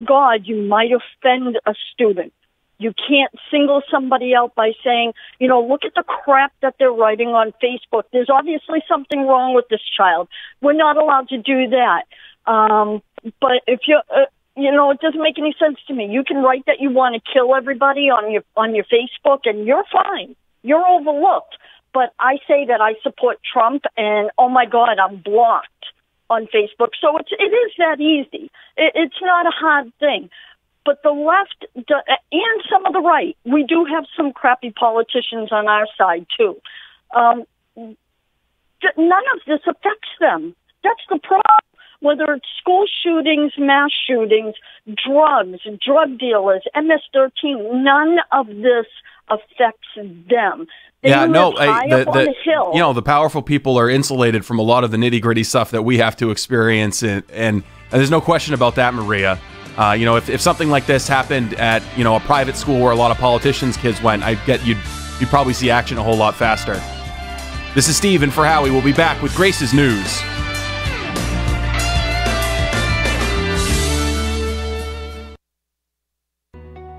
God, you might offend a student. You can't single somebody out by saying, look at the crap that they're writing on Facebook. There's obviously something wrong with this child. We're not allowed to do that. But if you're, it doesn't make any sense to me. You can write that you want to kill everybody on your Facebook, and you're fine. You're overlooked. But I say that I support Trump, and oh my God, I'm blocked on Facebook. So it is that easy. It's not a hard thing. But the left and some of the right, we do have some crappy politicians on our side too. None of this affects them. That's the problem. Whether it's school shootings, mass shootings, drugs, drug dealers, MS-13, none of this affects them. They live high up on the hill. The powerful people are insulated from a lot of the nitty-gritty stuff that we have to experience, and there's no question about that, Maria. If something like this happened at, a private school where a lot of politicians' kids went, I get you'd probably see action a whole lot faster. This is Steve, and for Howie, we'll be back with Grace's News.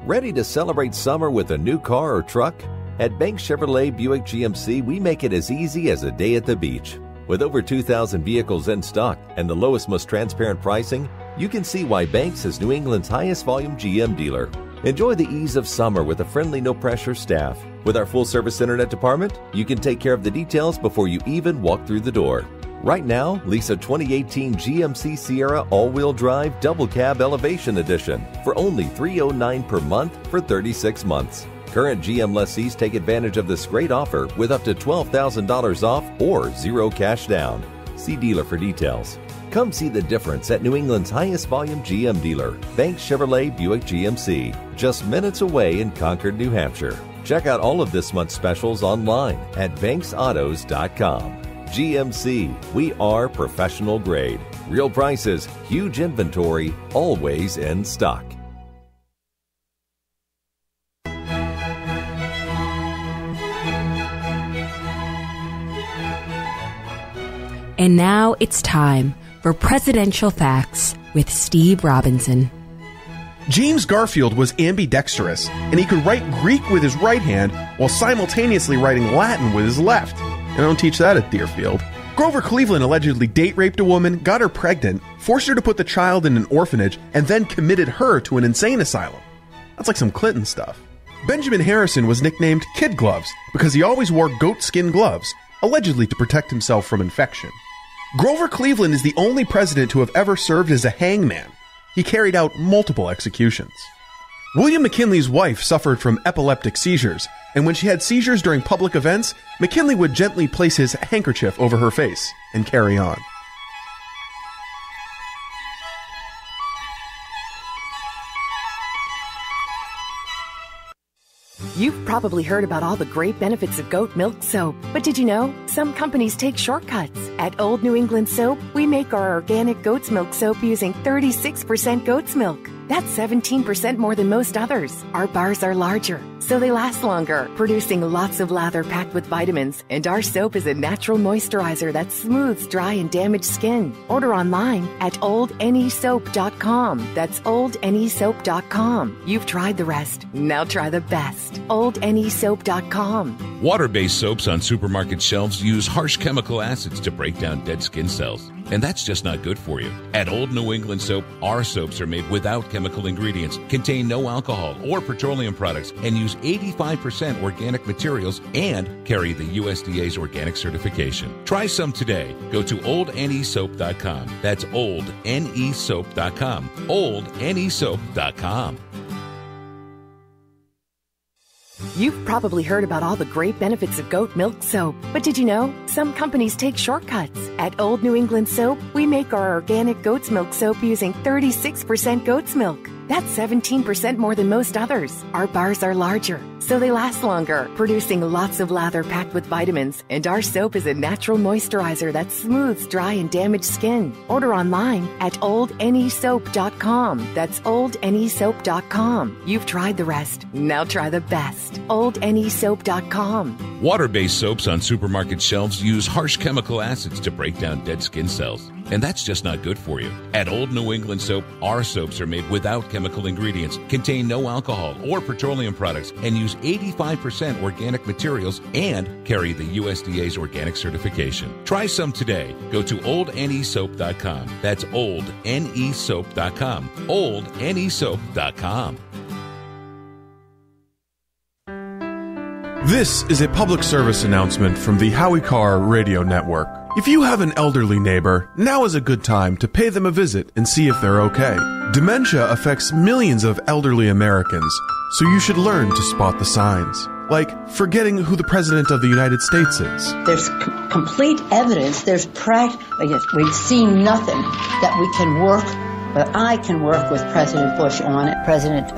Ready to celebrate summer with a new car or truck? At Bank Chevrolet Buick GMC, we make it as easy as a day at the beach. With over 2,000 vehicles in stock and the lowest, most transparent pricing, you can see why Banks is New England's highest volume GM dealer. Enjoy the ease of summer with a friendly, no-pressure staff. With our full-service internet department, you can take care of the details before you even walk through the door. Right now, lease a 2018 GMC Sierra all-wheel drive double cab elevation edition for only $309 per month for 36 months. Current GM lessees take advantage of this great offer with up to $12,000 off or zero cash down. See dealer for details. Come see the difference at New England's highest volume GM dealer, Bank Chevrolet Buick GMC, just minutes away in Concord, New Hampshire. Check out all of this month's specials online at banksautos.com. GMC, we are professional grade. Real prices, huge inventory, always in stock. And now it's time for Presidential Facts with Steve Robinson. James Garfield was ambidextrous, and he could write Greek with his right hand while simultaneously writing Latin with his left. And I don't teach that at Deerfield. Grover Cleveland allegedly date raped a woman, got her pregnant, forced her to put the child in an orphanage, and then committed her to an insane asylum. That's like some Clinton stuff. Benjamin Harrison was nicknamed Kid Gloves because he always wore goatskin gloves, allegedly to protect himself from infection. Grover Cleveland is the only president to have ever served as a hangman. He carried out multiple executions. William McKinley's wife suffered from epileptic seizures, and when she had seizures during public events, McKinley would gently place his handkerchief over her face and carry on. You've probably heard about all the great benefits of goat milk soap, but did you know some companies take shortcuts? At Old New England Soap, we make our organic goat's milk soap using 36% goat's milk. That's 17% more than most others. Our bars are larger, so they last longer, producing lots of lather packed with vitamins. And our soap is a natural moisturizer that smooths dry and damaged skin. Order online at oldnesoap.com. That's oldnesoap.com. You've tried the rest. Now try the best. oldnesoap.com. Water-based soaps on supermarket shelves use harsh chemical acids to break down dead skin cells. And that's just not good for you. At Old New England Soap, our soaps are made without chemical ingredients, contain no alcohol or petroleum products, and use 85% organic materials and carry the USDA's organic certification. Try some today. Go to oldnesoap.com. That's oldnesoap.com. oldnesoap.com. You've probably heard about all the great benefits of goat milk soap, but did you know some companies take shortcuts? At Old New England Soap, we make our organic goat's milk soap using 36% goat's milk. That's 17% more than most others. Our bars are larger, so they last longer, producing lots of lather packed with vitamins. And our soap is a natural moisturizer that smooths dry and damaged skin. Order online at oldnesoap.com. That's oldnesoap.com. You've tried the rest. Now try the best. oldnesoap.com. Water-based soaps on supermarket shelves use harsh chemical acids to break down dead skin cells. and that's just not good for you. At Old New England Soap, our soaps are made without chemical ingredients, contain no alcohol or petroleum products, and use 85% organic materials and carry the USDA's organic certification. Try some today. Go to oldnesoap.com. That's oldnesoap.com. oldnesoap.com. This is a public service announcement from the Howie Carr Radio Network. If you have an elderly neighbor, now is a good time to pay them a visit and see if they're okay. Dementia affects millions of elderly Americans, so you should learn to spot the signs. Like forgetting who the President of the United States is. There's complete evidence, we've seen nothing that we can work, but I can work with President Bush on it. President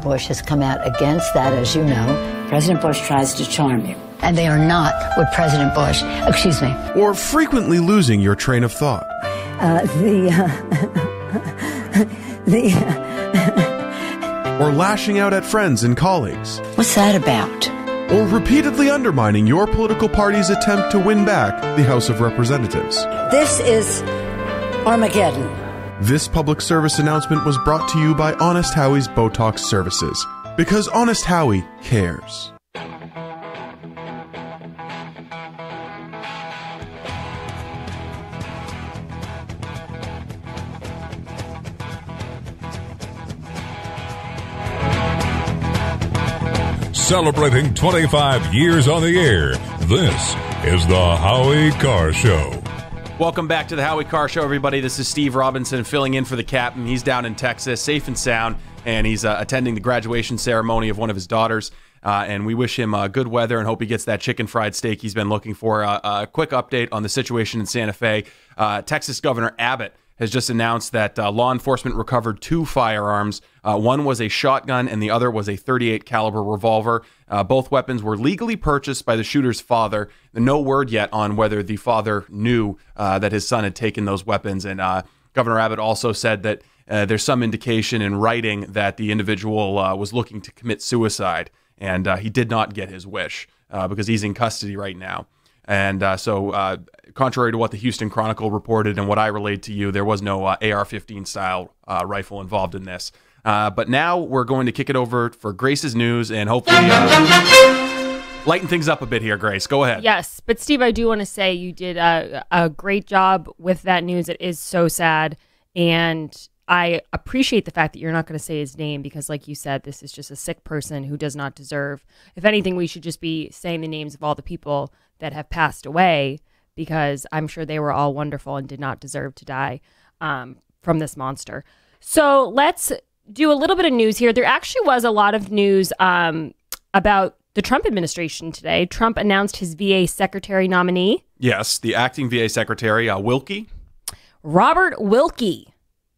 Bush has come out against that, as you know. President Bush tries to charm you. And they are not with President Bush. Excuse me. Or frequently losing your train of thought. Or lashing out at friends and colleagues. What's that about? Or repeatedly undermining your political party's attempt to win back the House of Representatives. This is Armageddon. This public service announcement was brought to you by Honest Howie's Botox Services. Because Honest Howie cares. Celebrating 25 years on the air, this is the Howie Carr Show. Welcome back to the Howie Carr Show, everybody. This is Steve Robinson filling in for the captain. He's down in Texas, safe and sound, and he's attending the graduation ceremony of one of his daughters. And we wish him good weather and hope he gets that chicken fried steak he's been looking for. A quick update on the situation in Santa Fe. Texas Governor Abbott has just announced that law enforcement recovered 2 firearms. One was a shotgun and the other was a .38 caliber revolver. Both weapons were legally purchased by the shooter's father. No word yet on whether the father knew that his son had taken those weapons. And Governor Abbott also said that there's some indication in writing that the individual was looking to commit suicide. And he did not get his wish because he's in custody right now. And so contrary to what the Houston Chronicle reported and what I relayed to you, there was no AR-15 style rifle involved in this. But now we're going to kick it over for Grace's news and hopefully lighten things up a bit here, Grace. Go ahead. Yes, but Steve, I do want to say you did a great job with that news. It is so sad. And I appreciate the fact that you're not going to say his name because, like you said, this is just a sick person who does not deserve. If anything, we should just be saying the names of all the people that have passed away because I'm sure they were all wonderful and did not deserve to die from this monster. So let's do a little bit of news here. There actually was a lot of news about the Trump administration today. Trump announced his VA secretary nominee. Yes, the acting VA secretary, Wilkie. Robert Wilkie.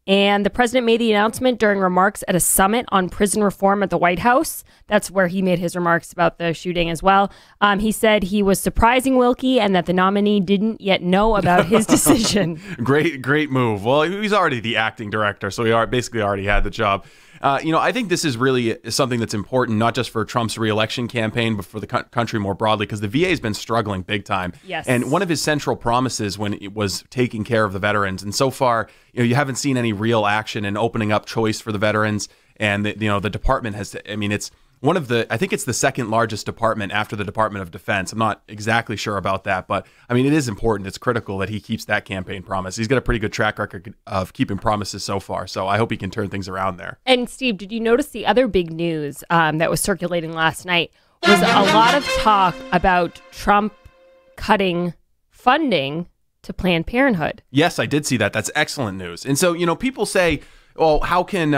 And the president made the announcement during remarks at a summit on prison reform at the White House. That's where he made his remarks about the shooting as well. He said he was surprising Wilkie and that the nominee didn't yet know about his decision. Great move. Well, he's already the acting director, so he basically already had the job. I think this is really something that's important, not just for Trump's reelection campaign, but for the country more broadly, because the VA has been struggling big time. Yes. And one of his central promises when it was taking care of the veterans, and so far, you haven't seen any real action in opening up choice for the veterans. And the department has, it's one of the, I think it's the second largest department after the Department of Defense. I'm not exactly sure about that, but it is important. It's critical that he keeps that campaign promise. He's got a pretty good track record of keeping promises so far. So I hope he can turn things around there. And Steve, did you notice the other big news that was circulating last night was a lot of talk about Trump cutting funding to Planned Parenthood? Yes, I did see that. That's excellent news. And so, people say, well, how can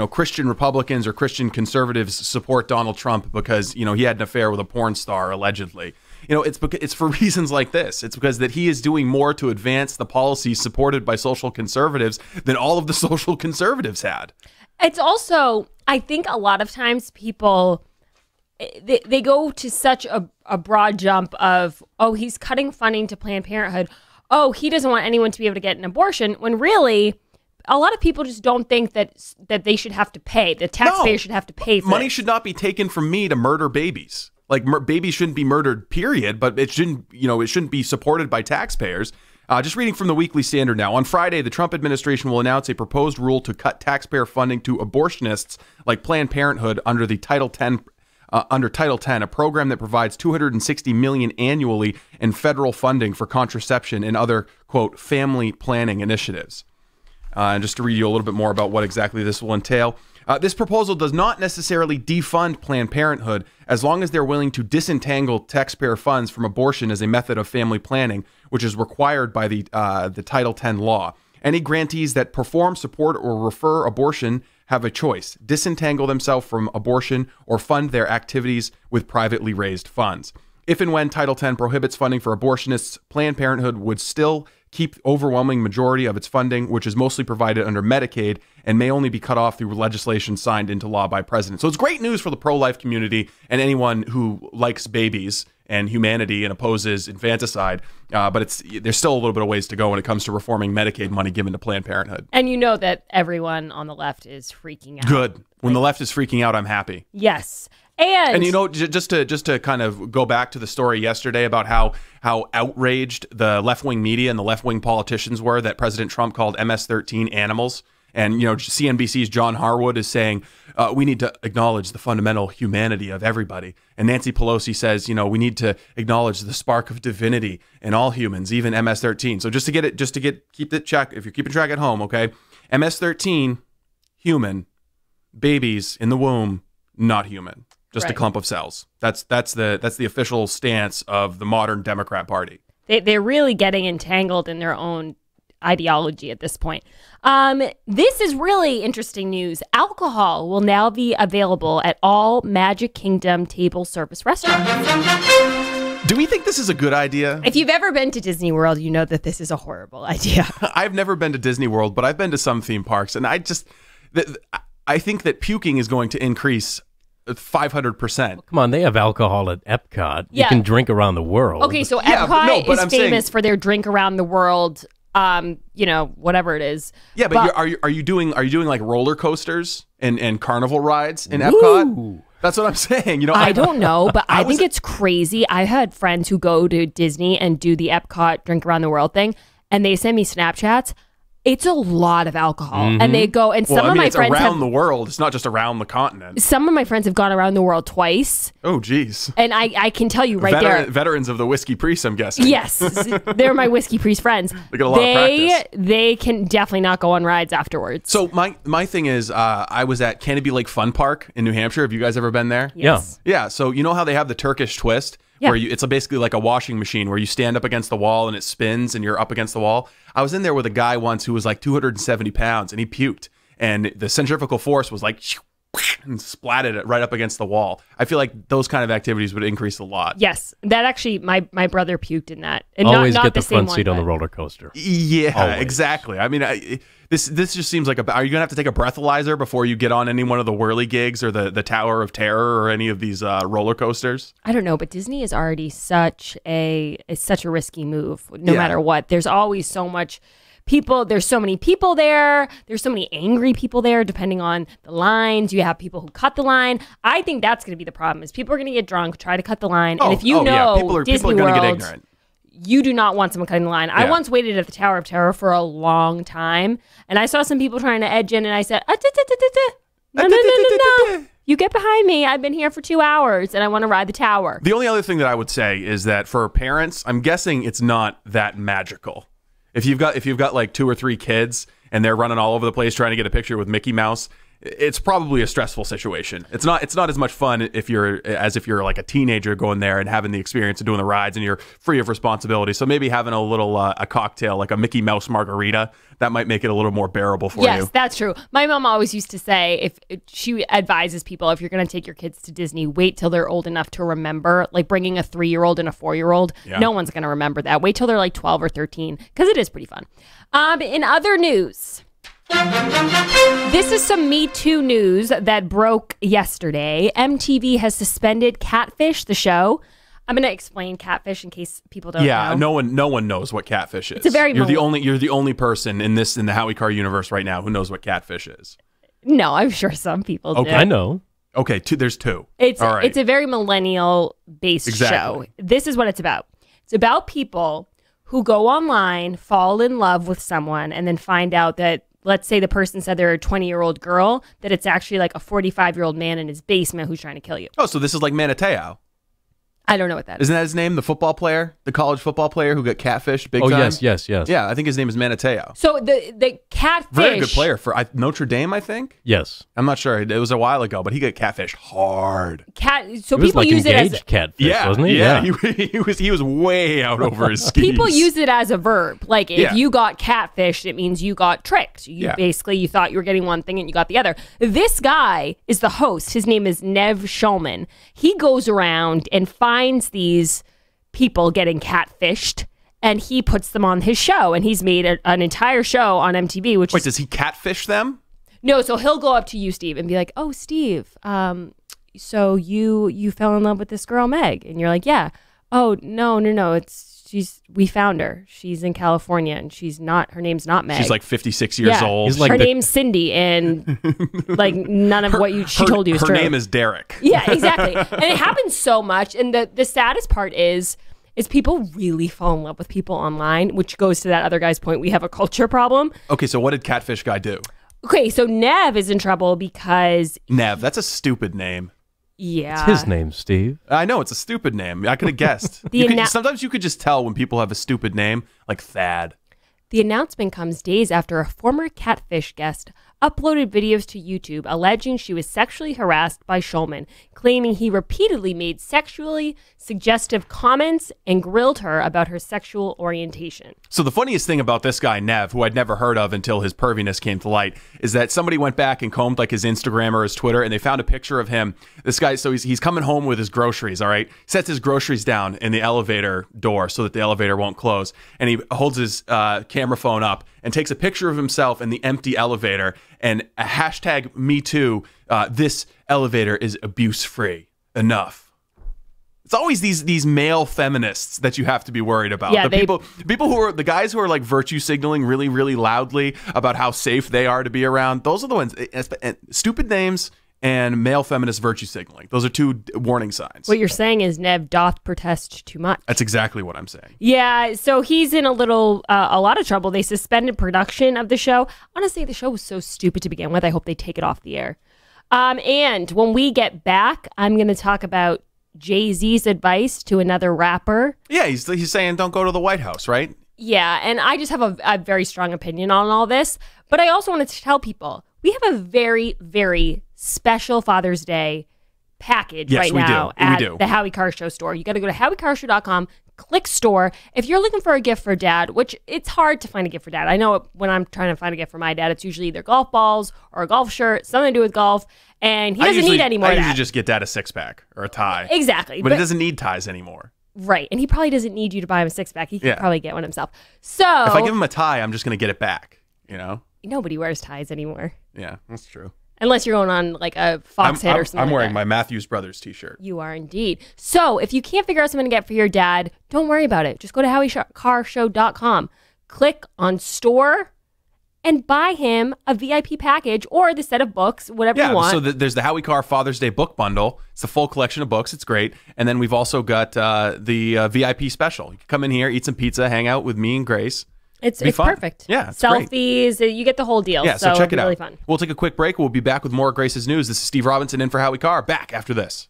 Christian Republicans or Christian conservatives support Donald Trump because, he had an affair with a porn star, allegedly? It's for reasons like this. It's because that he is doing more to advance the policies supported by social conservatives than all of the social conservatives had. It's also, I think a lot of times people, they go to such a broad jump of, oh, he's cutting funding to Planned Parenthood. Oh, he doesn't want anyone to be able to get an abortion, when really a lot of people just don't think that they should have to pay. The taxpayer should have to pay for money. It should not be taken from me to murder babies. Like babies shouldn't be murdered, period. But it shouldn't be supported by taxpayers. Just reading from the Weekly Standard now. On Friday, the Trump administration will announce a proposed rule to cut taxpayer funding to abortionists like Planned Parenthood under Title X, a program that provides $260 million annually in federal funding for contraception and other, quote, family planning initiatives. And just to read you a little bit more about what exactly this will entail. This proposal does not necessarily defund Planned Parenthood as long as they're willing to disentangle taxpayer funds from abortion as a method of family planning, which is required by the Title X law. Any grantees that perform, support, or refer abortion have a choice: disentangle themselves from abortion or fund their activities with privately raised funds. If and when Title X prohibits funding for abortionists, Planned Parenthood would still keep overwhelming majority of its funding, which is mostly provided under Medicaid and may only be cut off through legislation signed into law by president. So it's great news for the pro-life community and anyone who likes babies and humanity and opposes infanticide. But there's still a little bit of ways to go when it comes to reforming Medicaid money given to Planned Parenthood. And you know that everyone on the left is freaking out. Good. When the left is freaking out, I'm happy. Yes. And you know, just to kind of go back to the story yesterday about how outraged the left-wing media and the left-wing politicians were that President Trump called MS-13 animals. And, you know, CNBC's John Harwood is saying we need to acknowledge the fundamental humanity of everybody. And Nancy Pelosi says, you know, we need to acknowledge the spark of divinity in all humans, even MS-13. So keep it check if you're keeping track at home, okay? MS-13, human, babies in the womb, not human. Just a clump of cells. That's the official stance of the modern Democrat Party. They're really getting entangled in their own ideology at this point. This is really interesting news. Alcohol will now be available at all Magic Kingdom table service restaurants. Do we think this is a good idea? If you've ever been to Disney World, you know that this is a horrible idea. I've never been to Disney World, but I've been to some theme parks, and I think that puking is going to increase 500%. Come on, they have alcohol at Epcot. Yeah. You can drink around the world. Okay, so Epcot is famous for their drink around the world. You know, whatever it is. Yeah, but are you doing like roller coasters and carnival rides in Epcot? Ooh. That's what I'm saying. You know, I don't know, but I think it's crazy. I had friends who go to Disney and do the Epcot drink around the world thing, and they send me Snapchats. It's a lot of alcohol. Mm-hmm. And they go, and some of my friends around the world. It's not just around the continent. Some of my friends have gone around the world twice. Oh, geez. And I can tell you there. Veterans of the Whiskey Priest, I'm guessing. Yes. They're my Whiskey Priest friends. They get a lot of practice. They can definitely not go on rides afterwards. So my thing is, I was at Canopy Lake Fun Park in New Hampshire. Have you guys ever been there? Yes. Yeah. So you know how they have the Turkish twist? Yeah. Where it's basically like a washing machine where you stand up against the wall and it spins and you're up against the wall. I was in there with a guy once who was like 270 pounds and he puked. And the centrifugal force was like and splatted it right up against the wall. I feel like those kind of activities would increase a lot. Yes. That actually, my brother puked in that. And always not get the same front seat on the roller coaster. Yeah, always. Exactly. I mean, this just seems like are you going to have to take a breathalyzer before you get on any one of the whirligigs or the Tower of Terror or any of these roller coasters? I don't know, but Disney is already such a risky move no matter what. There's always so much people. There's so many people there. There's so many angry people there, depending on the lines. You have people who cut the line. I think that's going to be the problem is people are going to get drunk, try to cut the line. And if you know people are going to get ignorant. You do not want someone cutting the line. Yeah. I once waited at the Tower of Terror for a long time, and I saw some people trying to edge in, and I said, no. You get behind me. I've been here for 2 hours, and I want to ride the tower. The only other thing that I would say is that for parents, I'm guessing it's not that magical. If you've got like 2 or 3 kids, and they're running all over the place trying to get a picture with Mickey Mouse, it's probably a stressful situation. It's not as much fun if you're like a teenager going there and having the experience of doing the rides and you're free of responsibility. So maybe having a little a cocktail like a Mickey Mouse margarita, that might make it a little more bearable for you. Yes, that's true. My mom always used to say if she advises people if you're going to take your kids to Disney, wait till they're old enough to remember. Like bringing a 3-year-old and a 4-year-old, no one's going to remember that. Wait till they're like 12 or 13 because it is pretty fun. In other news. This is some Me Too news that broke yesterday. MTV has suspended Catfish, the show. I'm going to explain Catfish in case people don't know. Yeah, no one knows what Catfish is. It's a very you're the only person in the Howie Carr universe right now who knows what Catfish is. No, I'm sure some people do. I know. Okay, there's 2. It's a very millennial based show. This is what it's about. It's about people who go online, fall in love with someone, and then find out that, let's say the person said they're a 20-year-old girl, that it's actually like a 45-year-old man in his basement who's trying to kill you. Oh, so this is like Manateo. I don't know what that is. Isn't that his name? The football player? The college football player who got catfished big time? Oh, yes. Yeah, I think his name is Manateo. So the catfish... Very good player for Notre Dame, I think? Yes. I'm not sure. It was a while ago, but he got catfished hard. So it was people like use it as... catfish, wasn't he? Yeah. He was way out over his skis. People use it as a verb. Like, if you got catfished, it means you got tricked. Basically, you thought you were getting one thing and you got the other. This guy is the host. His name is Nev Schulman. He goes around and finds these people getting catfished, and he puts them on his show, and he's made an entire show on MTV. Wait, does he catfish them? No, so he'll go up to you, Steve, and be like, "Oh, Steve, so you fell in love with this girl, Meg?" And you're like, "Yeah." "Oh, no, we found her. She's in California, and her name's not Meg. She's like 56 years old. Her name's Cindy, and like none of what she told you is true. Her name is Derek. Yeah, exactly. And it happens so much. And the saddest part is people really fall in love with people online, which goes to that other guy's point. We have a culture problem. Okay, so what did Catfish Guy do? Okay, so Nev is in trouble because... Nev, that's a stupid name. Yeah. It's his name, Steve. I know, it's a stupid name. I could have guessed. Sometimes you could just tell when people have a stupid name, like Thad. The announcement comes days after a former catfish guest uploaded videos to YouTube alleging she was sexually harassed by Schulman, claiming he repeatedly made sexually suggestive comments and grilled her about her sexual orientation. So the funniest thing about this guy, Nev, who I'd never heard of until his perviness came to light, is that somebody went back and combed like his Instagram or his Twitter, and they found a picture of him. This guy, so he's coming home with his groceries, all right? Sets his groceries down in the elevator door so that the elevator won't close, and he holds his camera phone up and takes a picture of himself in the empty elevator and a hashtag #MeToo, this elevator is abuse-free. Enough. It's always these male feminists that you have to be worried about. Yeah, people who are the guys who are like virtue signaling really, really loudly about how safe they are to be around. Those are the ones, stupid names and male feminist virtue signaling. Those are two warning signs. What you're saying is Nev doth protest too much. That's exactly what I'm saying. Yeah, so he's in a lot of trouble. They suspended production of the show. Honestly, the show was so stupid to begin with. I hope they take it off the air. And when we get back, I'm going to talk about Jay-Z's advice to another rapper. Yeah, he's saying don't go to the White House, right? Yeah, and I just have a very strong opinion on all this. But I also wanted to tell people, we have a very, very special Father's Day package right now at the Howie Carr Show store. You got to go to howiecarrshow.com, click store. If you're looking for a gift for dad, which it's hard to find a gift for dad. I know when I'm trying to find a gift for my dad, it's usually either golf balls or a golf shirt, something to do with golf. And he doesn't need any more of that. I usually just get dad a six-pack or a tie. Exactly. But he doesn't need ties anymore. Right. And he probably doesn't need you to buy him a six-pack. He can probably get one himself. So if I give him a tie, I'm just going to get it back, you know? Nobody wears ties anymore. Yeah, that's true. Unless you're going on like a fox head or something. I'm wearing like my Matthews Brothers t-shirt. You are indeed. So if you can't figure out something to get for your dad, don't worry about it. Just go to howiecarrshow.com, click on store, and buy him a VIP package or the set of books, whatever you want. So there's the Howie Carr Father's Day book bundle. It's a full collection of books. It's great. And then we've also got the VIP special. You can come in here, eat some pizza, hang out with me and Grace. It's perfect. Yeah, it's selfies, great. You get the whole deal. Yeah, so check it out. Really fun. We'll take a quick break. We'll be back with more of Grace's news. This is Steve Robinson in for Howie Carr. Back after this.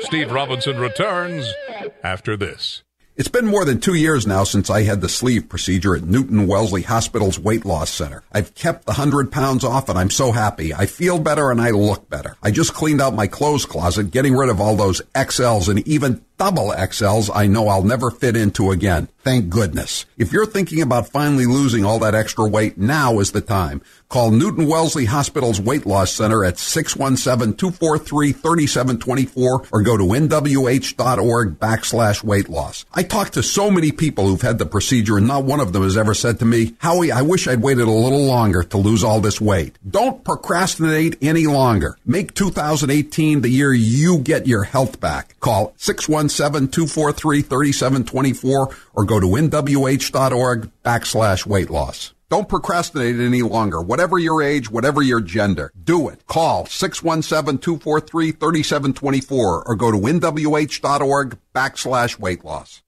Steve Robinson returns after this. It's been more than 2 years now since I had the sleeve procedure at Newton Wellesley Hospital's Weight Loss Center. I've kept the 100 pounds off and I'm so happy. I feel better and I look better. I just cleaned out my clothes closet, getting rid of all those XLs and even double XLs I know I'll never fit into again. Thank goodness. If you're thinking about finally losing all that extra weight, now is the time. Call Newton Wellesley Hospital's Weight Loss Center at 617-243-3724 or go to nwh.org/weight loss. I talked to so many people who've had the procedure and not one of them has ever said to me, Howie, I wish I'd waited a little longer to lose all this weight. Don't procrastinate any longer. Make 2018 the year you get your health back. Call 617-243-3724 or go to nwh.org/weight loss. Don't procrastinate any longer. Whatever your age, whatever your gender, do it. Call 617-243-3724 or go to nwh.org/weight loss.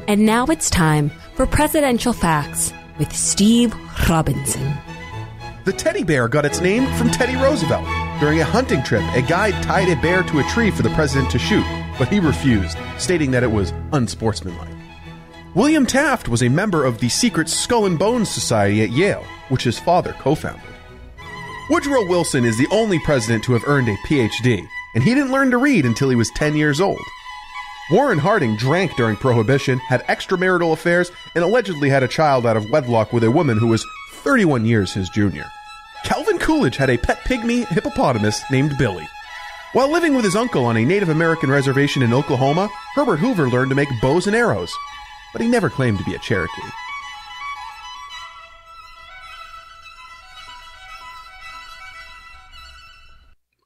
And now it's time for Presidential Facts with Steve Robinson. The teddy bear got its name from Teddy Roosevelt. During a hunting trip, a guide tied a bear to a tree for the president to shoot, but he refused, stating that it was unsportsmanlike. William Taft was a member of the secret Skull and Bones Society at Yale, which his father co-founded. Woodrow Wilson is the only president to have earned a PhD, and he didn't learn to read until he was 10 years old. Warren Harding drank during Prohibition, had extramarital affairs, and allegedly had a child out of wedlock with a woman who was 31 years his junior. Calvin Coolidge had a pet pygmy hippopotamus named Billy. While living with his uncle on a Native American reservation in Oklahoma, Herbert Hoover learned to make bows and arrows, but he never claimed to be a Cherokee.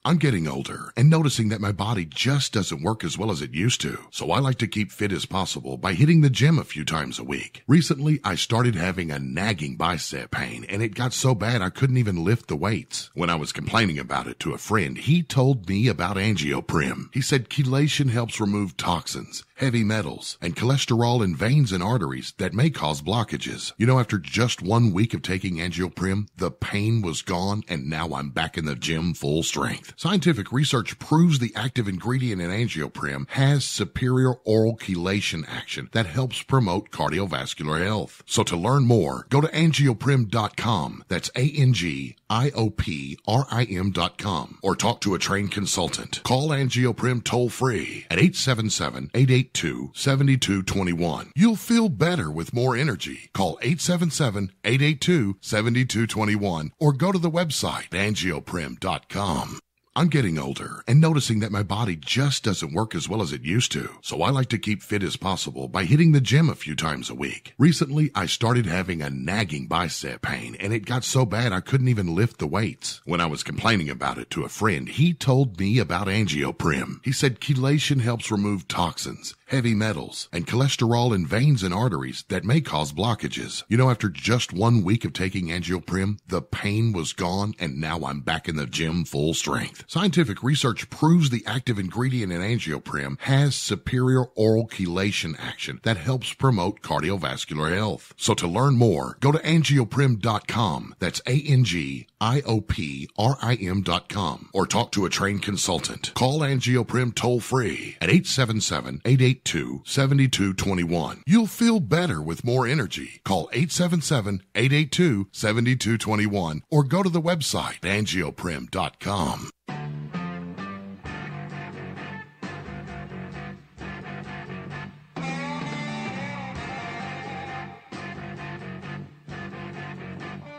I'm getting older and noticing that my body just doesn't work as well as it used to, so I like to keep fit as possible by hitting the gym a few times a week. Recently, I started having a nagging bicep pain, and it got so bad I couldn't even lift the weights. When I was complaining about it to a friend, he told me about Angioprim. He said chelation helps remove toxins, heavy metals, and cholesterol in veins and arteries that may cause blockages. You know, after just 1 week of taking Angioprim, the pain was gone, and now I'm back in the gym full strength. Scientific research proves the active ingredient in Angioprim has superior oral chelation action that helps promote cardiovascular health. So to learn more, go to angioprim.com. That's ANGIOPRIM.com, or talk to a trained consultant. Call Angioprim toll free at 877-882-7221. You'll feel better with more energy. Call 877-882-7221 or go to the website angioprim.com. I'm getting older and noticing that my body just doesn't work as well as it used to, so I like to keep fit as possible by hitting the gym a few times a week. Recently, I started having a nagging bicep pain, and it got so bad I couldn't even lift the weights. When I was complaining about it to a friend, he told me about Angioprim. He said chelation helps remove toxins, heavy metals, and cholesterol in veins and arteries that may cause blockages. You know, after just 1 week of taking Angioprim, the pain was gone, and now I'm back in the gym full strength. Scientific research proves the active ingredient in Angioprim has superior oral chelation action that helps promote cardiovascular health. So to learn more, go to angioprim.com. That's ANGIOPRIM.com, or talk to a trained consultant. Call Angioprim toll free at 877-882-7221. You'll feel better with more energy. Call 877-882-7221 or go to the website angioprim.com.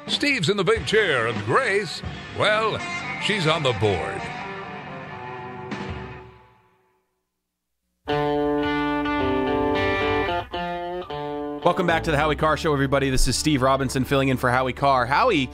Steve's in the big chair, and Grace, well, she's on the board. Welcome back to the Howie Carr Show, everybody. This is Steve Robinson filling in for Howie Carr. Howie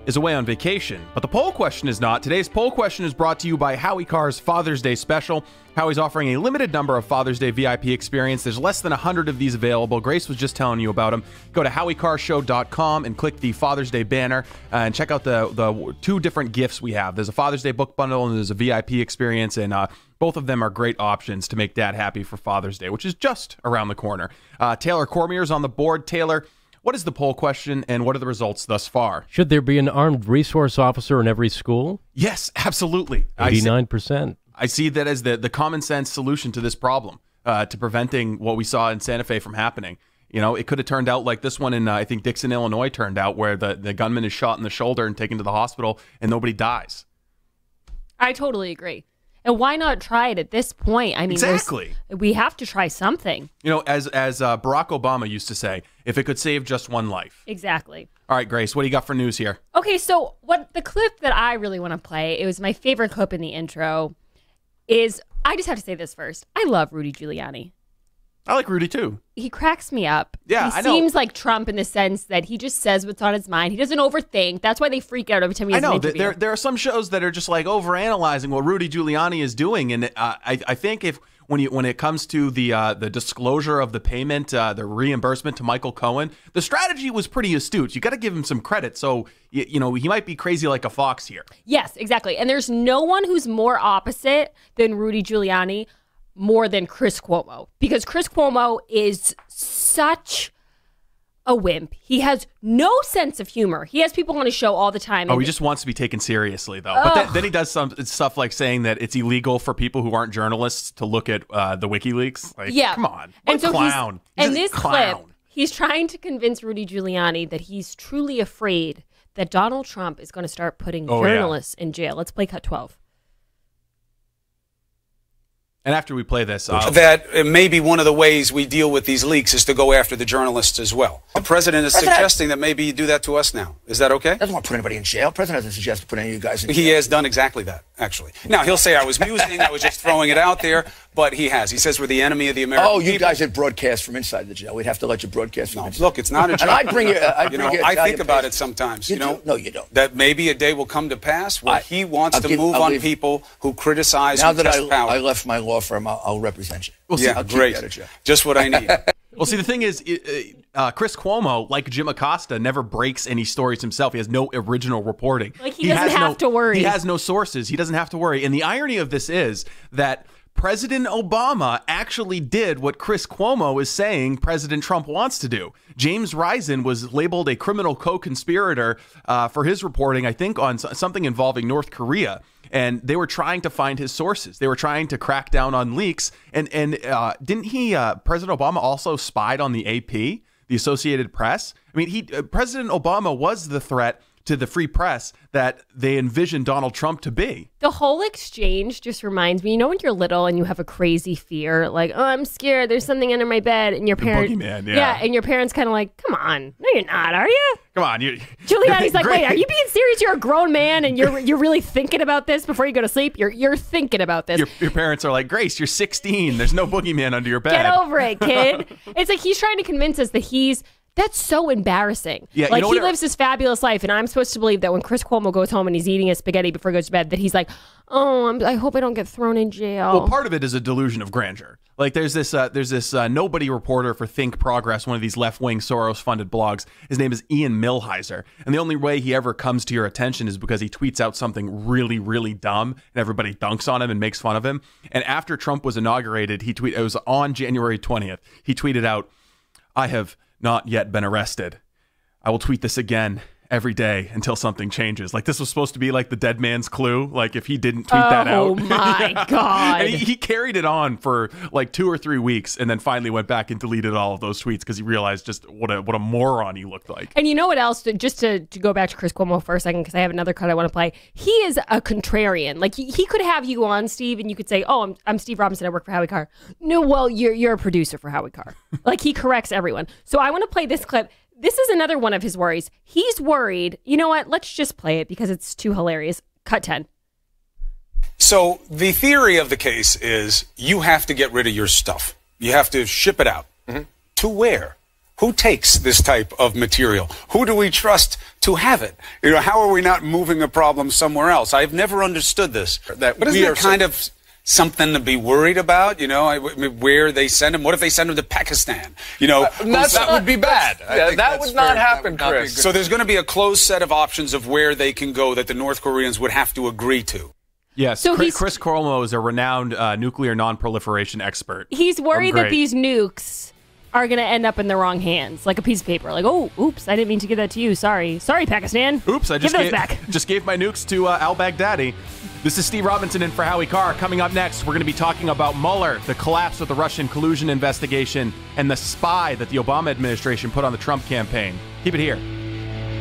is away on vacation, but the poll question is not. Today's poll question is brought to you by Howie Carr's Father's Day special. Howie's offering a limited number of Father's Day VIP experience. There's less than 100 of these available. Grace was just telling you about them. Go to howiecarrshow.com and click the Father's Day banner and check out the two different gifts we have. There's a Father's Day book bundle and there's a VIP experience, and both of them are great options to make Dad happy for Father's Day, which is just around the corner. Taylor Cormier's on the board. Taylor, what is the poll question, and what are the results thus far? Should there be an armed resource officer in every school? Yes, absolutely. 89%. I see that as the common sense solution to this problem, to preventing what we saw in Santa Fe from happening. You know, it could have turned out like this one in, I think, Dixon, Illinois turned out, where the gunman is shot in the shoulder and taken to the hospital, and nobody dies. I totally agree. And why not try it at this point? I mean, exactly. We have to try something. You know, as Barack Obama used to say, if it could save just one life. Exactly. All right, Grace, what do you got for news here? Okay, so what the clip that I really want to play, it was my favorite clip in the intro, is, I just have to say this first. I love Rudy Giuliani. I like Rudy too. He cracks me up. Yeah, he I know. seems like Trump in the sense that he just says what's on his mind. He doesn't overthink. That's why they freak out every time he has an interview. There are some shows that are just like overanalyzing what Rudy Giuliani is doing, and I think when it comes to the disclosure of the payment, the reimbursement to Michael Cohen, the strategy was pretty astute. You got to give him some credit. So he might be crazy like a fox here. Yes, exactly. And there's no one who's more opposite than Rudy Giuliani, more than Chris Cuomo, because Chris Cuomo is such a wimp. He has no sense of humor. He has people on his show all the time. He just wants to be taken seriously, though. But then he does some stuff like saying that it's illegal for people who aren't journalists to look at the WikiLeaks. Like, yeah. Come on. And so clown. And this clip, he's trying to convince Rudy Giuliani that he's truly afraid that Donald Trump is going to start putting journalists in jail. Let's play cut 12. And after we play this, that maybe one of the ways we deal with these leaks is to go after the journalists as well. The president is suggesting that maybe you do that to us now. Is that okay? Doesn't want to put anybody in jail. The president doesn't suggest to put any of you guys in jail. He has done exactly that, actually. Now, he'll say I was musing, I was just throwing it out there, but he has. He says we're the enemy of the American people. Oh, you guys had broadcast from inside the jail. We'd have to let you broadcast from inside. Look, it's not a joke. And I'd bring you, I think about it sometimes, No, you don't. That maybe a day will come to pass where he wants to move on people who criticize now and that test power. I left my law firm, I'll represent you. Well, yeah, great. Just what I need. Well, see, the thing is, Chris Cuomo, like Jim Acosta, never breaks any stories himself. He has no original reporting. Like, he doesn't have to worry. He has no sources. He doesn't have to worry. And the irony of this is that President Obama actually did what Chris Cuomo is saying President Trump wants to do. James Risen was labeled a criminal co-conspirator for his reporting, I think, on something involving North Korea. And they were trying to find his sources. They were trying to crack down on leaks. And didn't he, President Obama also spied on the AP, the Associated Press? I mean, President Obama was the threat to the free press that they envisioned Donald Trump to be. The whole exchange just reminds me, when you're little and you have a crazy fear, like, oh, I'm scared, there's something under my bed, and your parents, and your parents kind of like, come on, no, you're not, are you? Come on, Giuliani's like, wait, are you being serious? You're a grown man, and you're really thinking about this before you go to sleep. You're thinking about this. Your parents are like, Grace, you're 16. There's no boogeyman under your bed. Get over it, kid. It's like he's trying to convince us that that's so embarrassing. Yeah, like, he lives this fabulous life, and I'm supposed to believe that when Chris Cuomo goes home and he's eating his spaghetti before he goes to bed, that he's like, oh, I hope I don't get thrown in jail. Well, part of it is a delusion of grandeur. Like, there's this nobody reporter for Think Progress, one of these left-wing Soros-funded blogs. His name is Ian Millhiser, and the only way he ever comes to your attention is because he tweets out something really, really dumb, and everybody dunks on him and makes fun of him. And after Trump was inaugurated, it was on January 20th, he tweeted out, I have not yet been arrested. I will tweet this again every day until something changes. Like, this was supposed to be like the dead man's clue. Like, if he didn't tweet that out. Oh my God. And he carried it on for like 2 or 3 weeks and then finally went back and deleted all of those tweets because he realized just what a moron he looked like. And you know what else? Just to go back to Chris Cuomo for a second, because I have another cut I want to play. He is a contrarian. Like, he could have you on, Steve, and you could say, oh, I'm Steve Robinson. I work for Howie Carr. No, well, you're a producer for Howie Carr. Like, he corrects everyone. So I want to play this clip. This is another one of his worries. He's worried. You know what? Let's just play it because it's too hilarious. Cut 10. So the theory of the case is you have to get rid of your stuff. You have to ship it out. Mm-hmm. To where? Who takes this type of material? Who do we trust to have it? How are we not moving a problem somewhere else? I've never understood this. That we are kind of something to be worried about, where they send them. What if they send them to Pakistan? That would be bad. That would not happen, Chris. So there's going to be a closed set of options of where they can go that the North Koreans would have to agree to. Yes, so Chris Cuomo is a renowned nuclear non-proliferation expert. He's worried that these nukes are going to end up in the wrong hands, like a piece of paper. Like, oh, oops, I didn't mean to give that to you. Sorry, Pakistan. Oops, I back. just gave my nukes to al-Baghdadi. This is Steve Robinson in for Howie Carr. Coming up next, we're going to be talking about Mueller, the collapse of the Russian collusion investigation, and the spy that the Obama administration put on the Trump campaign. Keep it here.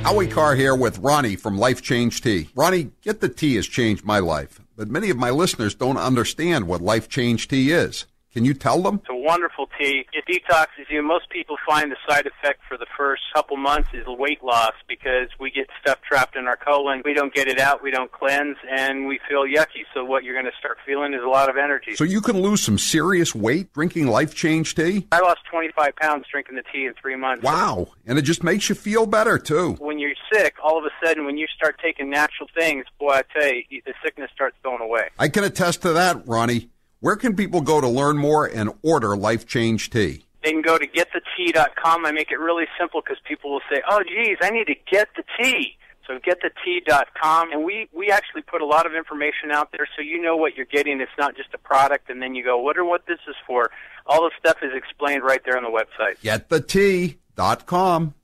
Howie Carr here with Ronnie from Life Change Tea. Ronnie, Get the Tea has changed my life, but many of my listeners don't understand what Life Change Tea is. Can you tell them? It's a wonderful tea. It detoxes you. Most people find the side effect for the first couple months is weight loss because we get stuff trapped in our colon. We don't get it out, we don't cleanse, and we feel yucky. So what you're going to start feeling is a lot of energy. So you can lose some serious weight drinking Life Change tea? I lost 25 pounds drinking the tea in 3 months. Wow. And it just makes you feel better, too. When you're sick, all of a sudden, when you start taking natural things, boy, I tell you, the sickness starts going away. I can attest to that, Ronnie. Where can people go to learn more and order Life Change tea? They can go to getthetea.com. I make it really simple because people will say, oh, geez, I need to get the tea. So getthetea.com, and we actually put a lot of information out there so you know what you're getting. It's not just a product, and then you go, wonder what this is for. All the stuff is explained right there on the website. Getthetea.com.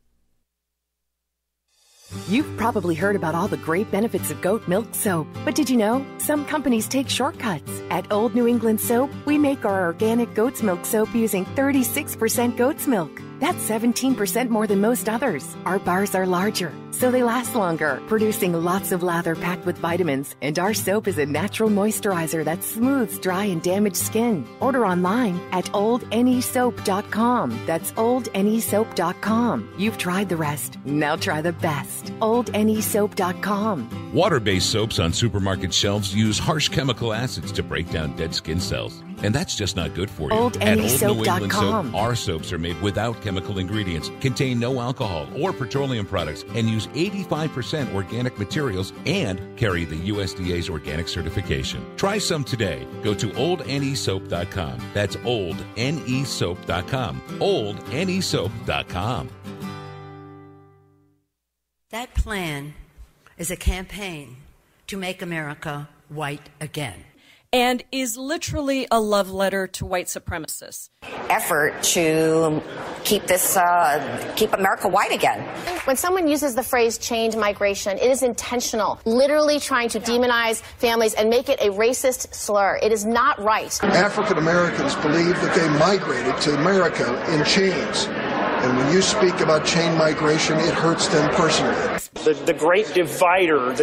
You've probably heard about all the great benefits of goat milk soap, but did you know some companies take shortcuts? At Old New England Soap, we make our organic goat's milk soap using 36% goat's milk. That's 17% more than most others. Our bars are larger, so they last longer, producing lots of lather packed with vitamins. And our soap is a natural moisturizer that smooths dry and damaged skin. Order online at oldnesoap.com. That's oldnesoap.com. You've tried the rest. Now try the best. oldnesoap.com. Water-based soaps on supermarket shelves use harsh chemical acids to break down dead skin cells. And that's just not good for you. At Old New England Soap, our soaps are made without chemical ingredients, contain no alcohol or petroleum products, and use 85% organic materials and carry the USDA's organic certification. Try some today. Go to oldnesoap.com. That's oldnesoap.com. oldnesoap.com. That plan is a campaign to make America white again. And is literally a love letter to white supremacists. Effort to keep America white again. When someone uses the phrase change migration, it is intentional, literally trying to demonize families and make it a racist slur. It is not right. African Americans believe that they migrated to America in chains. And when you speak about chain migration, it hurts them personally. The great divider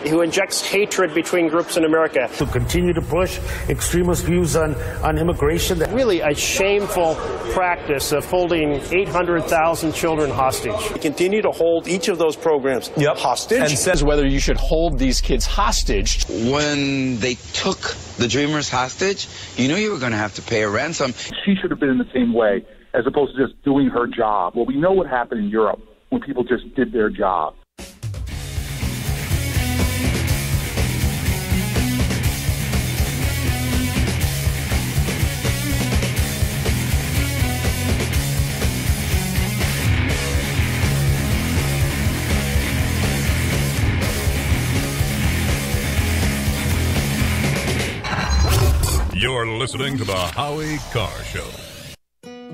who injects hatred between groups in America. To continue to push extremist views on immigration. Really a shameful practice of holding 800,000 children hostage. We continue to hold each of those programs hostage. And says whether you should hold these kids hostage. When they took the Dreamers hostage, you knew you were going to have to pay a ransom. She should have been in the same way, as opposed to just doing her job. Well, we know what happened in Europe when people just did their job. You're listening to the Howie Carr Show.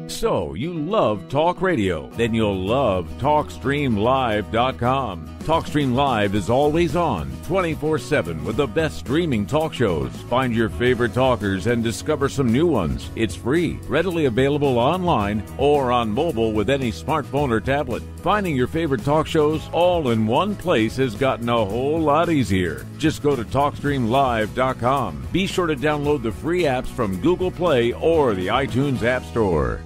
So, you love talk radio? Then you'll love TalkStreamLive.com. TalkStream Live is always on, 24/7, with the best streaming talk shows. Find your favorite talkers and discover some new ones. It's free, readily available online or on mobile with any smartphone or tablet. Finding your favorite talk shows all in one place has gotten a whole lot easier. Just go to TalkStreamLive.com. Be sure to download the free apps from Google Play or the iTunes App Store.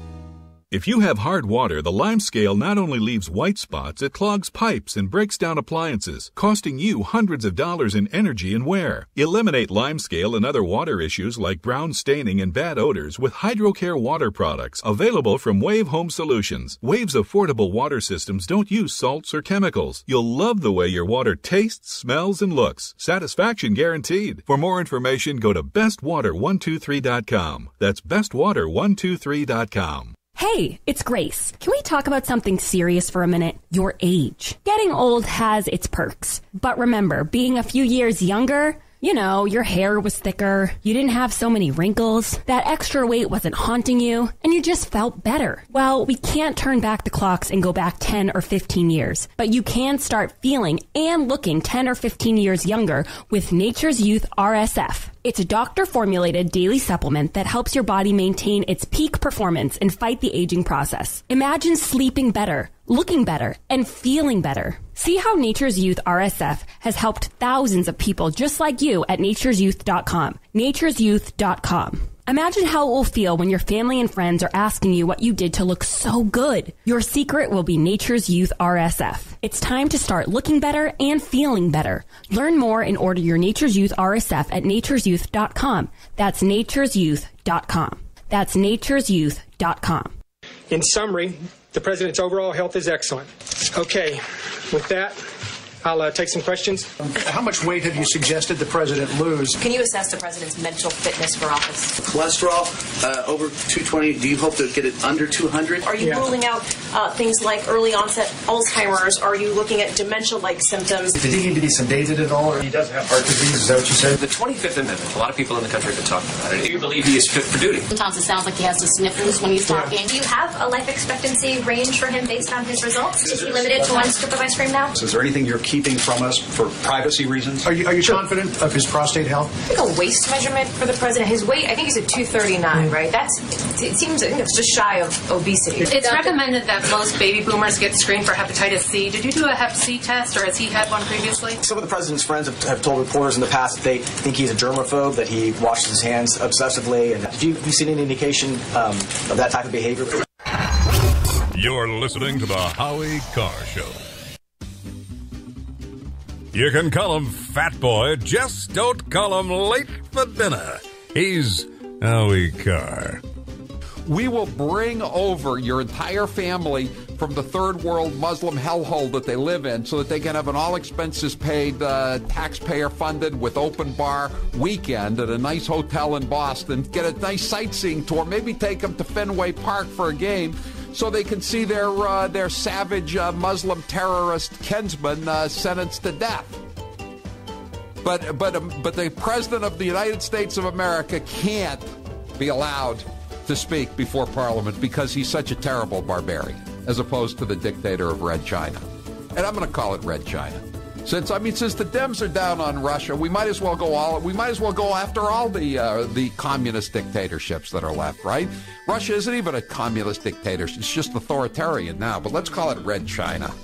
If you have hard water, the Lime Scale not only leaves white spots, it clogs pipes and breaks down appliances, costing you hundreds of dollars in energy and wear. Eliminate Lime Scale and other water issues like brown staining and bad odors with HydroCare water products, available from Wave Home Solutions. Wave's affordable water systems don't use salts or chemicals. You'll love the way your water tastes, smells, and looks. Satisfaction guaranteed. For more information, go to bestwater123.com. That's bestwater123.com. Hey, it's Grace. Can we talk about something serious for a minute? Your age. Getting old has its perks. But remember, being a few years younger, you know, your hair was thicker, you didn't have so many wrinkles, that extra weight wasn't haunting you, and you just felt better. Well, we can't turn back the clocks and go back 10 or 15 years, but you can start feeling and looking 10 or 15 years younger with Nature's Youth RSF. It's a doctor-formulated daily supplement that helps your body maintain its peak performance and fight the aging process. Imagine sleeping better, looking better, and feeling better. See how Nature's Youth RSF has helped thousands of people just like you at naturesyouth.com. Naturesyouth.com. Imagine how it will feel when your family and friends are asking you what you did to look so good. Your secret will be Nature's Youth RSF. It's time to start looking better and feeling better. Learn more and order your Nature's Youth RSF at nature'syouth.com. That's nature'syouth.com. That's nature'syouth.com. In summary, the president's overall health is excellent. Okay, with that, I'll take some questions. How much weight have you suggested the president lose? Can you assess the president's mental fitness for office? Cholesterol over 220. Do you hope to get it under 200? Are you ruling out things like early onset Alzheimer's? Are you looking at dementia-like symptoms? Did he need to be sedated at all? Or he does have heart disease, is that what you said? The 25th Amendment, a lot of people in the country have been talking about it. Do you believe he is fit for duty? Sometimes it sounds like he has the sniffles when he's talking. Do you have a life expectancy range for him based on his results? Is he limited to one scoop of ice cream now? So is there anything you're keeping from us for privacy reasons? Are you confident of his prostate health? I think a waist measurement for the president. His weight, I think he's at 239, right? I think it's just shy of obesity. It's recommended that most baby boomers get screened for hepatitis C. Did you do a hep C test, or has he had one previously? Some of the president's friends have told reporters in the past that they think he's a germaphobe, that he washes his hands obsessively. And have you seen any indication of that type of behavior? You're listening to the Howie Carr Show. You can call him Fat Boy, just don't call him late for dinner. He's Howie Carr. We will bring over your entire family from the third world Muslim hellhole that they live in so that they can have an all-expenses-paid, taxpayer-funded with open bar weekend at a nice hotel in Boston, get a nice sightseeing tour, maybe take them to Fenway Park for a game so they can see their savage Muslim terrorist kinsman sentenced to death. But the President of the United States of America can't be allowed to speak before Parliament because he's such a terrible barbarian, as opposed to the dictator of Red China. And I'm going to call it Red China. Since the Dems are down on Russia, we might as well go after all the communist dictatorships that are left, right? Russia isn't even a communist dictatorship; it's just authoritarian now. But let's call it Red China.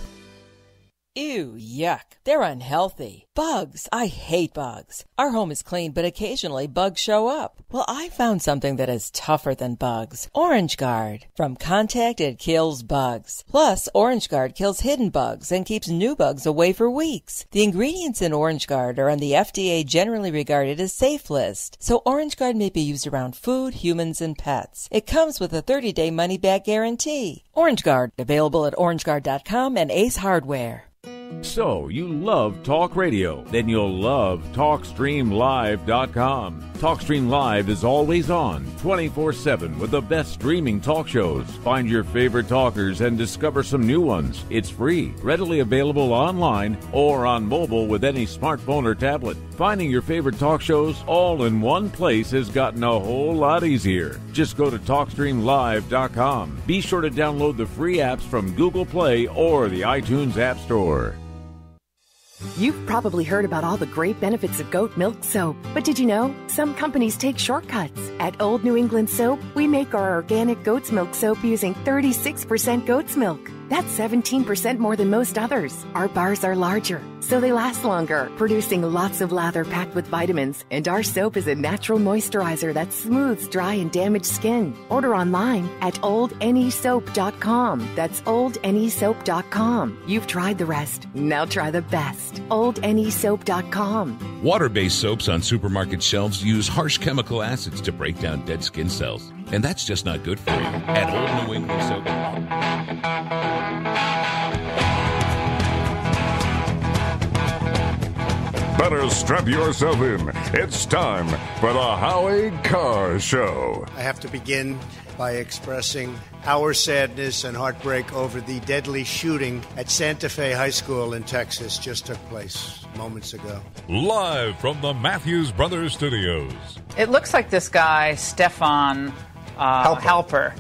Ew, yuck. They're unhealthy. Bugs. I hate bugs. Our home is clean, but occasionally bugs show up. Well, I found something that is tougher than bugs. Orange Guard. From contact, it kills bugs. Plus, Orange Guard kills hidden bugs and keeps new bugs away for weeks. The ingredients in Orange Guard are on the FDA generally regarded as safe list, so Orange Guard may be used around food, humans, and pets. It comes with a 30-day money-back guarantee. Orange Guard, available at orangeguard.com and Ace Hardware. So, you love talk radio, then you'll love TalkStreamLive.com. TalkStream Live is always on, 24/7 with the best streaming talk shows. Find your favorite talkers and discover some new ones. It's free, readily available online or on mobile with any smartphone or tablet. Finding your favorite talk shows all in one place has gotten a whole lot easier. Just go to TalkStreamLive.com. Be sure to download the free apps from Google Play or the iTunes App Store. You've probably heard about all the great benefits of goat milk soap, but did you know some companies take shortcuts? At Old New England Soap, we make our organic goat's milk soap using 36% goat's milk. That's 17% more than most others. Our bars are larger, so they last longer, producing lots of lather packed with vitamins. And our soap is a natural moisturizer that smooths dry and damaged skin. Order online at oldnesoap.com. That's oldnesoap.com. You've tried the rest. Now try the best. oldnesoap.com. Water-based soaps on supermarket shelves use harsh chemical acids to break down dead skin cells. And that's just not good for you. At Old New England Soap. Better strap yourself in. It's time for the Howie Carr Show. I have to begin by expressing our sadness and heartbreak over the deadly shooting at Santa Fe High School in Texas just took place moments ago. Live from the Matthews Brothers Studios. It looks like this guy, Stefan Halper,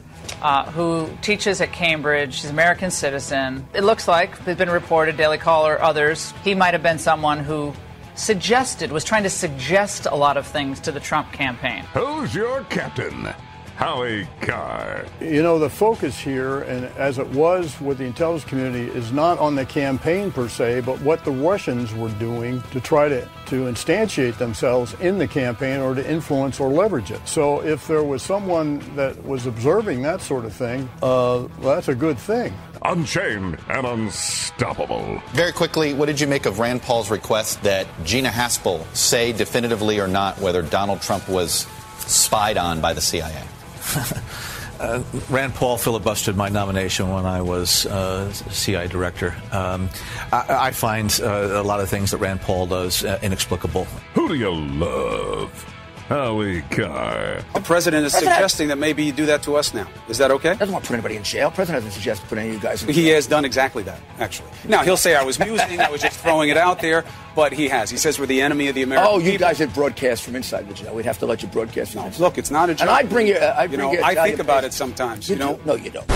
who teaches at Cambridge. He's an American citizen. It looks like, it's been reported, Daily Caller, others, he might have been someone who was trying to suggest a lot of things to the Trump campaign. Who's your captain? Howie Carr. You know, the focus here, and as it was with the intelligence community, is not on the campaign per se, but what the Russians were doing to try to instantiate themselves in the campaign or to influence or leverage it. So if there was someone that was observing that sort of thing, that's a good thing. Unchained and unstoppable. Very quickly, what did you make of Rand Paul's request that Gina Haspel say definitively or not whether Donald Trump was spied on by the CIA? Rand Paul filibustered my nomination when I was CIA director. I find a lot of things that Rand Paul does inexplicable. Who do you love? Howie Carr. The president is suggesting that maybe you do that to us now. Is that okay? Doesn't want to put anybody in jail. President doesn't suggest to put any of you guys in jail. He has done exactly that, actually. Now, he'll say I was musing, I was just throwing it out there, but he has. He says we're the enemy of the American people. You guys would broadcast from inside the jail. We'd have to let you broadcast from inside. Look, it's not a joke. And I'd bring you... I think about it sometimes, you know? No, you don't.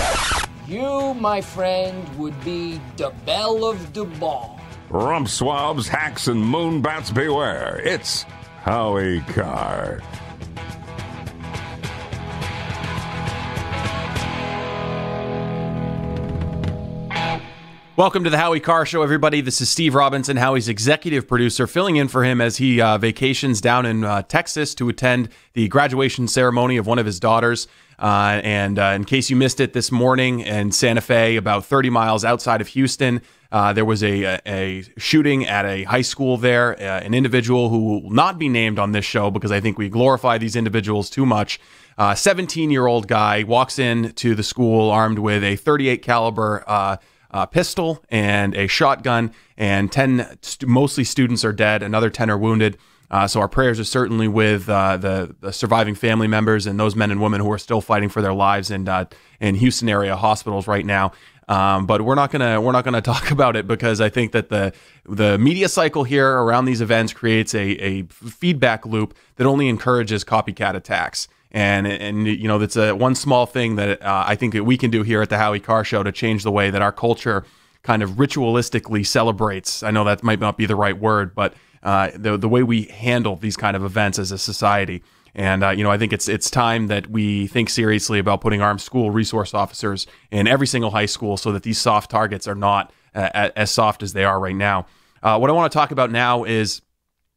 You, my friend, would be the belle of the ball. Rump swabs, hacks, and moonbats beware. It's Howie Carr. Welcome to the Howie Carr Show, everybody. This is Steve Robinson, Howie's executive producer, filling in for him as he vacations down in Texas to attend the graduation ceremony of one of his daughters. And in case you missed it this morning in Santa Fe, about 30 miles outside of Houston, there was a shooting at a high school there. An individual who will not be named on this show because I think we glorify these individuals too much. 17-year-old guy walks into the school armed with a .38 caliber pistol and a shotgun, and 10 mostly students are dead. Another 10 are wounded. So our prayers are certainly with the surviving family members and those men and women who are still fighting for their lives in Houston area hospitals right now. But we're not gonna talk about it because I think that the media cycle here around these events creates a feedback loop that only encourages copycat attacks. And you know, that's one small thing that I think that we can do here at the Howie Carr Show to change the way that our culture kind of ritualistically celebrates. I know that might not be the right word, but the way we handle these kind of events as a society. And you know, I think it's time that we think seriously about putting armed school resource officers in every single high school so that these soft targets are not as soft as they are right now. What I want to talk about now is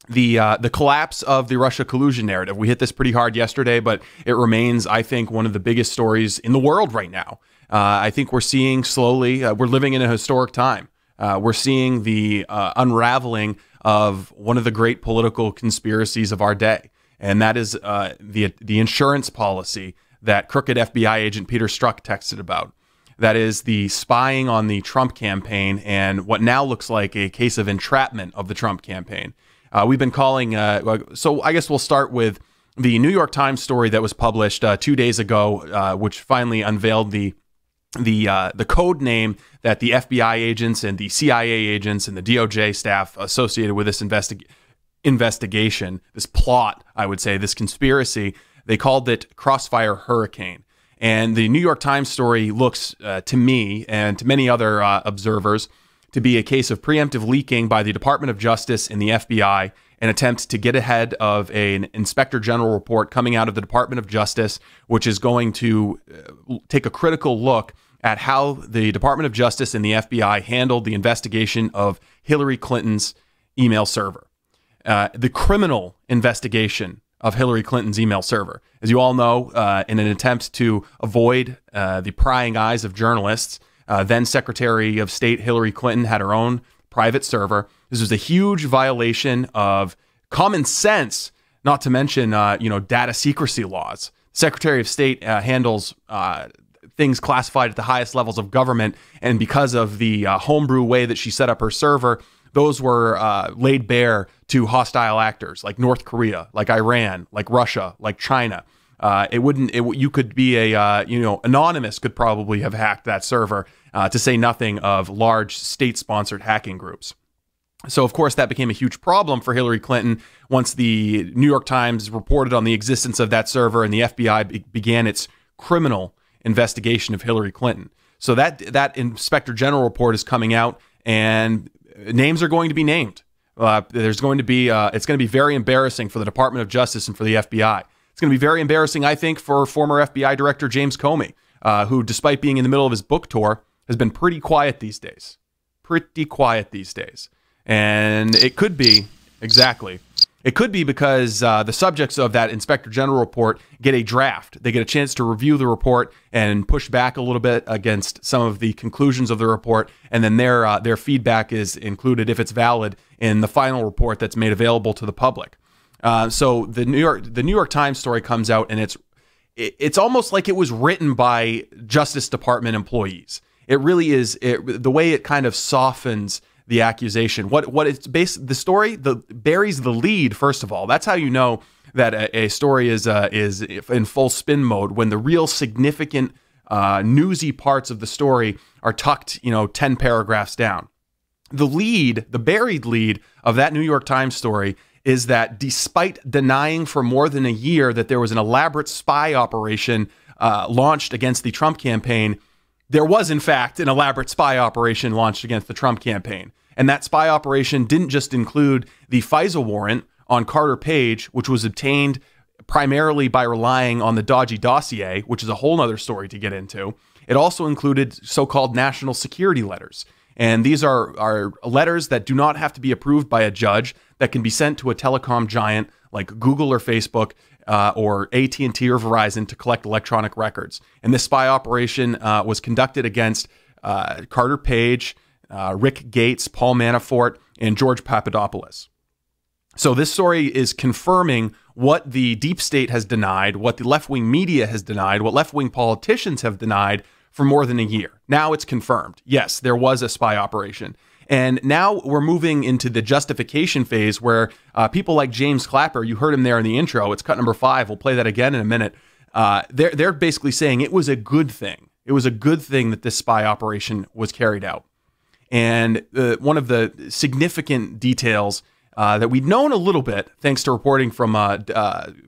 the collapse of the Russia collusion narrative. We hit this pretty hard yesterday, but it remains, I think, one of the biggest stories in the world right now. I think we're seeing slowly, we're living in a historic time. We're seeing the unraveling of one of the great political conspiracies of our day. And that is the insurance policy that crooked FBI agent Peter Strzok texted about. That is the spying on the Trump campaign and what now looks like a case of entrapment of the Trump campaign. We've been calling, so I guess we'll start with the New York Times story that was published 2 days ago, which finally unveiled the code name that the FBI agents and the CIA agents and the DOJ staff associated with this investigation, this plot, I would say, this conspiracy, they called it Crossfire Hurricane. And the New York Times story looks, to me and to many other observers, to be a case of preemptive leaking by the Department of Justice and the FBI, an attempt to get ahead of an Inspector General report coming out of the Department of Justice, which is going to take a critical look at how the Department of Justice and the FBI handled the investigation of Hillary Clinton's email server. The criminal investigation of Hillary Clinton's email server. As you all know, in an attempt to avoid the prying eyes of journalists, then Secretary of State Hillary Clinton had her own private server. This was a huge violation of common sense, not to mention, data secrecy laws. Secretary of State handles things classified at the highest levels of government, and because of the homebrew way that she set up her server, those were laid bare to hostile actors like North Korea, like Iran, like Russia, like China. You could be anonymous could probably have hacked that server, to say nothing of large state-sponsored hacking groups. So, of course, that became a huge problem for Hillary Clinton once the New York Times reported on the existence of that server and the FBI began its criminal investigation of Hillary Clinton. So that Inspector General report is coming out, and names are going to be named. It's going to be very embarrassing for the Department of Justice and for the FBI. It's It's going to be very embarrassing, I think, for former FBI Director James Comey, who, despite being in the middle of his book tour, has been pretty quiet these days. And it could be, exactly, it could be because the subjects of that Inspector General report get a draft. They get a chance to review the report and push back a little bit against some of the conclusions of the report, and then their feedback is included, if it's valid, in the final report that's made available to the public. So the New York Times story comes out, and it's almost like it was written by Justice Department employees. It really is. The way it kind of softens the accusation. What it's based, the story buries the lead. First of all, that's how you know that a story is in full spin mode, when the real significant newsy parts of the story are tucked 10 paragraphs down. The buried lead of that New York Times story is that despite denying for more than a year that there was an elaborate spy operation launched against the Trump campaign, there was, in fact, an elaborate spy operation launched against the Trump campaign. And that spy operation didn't just include the FISA warrant on Carter Page, which was obtained primarily by relying on the dodgy dossier, which is a whole other story to get into. It also included so-called national security letters. And these are letters that do not have to be approved by a judge, that can be sent to a telecom giant like Google or Facebook or AT&T or Verizon to collect electronic records. And this spy operation was conducted against Carter Page, Rick Gates, Paul Manafort, and George Papadopoulos. So this story is confirming what the deep state has denied, what the left-wing media has denied, what left-wing politicians have denied for more than a year. Now it's confirmed. Yes, there was a spy operation. And now we're moving into the justification phase where people like James Clapper, you heard him there in the intro, it's cut number 5, we'll play that again in a minute. They're basically saying it was a good thing. It was a good thing that this spy operation was carried out. And one of the significant details that we'd known a little bit, thanks to reporting from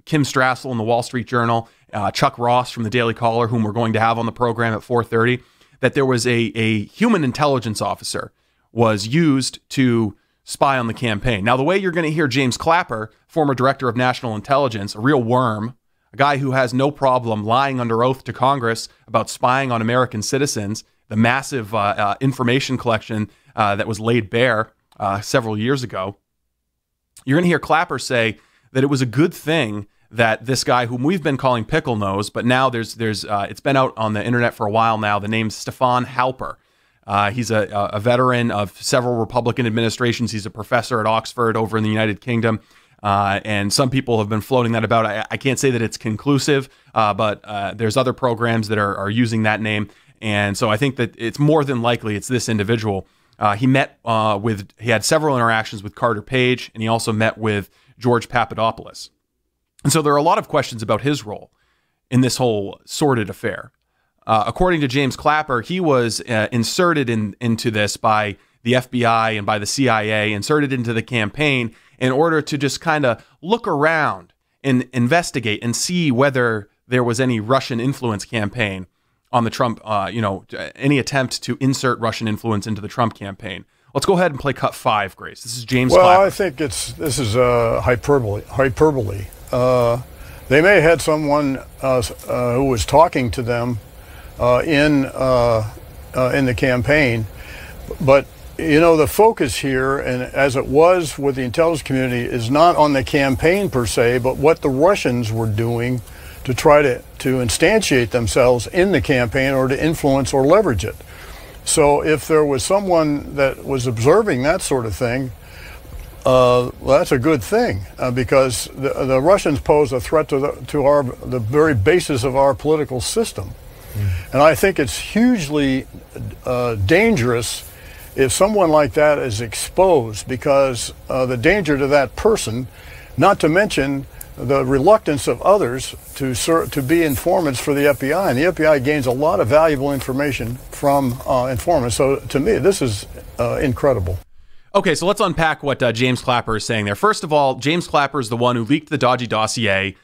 Kim Strassel in the Wall Street Journal, Chuck Ross from the Daily Caller, whom we're going to have on the program at 4:30, that there was a human intelligence officer was used to spy on the campaign. Now, the way you're going to hear James Clapper, former director of national intelligence, a real worm, a guy who has no problem lying under oath to Congress about spying on American citizens, the massive information collection that was laid bare several years ago, you're going to hear Clapper say that it was a good thing that this guy, whom we've been calling Pickle Nose, but now there's it's been out on the internet for a while now, the name's Stefan Halper. He's a veteran of several Republican administrations. He's a professor at Oxford over in the United Kingdom. And some people have been floating that about. I can't say that it's conclusive, but there's other programs that are using that name. And so I think that it's more than likely it's this individual. He had several interactions with Carter Page, and he also met with George Papadopoulos. And so there are a lot of questions about his role in this whole sordid affair. According to James Clapper, he was inserted into this by the FBI and by the CIA, inserted into the campaign in order to just kind of look around and investigate and see whether there was any Russian influence campaign on the Trump, any attempt to insert Russian influence into the Trump campaign. Let's go ahead and play cut 5, Grace. This is James Clapper. Well, I think this is hyperbole. They may have had someone who was talking to them in the campaign, but the focus here, and as it was with the intelligence community, is not on the campaign per se, but what the Russians were doing to try to instantiate themselves in the campaign or to influence or leverage it. So if there was someone that was observing that sort of thing, well, that's a good thing because the Russians pose a threat to the very basis of our political system. And I think it's hugely dangerous if someone like that is exposed, because the danger to that person, not to mention the reluctance of others to be informants for the FBI. And the FBI gains a lot of valuable information from informants. So to me, this is incredible. Okay, so let's unpack what James Clapper is saying there. First of all, James Clapper is the one who leaked the dodgy dossier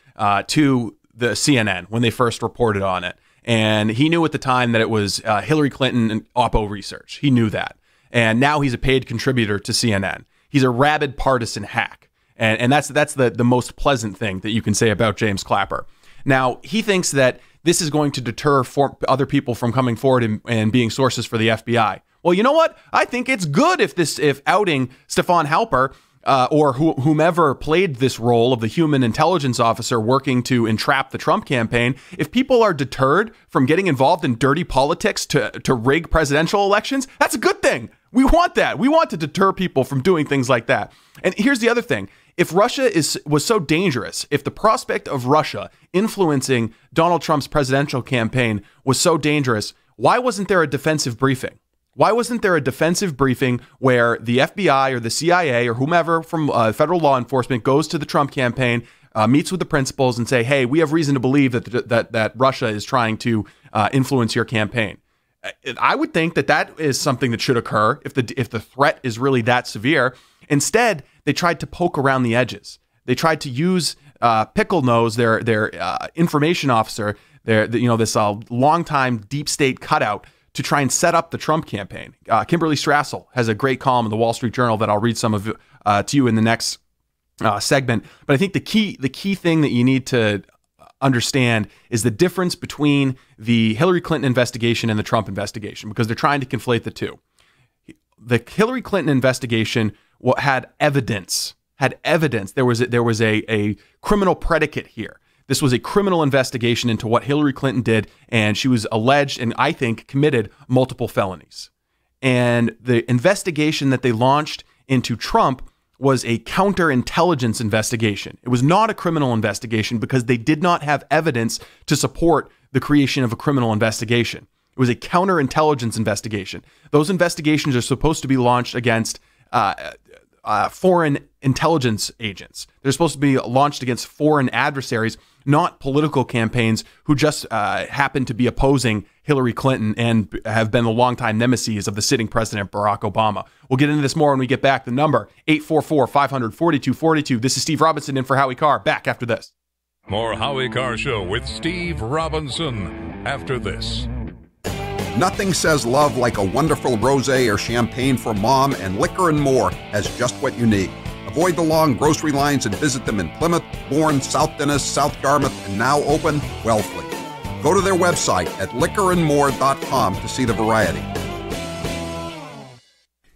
to the CNN when they first reported on it. And he knew at the time that it was Hillary Clinton and Oppo research. He knew that. And now he's a paid contributor to CNN. He's a rabid partisan hack. And that's the most pleasant thing that you can say about James Clapper. Now, he thinks that this is going to deter other people from coming forward and being sources for the FBI. Well, you know what? I think it's good if outing Stefan Halper or whomever played this role of the human intelligence officer working to entrap the Trump campaign, if people are deterred from getting involved in dirty politics to rig presidential elections, that's a good thing. We want that. We want to deter people from doing things like that. And here's the other thing. If Russia was so dangerous, if the prospect of Russia influencing Donald Trump's presidential campaign was so dangerous, why wasn't there a defensive briefing? Why wasn't there a defensive briefing where the FBI or the CIA or whomever from federal law enforcement goes to the Trump campaign, meets with the principals and say, hey, we have reason to believe that Russia is trying to influence your campaign? I would think that is something that should occur if the threat is really that severe. Instead, they tried to poke around the edges. They tried to use Pickle Nose, their information officer, this longtime deep state cutout, to try and set up the Trump campaign. Kimberly Strassel has a great column in the Wall Street Journal that I'll read some of to you in the next segment. But I think the key thing that you need to understand is the difference between the Hillary Clinton investigation and the Trump investigation, because they're trying to conflate the two. The Hillary Clinton investigation had evidence. There was a criminal predicate here. This was a criminal investigation into what Hillary Clinton did, and she was alleged and I think committed multiple felonies. And the investigation that they launched into Trump was a counterintelligence investigation. It was not a criminal investigation because they did not have evidence to support the creation of a criminal investigation. It was a counterintelligence investigation. Those investigations are supposed to be launched against foreign intelligence agents. They're supposed to be launched against foreign adversaries, not political campaigns who just happen to be opposing Hillary Clinton and have been the longtime nemesis of the sitting president, Barack Obama. We'll get into this more when we get back. The number, 844-500-4242. This is Steve Robinson in for Howie Carr. Back after this. More Howie Carr Show with Steve Robinson after this. Nothing says love like a wonderful rosé or champagne for Mom, and Liquor and More has just what you need. Avoid the long grocery lines and visit them in Plymouth, Bourne, South Dennis, South Yarmouth, and now open Wellfleet. Go to their website at liquorandmore.com to see the variety.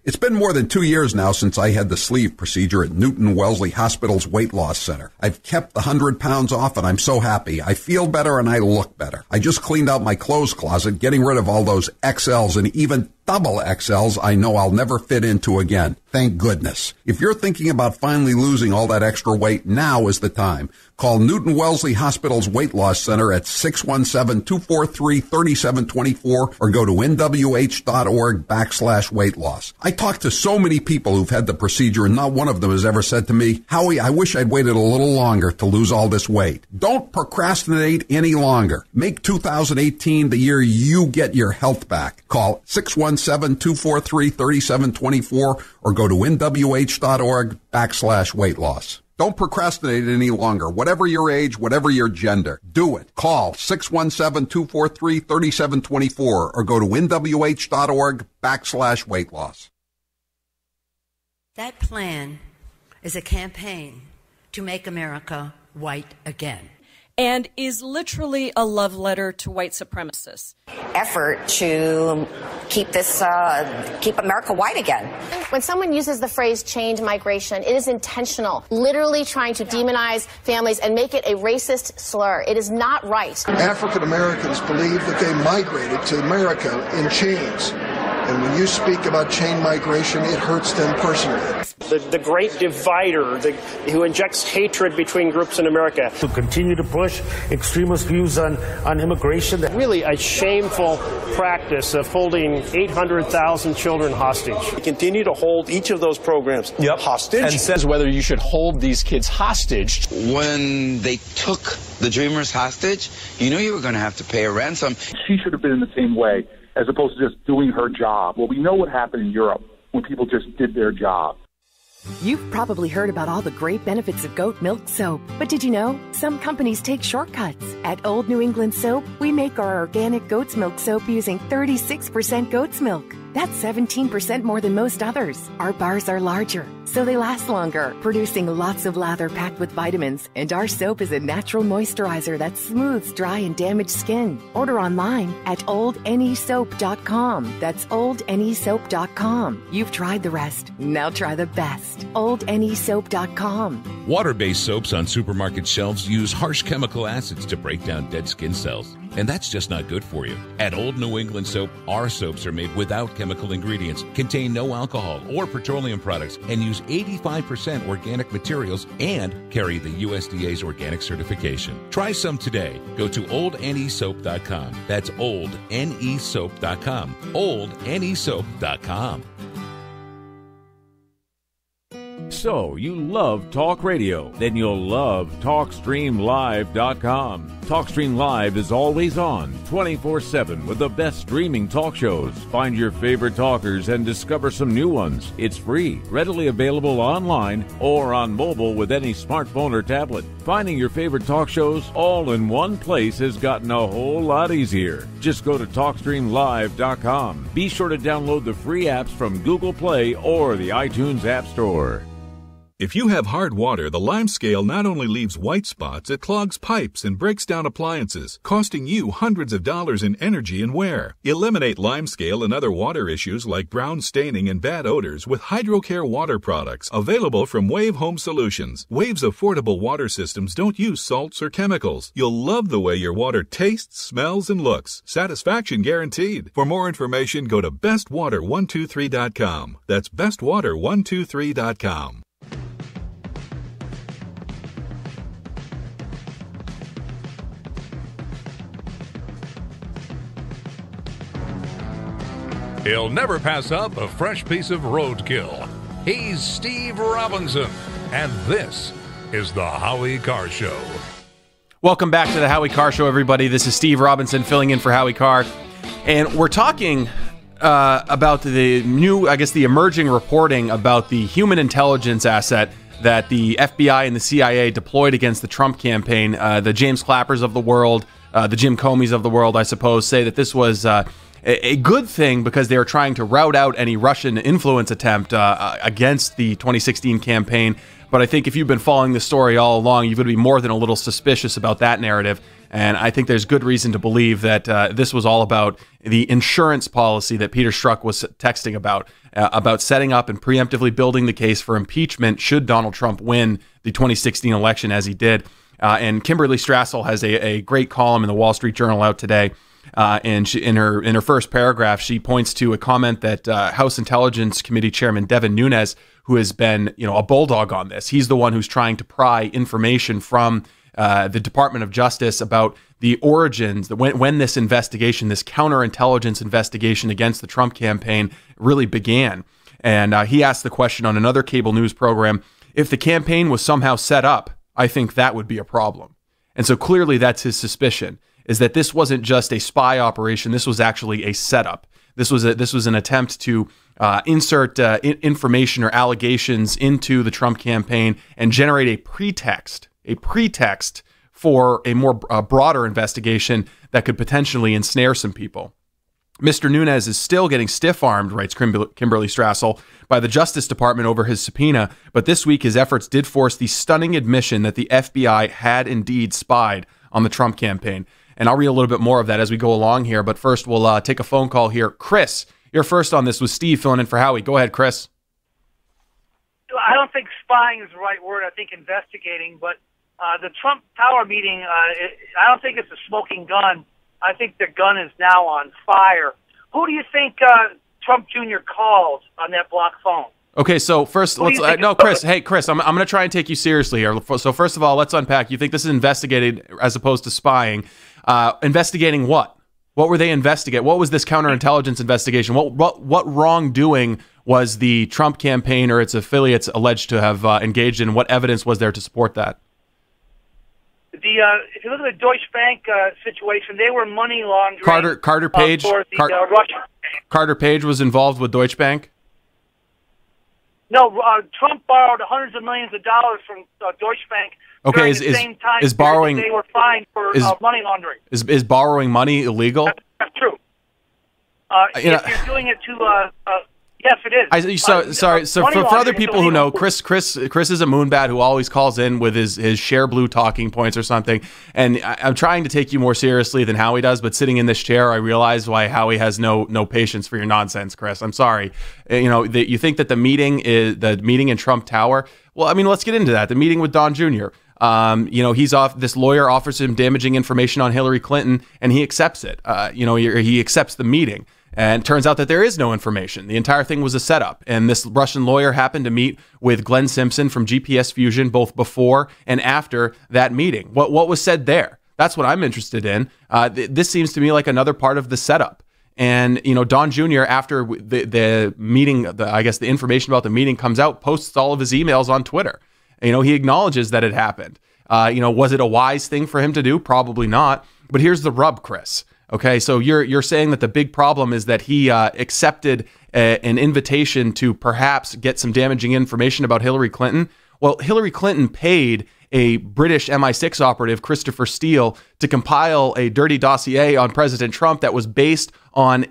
It's been more than 2 years now since I had the sleeve procedure at Newton Wellesley Hospital's Weight Loss Center. I've kept the 100 pounds off and I'm so happy. I feel better and I look better. I just cleaned out my clothes closet, getting rid of all those XLs and even double XLs I know I'll never fit into again. Thank goodness. If you're thinking about finally losing all that extra weight, now is the time. Call Newton Wellesley Hospital's Weight Loss Center at 617-243-3724 or go to nwh.org/weight loss. I talked to so many people who've had the procedure and not one of them has ever said to me, Howie, I wish I'd waited a little longer to lose all this weight. Don't procrastinate any longer. Make 2018 the year you get your health back. Call 617-243-3724 or go to nwh.org/weight loss. Don't procrastinate any longer. Whatever your age, whatever your gender, do it. Call 617-243-3724 or go to nwh.org/weight loss. That plan is a campaign to make America white again. And is literally a love letter to white supremacists. Effort to keep America white again. When someone uses the phrase chained migration, it is intentional, literally trying to demonize families and make it a racist slur. It is not right. African Americans believe that they migrated to America in chains. And when you speak about chain migration, it hurts them personally. The great divider who injects hatred between groups in America. To continue to push extremist views on immigration. Really a shameful practice of holding 800,000 children hostage. We continue to hold each of those programs hostage. And says whether you should hold these kids hostage. When they took the Dreamers hostage, you knew you were going to have to pay a ransom. She should have been in the same way, as opposed to just doing her job. Well, we know what happened in Europe when people just did their job. You've probably heard about all the great benefits of goat milk soap, but did you know some companies take shortcuts? At Old New England Soap, we make our organic goat's milk soap using 36% goat's milk. That's 17% more than most others. Our bars are larger, so they last longer, producing lots of lather packed with vitamins. And our soap is a natural moisturizer that smooths dry and damaged skin. Order online at oldnesoap.com. That's oldnesoap.com. You've tried the rest. Now try the best. oldnesoap.com. Water-based soaps on supermarket shelves use harsh chemical acids to break down dead skin cells. And that's just not good for you. At Old New England Soap, our soaps are made without chemical ingredients, contain no alcohol or petroleum products, and use 85% organic materials and carry the USDA's organic certification. Try some today. Go to oldnesoap.com. That's oldnesoap.com. oldnesoap.com. So, you love talk radio? Then you'll love TalkStreamLive.com. TalkStream Live is always on, 24/7, with the best streaming talk shows. Find your favorite talkers and discover some new ones. It's free, readily available online or on mobile with any smartphone or tablet. Finding your favorite talk shows all in one place has gotten a whole lot easier. Just go to TalkStreamLive.com. Be sure to download the free apps from Google Play or the iTunes App Store. If you have hard water, the lime scale not only leaves white spots, it clogs pipes and breaks down appliances, costing you hundreds of dollars in energy and wear. Eliminate lime scale and other water issues like brown staining and bad odors with HydroCare water products, available from Wave Home Solutions. Wave's affordable water systems don't use salts or chemicals. You'll love the way your water tastes, smells, and looks. Satisfaction guaranteed. For more information, go to bestwater123.com. That's bestwater123.com. He'll never pass up a fresh piece of roadkill. He's Steve Robinson, and this is the Howie Carr Show. Welcome back to the Howie Carr Show, everybody. This is Steve Robinson filling in for Howie Carr, and we're talking about the new, the emerging reporting about the human intelligence asset that the FBI and the CIA deployed against the Trump campaign. The James Clappers of the world, the Jim Comeys of the world, I suppose, say that this was a good thing because they were trying to rout out any Russian influence attempt against the 2016 campaign. But I think if you've been following the story all along, you're going to be more than a little suspicious about that narrative. And I think there's good reason to believe that this was all about the insurance policy that Peter Strzok was texting about setting up and preemptively building the case for impeachment should Donald Trump win the 2016 election as he did. And Kimberly Strassel has a great column in the Wall Street Journal out today. And she, in her first paragraph, she points to a comment that House Intelligence Committee Chairman Devin Nunes, who has been a bulldog on this, he's the one who's trying to pry information from the Department of Justice about the origins, when this investigation, this counterintelligence investigation against the Trump campaign really began. And he asked the question on another cable news program, if the campaign was somehow set up, I think that would be a problem. And so clearly that's his suspicion, is that this wasn't just a spy operation. This was actually a setup. This was an attempt to insert information or allegations into the Trump campaign and generate a pretext for a more broader investigation that could potentially ensnare some people. Mr. Nunes is still getting stiff-armed, writes Kimberly Strassel, by the Justice Department over his subpoena, but this week his efforts did force the stunning admission that the FBI had indeed spied on the Trump campaign. And I'll read a little bit more of that as we go along here, but first we'll take a phone call here. Chris, you're first on this with Steve filling in for Howie. Go ahead, Chris. I don't think spying is the right word. I think investigating, but the Trump Tower meeting, I don't think it's a smoking gun. I think the gun is now on fire. Who do you think Trump Jr. called on that block phone? Okay, so first, Chris. Hey, Chris, I'm going to try and take you seriously here. So first of all, let's unpack. You think this is investigated as opposed to spying? Investigating what? What were they investigating? What was this counterintelligence investigation? What wrongdoing was the Trump campaign or its affiliates alleged to have engaged in? What evidence was there to support that? If you look at the Deutsche Bank situation, they were money laundering. Carter Page. For the Russian. Carter Page was involved with Deutsche Bank. No, Trump borrowed hundreds of millions of dollars from Deutsche Bank. Okay, during the same time is borrowing? They were fined for money laundering. Is borrowing money illegal? That's true. If you're doing it to yes, it is. Sorry. So for other people who know, Chris is a moonbat who always calls in with his share blue talking points or something. And I'm trying to take you more seriously than Howie does, but sitting in this chair, I realize why Howie has no patience for your nonsense, Chris. I'm sorry. You think that the meeting in Trump Tower. Well, I mean, let's get into that. The meeting with Don Jr. He's off. This lawyer offers him damaging information on Hillary Clinton, and he accepts it. He accepts the meeting. And it turns out that there is no information. The entire thing was a setup. And this Russian lawyer happened to meet with Glenn Simpson from GPS Fusion both before and after that meeting. What was said there? That's what I'm interested in. This seems to me like another part of the setup. And, Don Jr., after the meeting, the information about the meeting comes out, posts all of his emails on Twitter. He acknowledges that it happened. Was it a wise thing for him to do? Probably not. But here's the rub, Chris. Okay, so you're saying that the big problem is that he accepted an invitation to perhaps get some damaging information about Hillary Clinton. Well, Hillary Clinton paid a British MI6 operative, Christopher Steele, to compile a dirty dossier on President Trump that was based on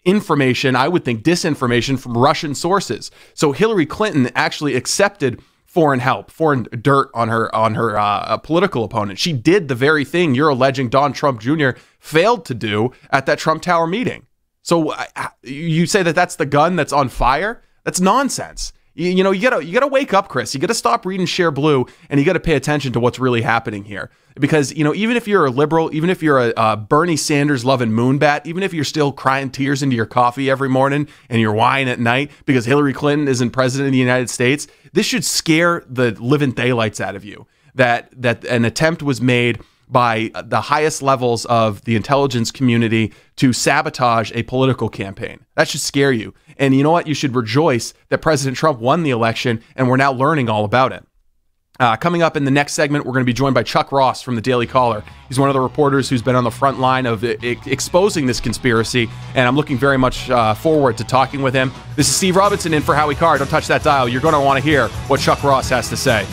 information, I would think disinformation from Russian sources. So Hillary Clinton actually accepted foreign help, foreign dirt on her political opponent. She did the very thing you're alleging Don Trump Jr. failed to do at that Trump Tower meeting. So you say that that's the gun that's on fire? That's nonsense. You gotta wake up, Chris. You gotta stop reading Share Blue, and you gotta pay attention to what's really happening here. Because even if you're a liberal, even if you're a Bernie Sanders loving moonbat, even if you're still crying tears into your coffee every morning and you're whining at night because Hillary Clinton isn't president of the United States, this should scare the living daylights out of you. That an attempt was made by the highest levels of the intelligence community to sabotage a political campaign. That should scare you. And you know what? You should rejoice that President Trump won the election, and we're now learning all about it. Coming up in the next segment, we're going to be joined by Chuck Ross from the Daily Caller. He's one of the reporters who's been on the front line of exposing this conspiracy, and I'm looking very much forward to talking with him. This is Steve Robinson in for Howie Carr. Don't touch that dial. You're going to want to hear what Chuck Ross has to say.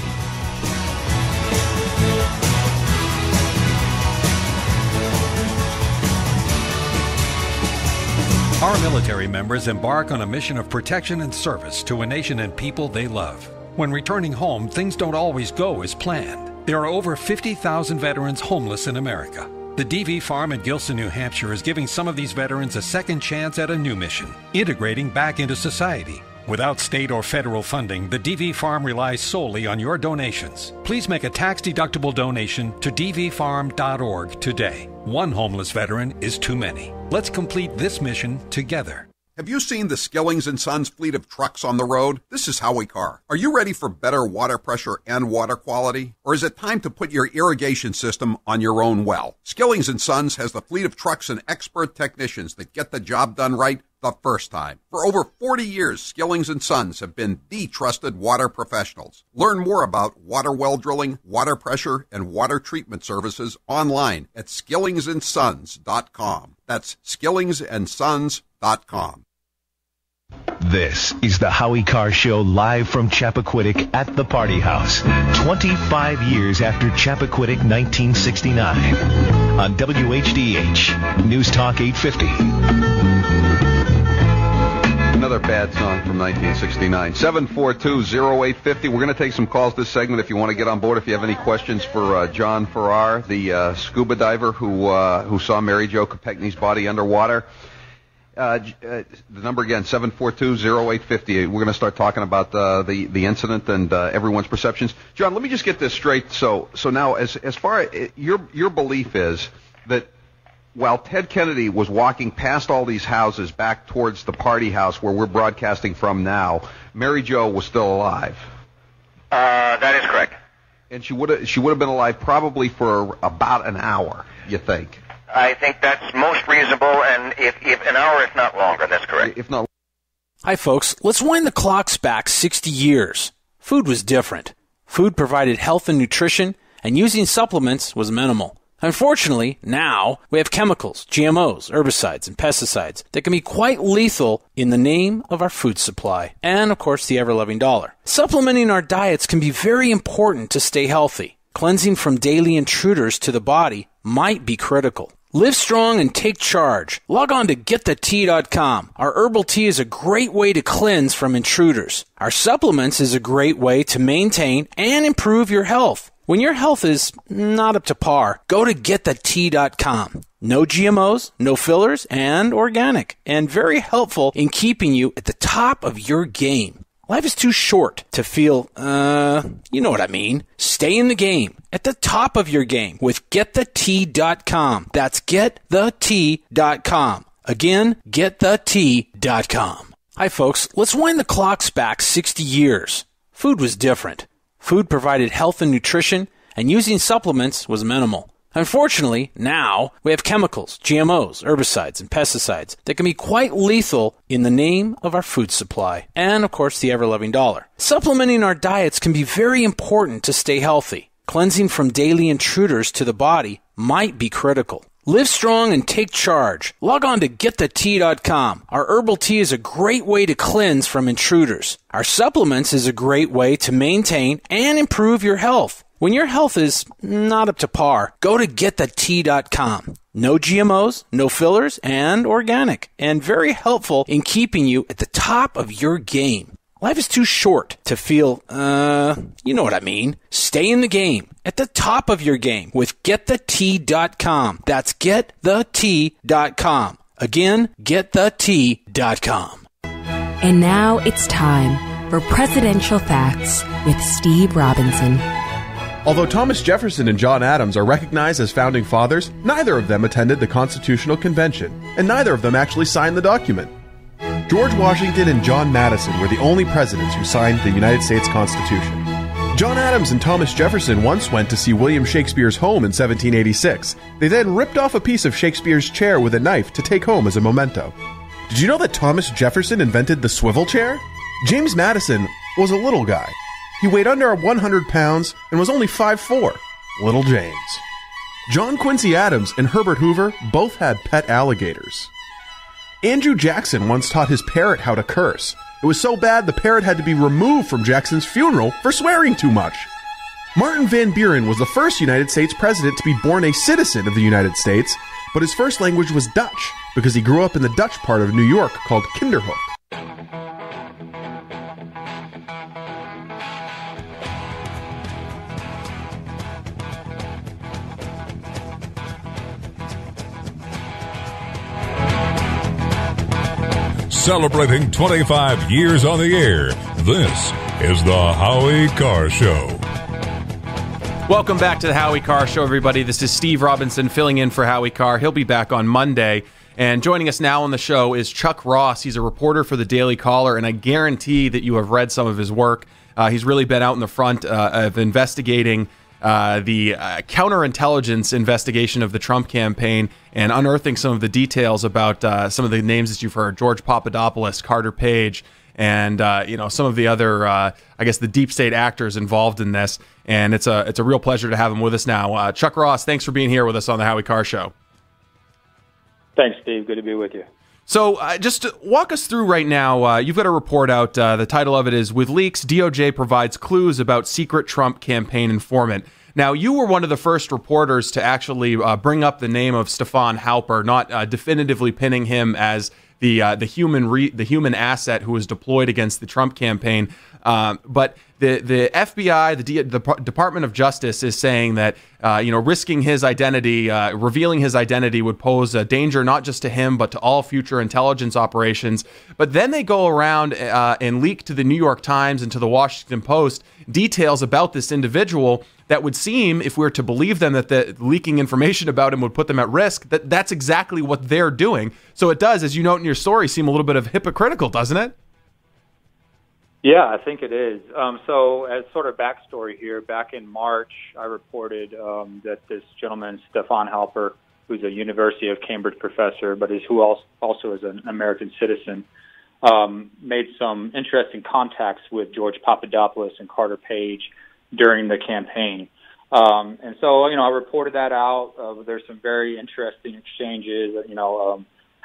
Our military members embark on a mission of protection and service to a nation and people they love. When returning home, things don't always go as planned. There are over 50,000 veterans homeless in America. The DV Farm in Gilson, New Hampshire is giving some of these veterans a second chance at a new mission, integrating back into society. Without state or federal funding, the DV Farm relies solely on your donations. Please make a tax-deductible donation to dvfarm.org today. One homeless veteran is too many. Let's complete this mission together. Have you seen the Skillings & Sons fleet of trucks on the road? This is Howie Carr. Are you ready for better water pressure and water quality? Or is it time to put your irrigation system on your own well? Skillings & Sons has the fleet of trucks and expert technicians that get the job done right the first time. For over 40 years, Skillings & Sons have been the trusted water professionals. Learn more about water well drilling, water pressure, and water treatment services online at skillingsandsons.com. That's skillingsandsons.com. This is the Howie Carr Show live from Chappaquiddick at the Party House. 25 years after Chappaquiddick 1969 on WHDH, News Talk 850. Another bad song from 1969. 742-0850. We're going to take some calls this segment if you want to get on board. If you have any questions for John Farrar, the scuba diver who saw Mary Jo Kopechne's body underwater. The number again, 742-0850. We're going to start talking about the incident and everyone's perceptions. John, let me just get this straight. So now, as far as your belief is that while Ted Kennedy was walking past all these houses back towards the Party House where we're broadcasting from now, Mary Jo was still alive. That is correct. And she would have been alive probably for about an hour, you think? I think that's most reasonable, and if an hour, if not longer, that's correct. If not. Hi, folks. Let's wind the clocks back 60 years. Food was different. Food provided health and nutrition, and using supplements was minimal. Unfortunately, now we have chemicals, GMOs, herbicides, and pesticides that can be quite lethal in the name of our food supply, and, of course, the ever-loving dollar. Supplementing our diets can be very important to stay healthy. Cleansing from daily intruders to the body might be critical. Live strong and take charge. Log on to getthetea.com. Our herbal tea is a great way to cleanse from intruders. Our supplements is a great way to maintain and improve your health. When your health is not up to par, go to getthetea.com. No GMOs, no fillers, and organic, and very helpful in keeping you at the top of your game. Life is too short to feel, you know what I mean. Stay in the game, at the top of your game with getthetea.com. That's getthetea.com. Again, getthetea.com. Hi, folks. Let's wind the clocks back 60 years. Food was different. Food provided health and nutrition, and using supplements was minimal. Unfortunately, now we have chemicals, GMOs, herbicides, and pesticides that can be quite lethal in the name of our food supply. And, of course, the ever-loving dollar. Supplementing our diets can be very important to stay healthy. Cleansing from daily intruders to the body might be critical. Live strong and take charge. Log on to getthetea.com. Our herbal tea is a great way to cleanse from intruders. Our supplements is a great way to maintain and improve your health. When your health is not up to par, go to getthetea.com. No GMOs, no fillers, and organic, and very helpful in keeping you at the top of your game. Life is too short to feel, you know what I mean. Stay in the game, at the top of your game with getthetea.com. That's getthetea.com. Again, getthetea.com. And now it's time for Presidential Facts with Steve Robinson. Although Thomas Jefferson and John Adams are recognized as founding fathers, neither of them attended the Constitutional Convention, and neither of them actually signed the document. George Washington and John Madison were the only presidents who signed the United States Constitution. John Adams and Thomas Jefferson once went to see William Shakespeare's home in 1786. They then ripped off a piece of Shakespeare's chair with a knife to take home as a memento. Did you know that Thomas Jefferson invented the swivel chair? James Madison was a little guy. He weighed under 100 pounds and was only 5'4", Little James. John Quincy Adams and Herbert Hoover both had pet alligators. Andrew Jackson once taught his parrot how to curse. It was so bad the parrot had to be removed from Jackson's funeral for swearing too much. Martin Van Buren was the first United States president to be born a citizen of the United States, but his first language was Dutch because he grew up in the Dutch part of New York called Kinderhook. Celebrating 25 years on the air, this is the Howie Carr Show. Welcome back to the Howie Carr Show, everybody. This is Steve Robinson filling in for Howie Carr. He'll be back on Monday. And joining us now on the show is Chuck Ross. He's a reporter for the Daily Caller, and I guarantee that you have read some of his work. He's really been out in the front of investigating the counterintelligence investigation of the Trump campaign and unearthing some of the details about some of the names that you've heard: George Papadopoulos, Carter Page, and some of the other, I guess, the deep state actors involved in this. And it's a real pleasure to have him with us now. Chuck Ross, thanks for being here with us on the Howie Carr Show. Thanks, Steve. Good to be with you. So just walk us through right now. You've got a report out. The title of it is "With Leaks, DOJ Provides Clues About Secret Trump Campaign Informant." Now, you were one of the first reporters to actually bring up the name of Stefan Halper, not definitively pinning him as the human asset who was deployed against the Trump campaign. But the FBI, the Department of Justice, is saying that risking his identity, revealing his identity, would pose a danger not just to him but to all future intelligence operations. But then they go around and leak to the New York Times and to the Washington Post details about this individual that would seem, if we were to believe them, that the leaking information about him would put them at risk. That's exactly what they're doing. So it does, as you note in your story, seem a little bit of hypocritical, doesn't it? Yeah, I think it is. So as sort of backstory here, back in March, I reported that this gentleman, Stefan Halper, who's a University of Cambridge professor, but who also is an American citizen, made some interesting contacts with George Papadopoulos and Carter Page during the campaign. And so, I reported that out. There's some very interesting exchanges.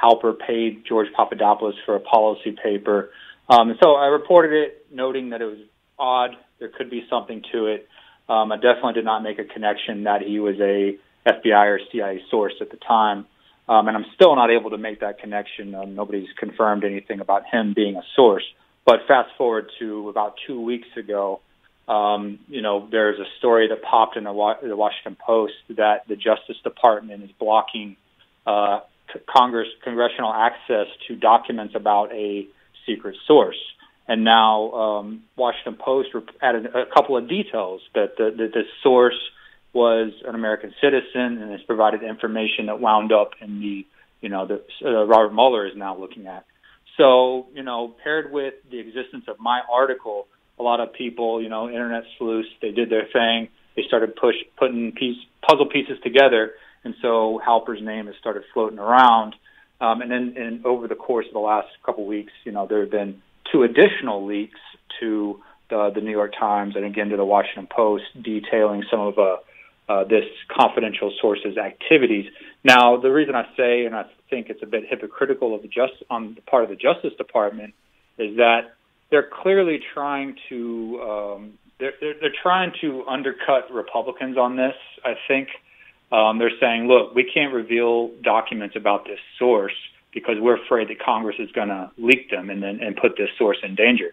Halper paid George Papadopoulos for a policy paper. And so I reported it, noting that it was odd. There could be something to it. I definitely did not make a connection that he was a FBI or CIA source at the time. And I'm still not able to make that connection. Nobody's confirmed anything about him being a source. But fast forward to about 2 weeks ago, there's a story that popped in the Washington Post that the Justice Department is blocking congressional access to documents about a secret source. And now Washington Post added a couple of details that the source was an American citizen and has provided information that wound up in the Robert Mueller is now looking at. So, paired with the existence of my article, a lot of people, internet sleuths, they did their thing. They started putting puzzle pieces together. And so Halper's name has started floating around. And then over the course of the last couple of weeks, there have been 2 additional leaks to the New York Times and again to the Washington Post detailing some of this confidential source's activities. Now, the reason I say, and I think it's a bit hypocritical on the part of the Justice Department, is that they're clearly trying to they're trying to undercut Republicans on this. I think they're saying, look, we can't reveal documents about this source because we're afraid that Congress is going to leak them and put this source in danger.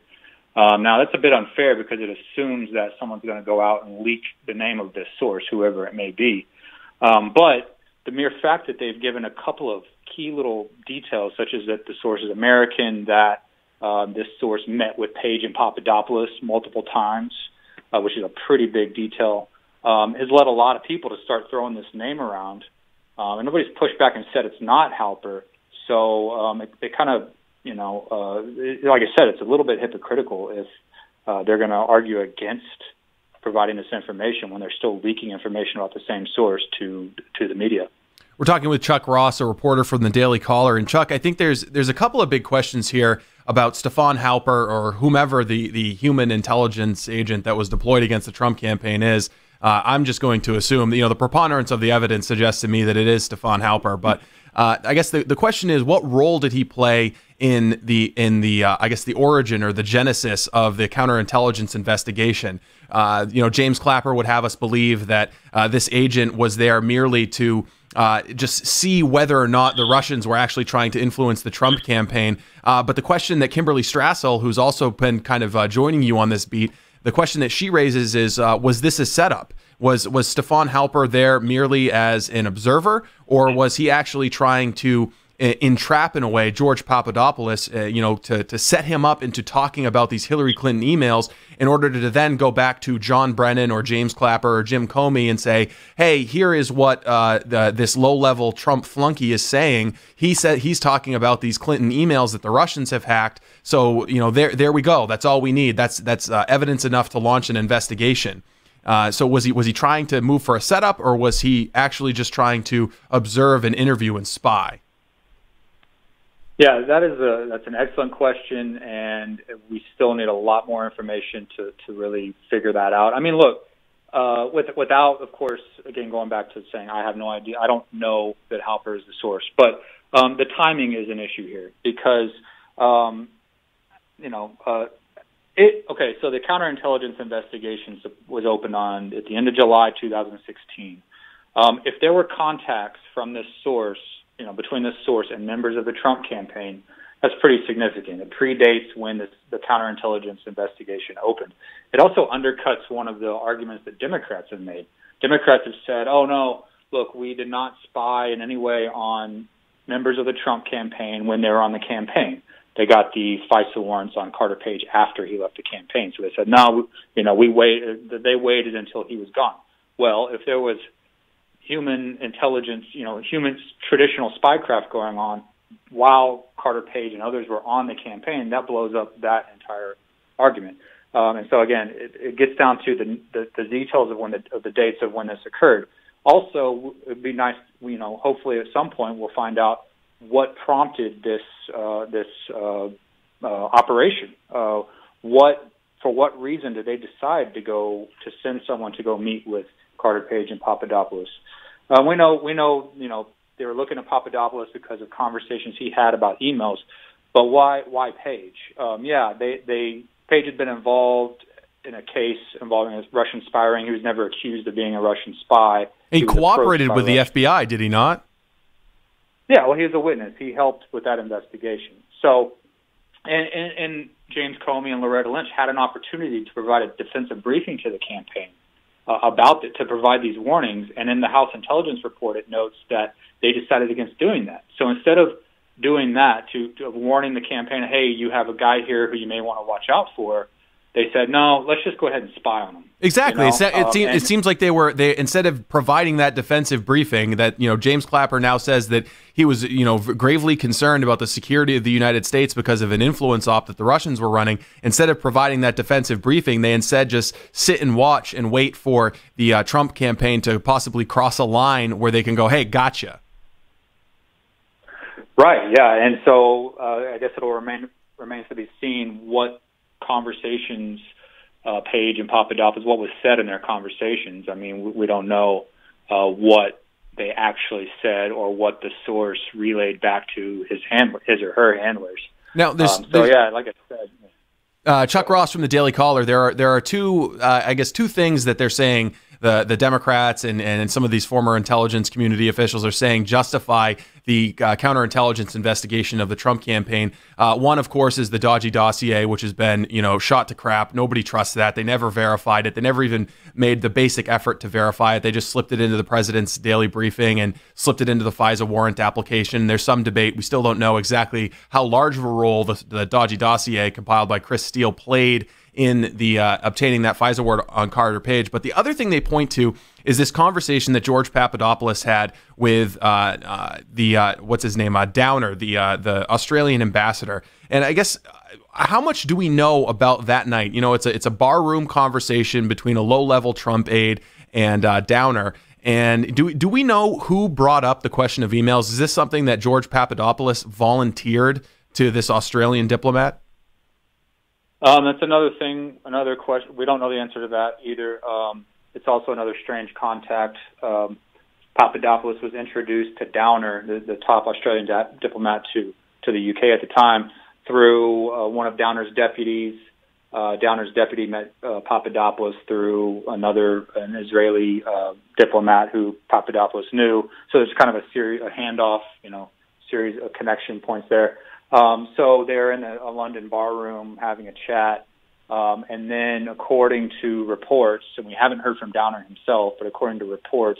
Now, that's a bit unfair because it assumes that someone's going to go out and leak the name of this source, whoever it may be. But the mere fact that they've given a couple of key little details, such as that the source is American, that this source met with Page and Papadopoulos multiple times, which is a pretty big detail, has led a lot of people to start throwing this name around. And nobody's pushed back and said it's not Halper. So it kind of, like I said, it's a little bit hypocritical if they're going to argue against providing this information when they're still leaking information about the same source to the media. We're talking with Chuck Ross, a reporter from the Daily Caller. And Chuck, I think there's a couple of big questions here about Stefan Halper or whomever the human intelligence agent that was deployed against the Trump campaign is. I'm just going to assume, the preponderance of the evidence suggests to me that it is Stefan Halper. But I guess the question is, what role did he play in the origin or the genesis of the counterintelligence investigation? James Clapper would have us believe that this agent was there merely to just see whether or not the Russians were actually trying to influence the Trump campaign. But the question that Kimberly Strassel, who's also been kind of joining you on this beat, the question that she raises is, was this a setup? Was Stefan Halper there merely as an observer, or was he actually trying to entrap, in a way, George Papadopoulos, to set him up into talking about these Hillary Clinton emails in order to then go back to John Brennan or James Clapper or Jim Comey and say, hey, here is what this low-level Trump flunky is saying. He said he's talking about these Clinton emails that the Russians have hacked. So, there we go. That's all we need. That's evidence enough to launch an investigation. So was he trying to move for a setup, or was he actually just trying to observe and interview and spy? Yeah, that's an excellent question, and we still need a lot more information to really figure that out. I mean, look, without, of course, again, going back to saying I have no idea, I don't know that Halper is the source, but the timing is an issue here because, so the counterintelligence investigation was opened at the end of July 2016. If there were contacts from this source, between this source and members of the Trump campaign, that's pretty significant. It predates when the counterintelligence investigation opened. It also undercuts one of the arguments that Democrats have made. Democrats have said, oh, no, look, we did not spy in any way on members of the Trump campaign when they were on the campaign. They got the FISA warrants on Carter Page after he left the campaign. So they said, no, they waited until he was gone. Well, if there was human intelligence, human traditional spycraft going on while Carter Page and others were on the campaign, that blows up that entire argument. And so again, it gets down to the details of the dates of when this occurred. Also, it'd be nice, hopefully at some point we'll find out what prompted this operation. For what reason did they decide to send someone to go meet with Carter Page and Papadopoulos? We know, they were looking at Papadopoulos because of conversations he had about emails, but why Page? Page had been involved in a case involving a Russian spy ring. He was never accused of being a Russian spy. He cooperated with the FBI, did he not? Yeah, well, he was a witness. He helped with that investigation. So, and James Comey and Loretta Lynch had an opportunity to provide a defensive briefing to the campaign about it, to provide these warnings. And in the House Intelligence Report, it notes that they decided against doing that. So instead of doing that, to warning the campaign, hey, you have a guy here who you may want to watch out for, they said, no, let's just go ahead and spy on him. Exactly. It seems like they instead of providing that defensive briefing that, James Clapper now says that he was, gravely concerned about the security of the United States because of an influence op that the Russians were running. Instead of providing that defensive briefing, they instead just sit and watch and wait for the Trump campaign to possibly cross a line where they can go, hey, gotcha. Right. Yeah. And so I guess it'll remains to be seen what conversations Page and Papadopoulos, what was said in their conversations. I mean, we don't know what they actually said or what the source relayed back to his or her handlers. Now, like I said, Chuck Ross from the Daily Caller. There are two things that they're saying. The Democrats and some of these former intelligence community officials are saying justify the counterintelligence investigation of the Trump campaign. One, of course, is the dodgy dossier, which has been, shot to crap. Nobody trusts that. They never verified it. They never even made the basic effort to verify it. They just slipped it into the president's daily briefing and slipped it into the FISA warrant application. There's some debate. We still don't know exactly how large of a role the dodgy dossier compiled by Chris Steele played in the obtaining that FISA warrant on Carter Page. But the other thing they point to is this conversation that George Papadopoulos had with what's his name, Downer, the Australian ambassador. And I guess how much do we know about that night? It's a barroom conversation between a low-level Trump aide and Downer. And do we know who brought up the question of emails? Is this something that George Papadopoulos volunteered to this Australian diplomat? That's another thing, another question. We don't know the answer to that either. It's also another strange contact. Papadopoulos was introduced to Downer, the top Australian diplomat to the UK at the time, through one of Downer's deputies. Downer's deputy met Papadopoulos through an Israeli diplomat who Papadopoulos knew. So there's kind of a handoff, series of connection points there. So they're in a London bar room having a chat. And then according to reports, and we haven't heard from Downer himself, but according to reports,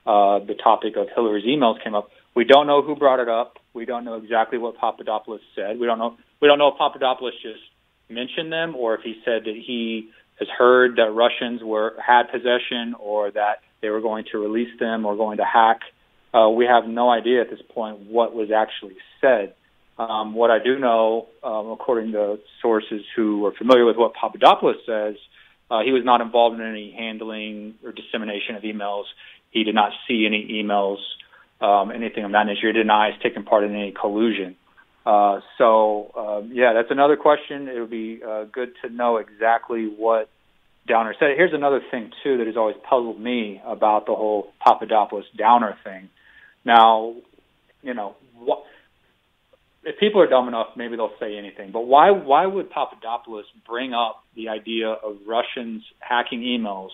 the topic of Hillary's emails came up. We don't know who brought it up. We don't know exactly what Papadopoulos said. We don't know if Papadopoulos just mentioned them or if he said that he has heard that Russians had possession or that they were going to release them or going to hack. We have no idea at this point what was actually said. What I do know, according to sources who are familiar with what Papadopoulos says, he was not involved in any handling or dissemination of emails. He did not see any emails, anything of that nature. He denies taking part in any collusion. That's another question. It would be good to know exactly what Downer said. Here's another thing, too, that has always puzzled me about the whole Papadopoulos-Downer thing. Now, if people are dumb enough, maybe they'll say anything. But why would Papadopoulos bring up the idea of Russians hacking emails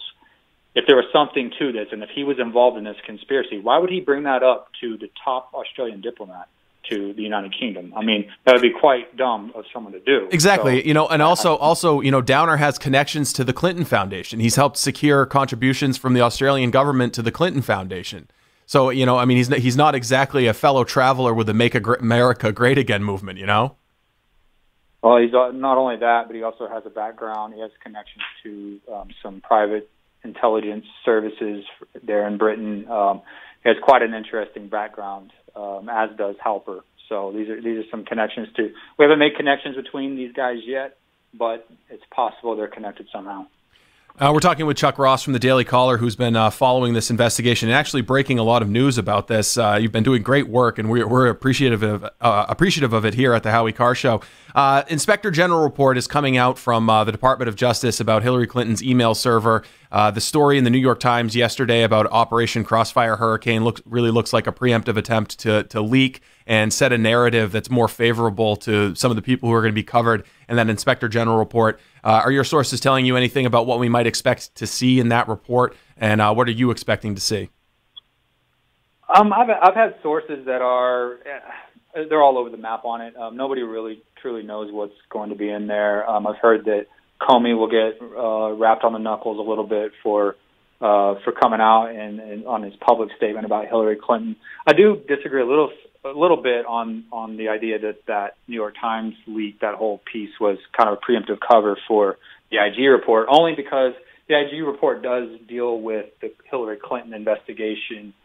if there was something to this and if he was involved in this conspiracy? Why would he bring that up to the top Australian diplomat to the United Kingdom? I mean, that would be quite dumb of someone to do. Exactly. So, and also, Downer has connections to the Clinton Foundation. He's helped secure contributions from the Australian government to the Clinton Foundation. So, he's not exactly a fellow traveler with the Make America Great Again movement, Well, he's not only that, but he also has a background. He has connections to some private intelligence services there in Britain. He has quite an interesting background, as does Halper. So these are some connections too. We haven't made connections between these guys yet, but it's possible they're connected somehow. We're talking with Chuck Ross from the Daily Caller, who's been following this investigation and actually breaking a lot of news about this. You've been doing great work, and we're appreciative of it here at the Howie Carr Show. Inspector General report is coming out from the Department of Justice about Hillary Clinton's email server. The story in the New York Times yesterday about Operation Crossfire Hurricane really looks like a preemptive attempt to leak and set a narrative that's more favorable to some of the people who are going to be covered in that Inspector General report. Are your sources telling you anything about what we might expect to see in that report, and what are you expecting to see? I've had sources that they're all over the map on it. Nobody really truly knows what's going to be in there. I've heard that Comey will get wrapped on the knuckles a little bit for coming out and on his public statement about Hillary Clinton. I do disagree a little bit on the idea that New York Times leak, that whole piece, was kind of a preemptive cover for the IG report, only because the IG report does deal with the Hillary Clinton investigation,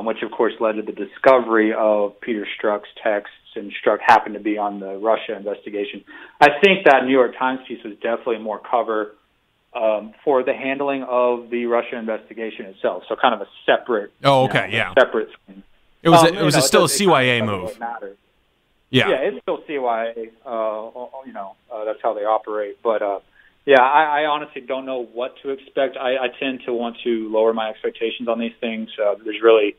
which of course led to the discovery of Peter Strzok's texts, and Strzok happened to be on the Russia investigation. I think that New York Times piece was definitely more cover for the handling of the Russia investigation itself, so kind of a separate. Oh, okay, separate thing. It was still a CYA move. Yeah, it's still CYA. That's how they operate. But I honestly don't know what to expect. I tend to want to lower my expectations on these things. There's really,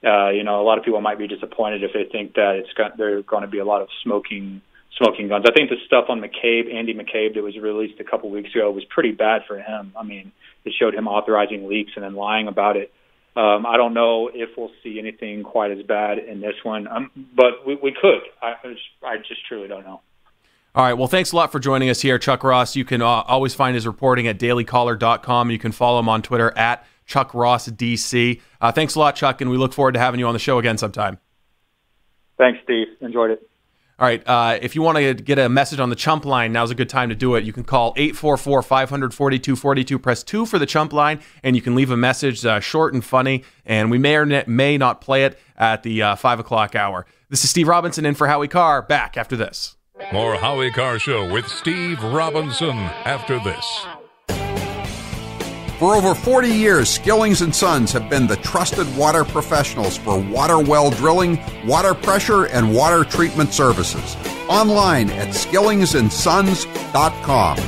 a lot of people might be disappointed if they think that there are going to be a lot of smoking guns. I think the stuff on Andy McCabe, that was released a couple weeks ago, was pretty bad for him. I mean, it showed him authorizing leaks and then lying about it. I don't know if we'll see anything quite as bad in this one, but we could. I just truly don't know. All right. Well, thanks a lot for joining us here, Chuck Ross. You can always find his reporting at dailycaller.com. You can follow him on Twitter at ChuckRossDC. Thanks a lot, Chuck, and we look forward to having you on the show again sometime. Thanks, Steve. Enjoyed it. All right. If you want to get a message on the Chump line, now's a good time to do it. You can call 844-500-4242, press 2 for the Chump line, and you can leave a message short and funny, and we may or may not play it at the 5 o'clock hour. This is Steve Robinson in for Howie Carr. Back after this. More Howie Carr Show with Steve Robinson after this. For over 40 years, Skillings & Sons have been the trusted water professionals for water well drilling, water pressure, and water treatment services. Online at skillingsandsons.com.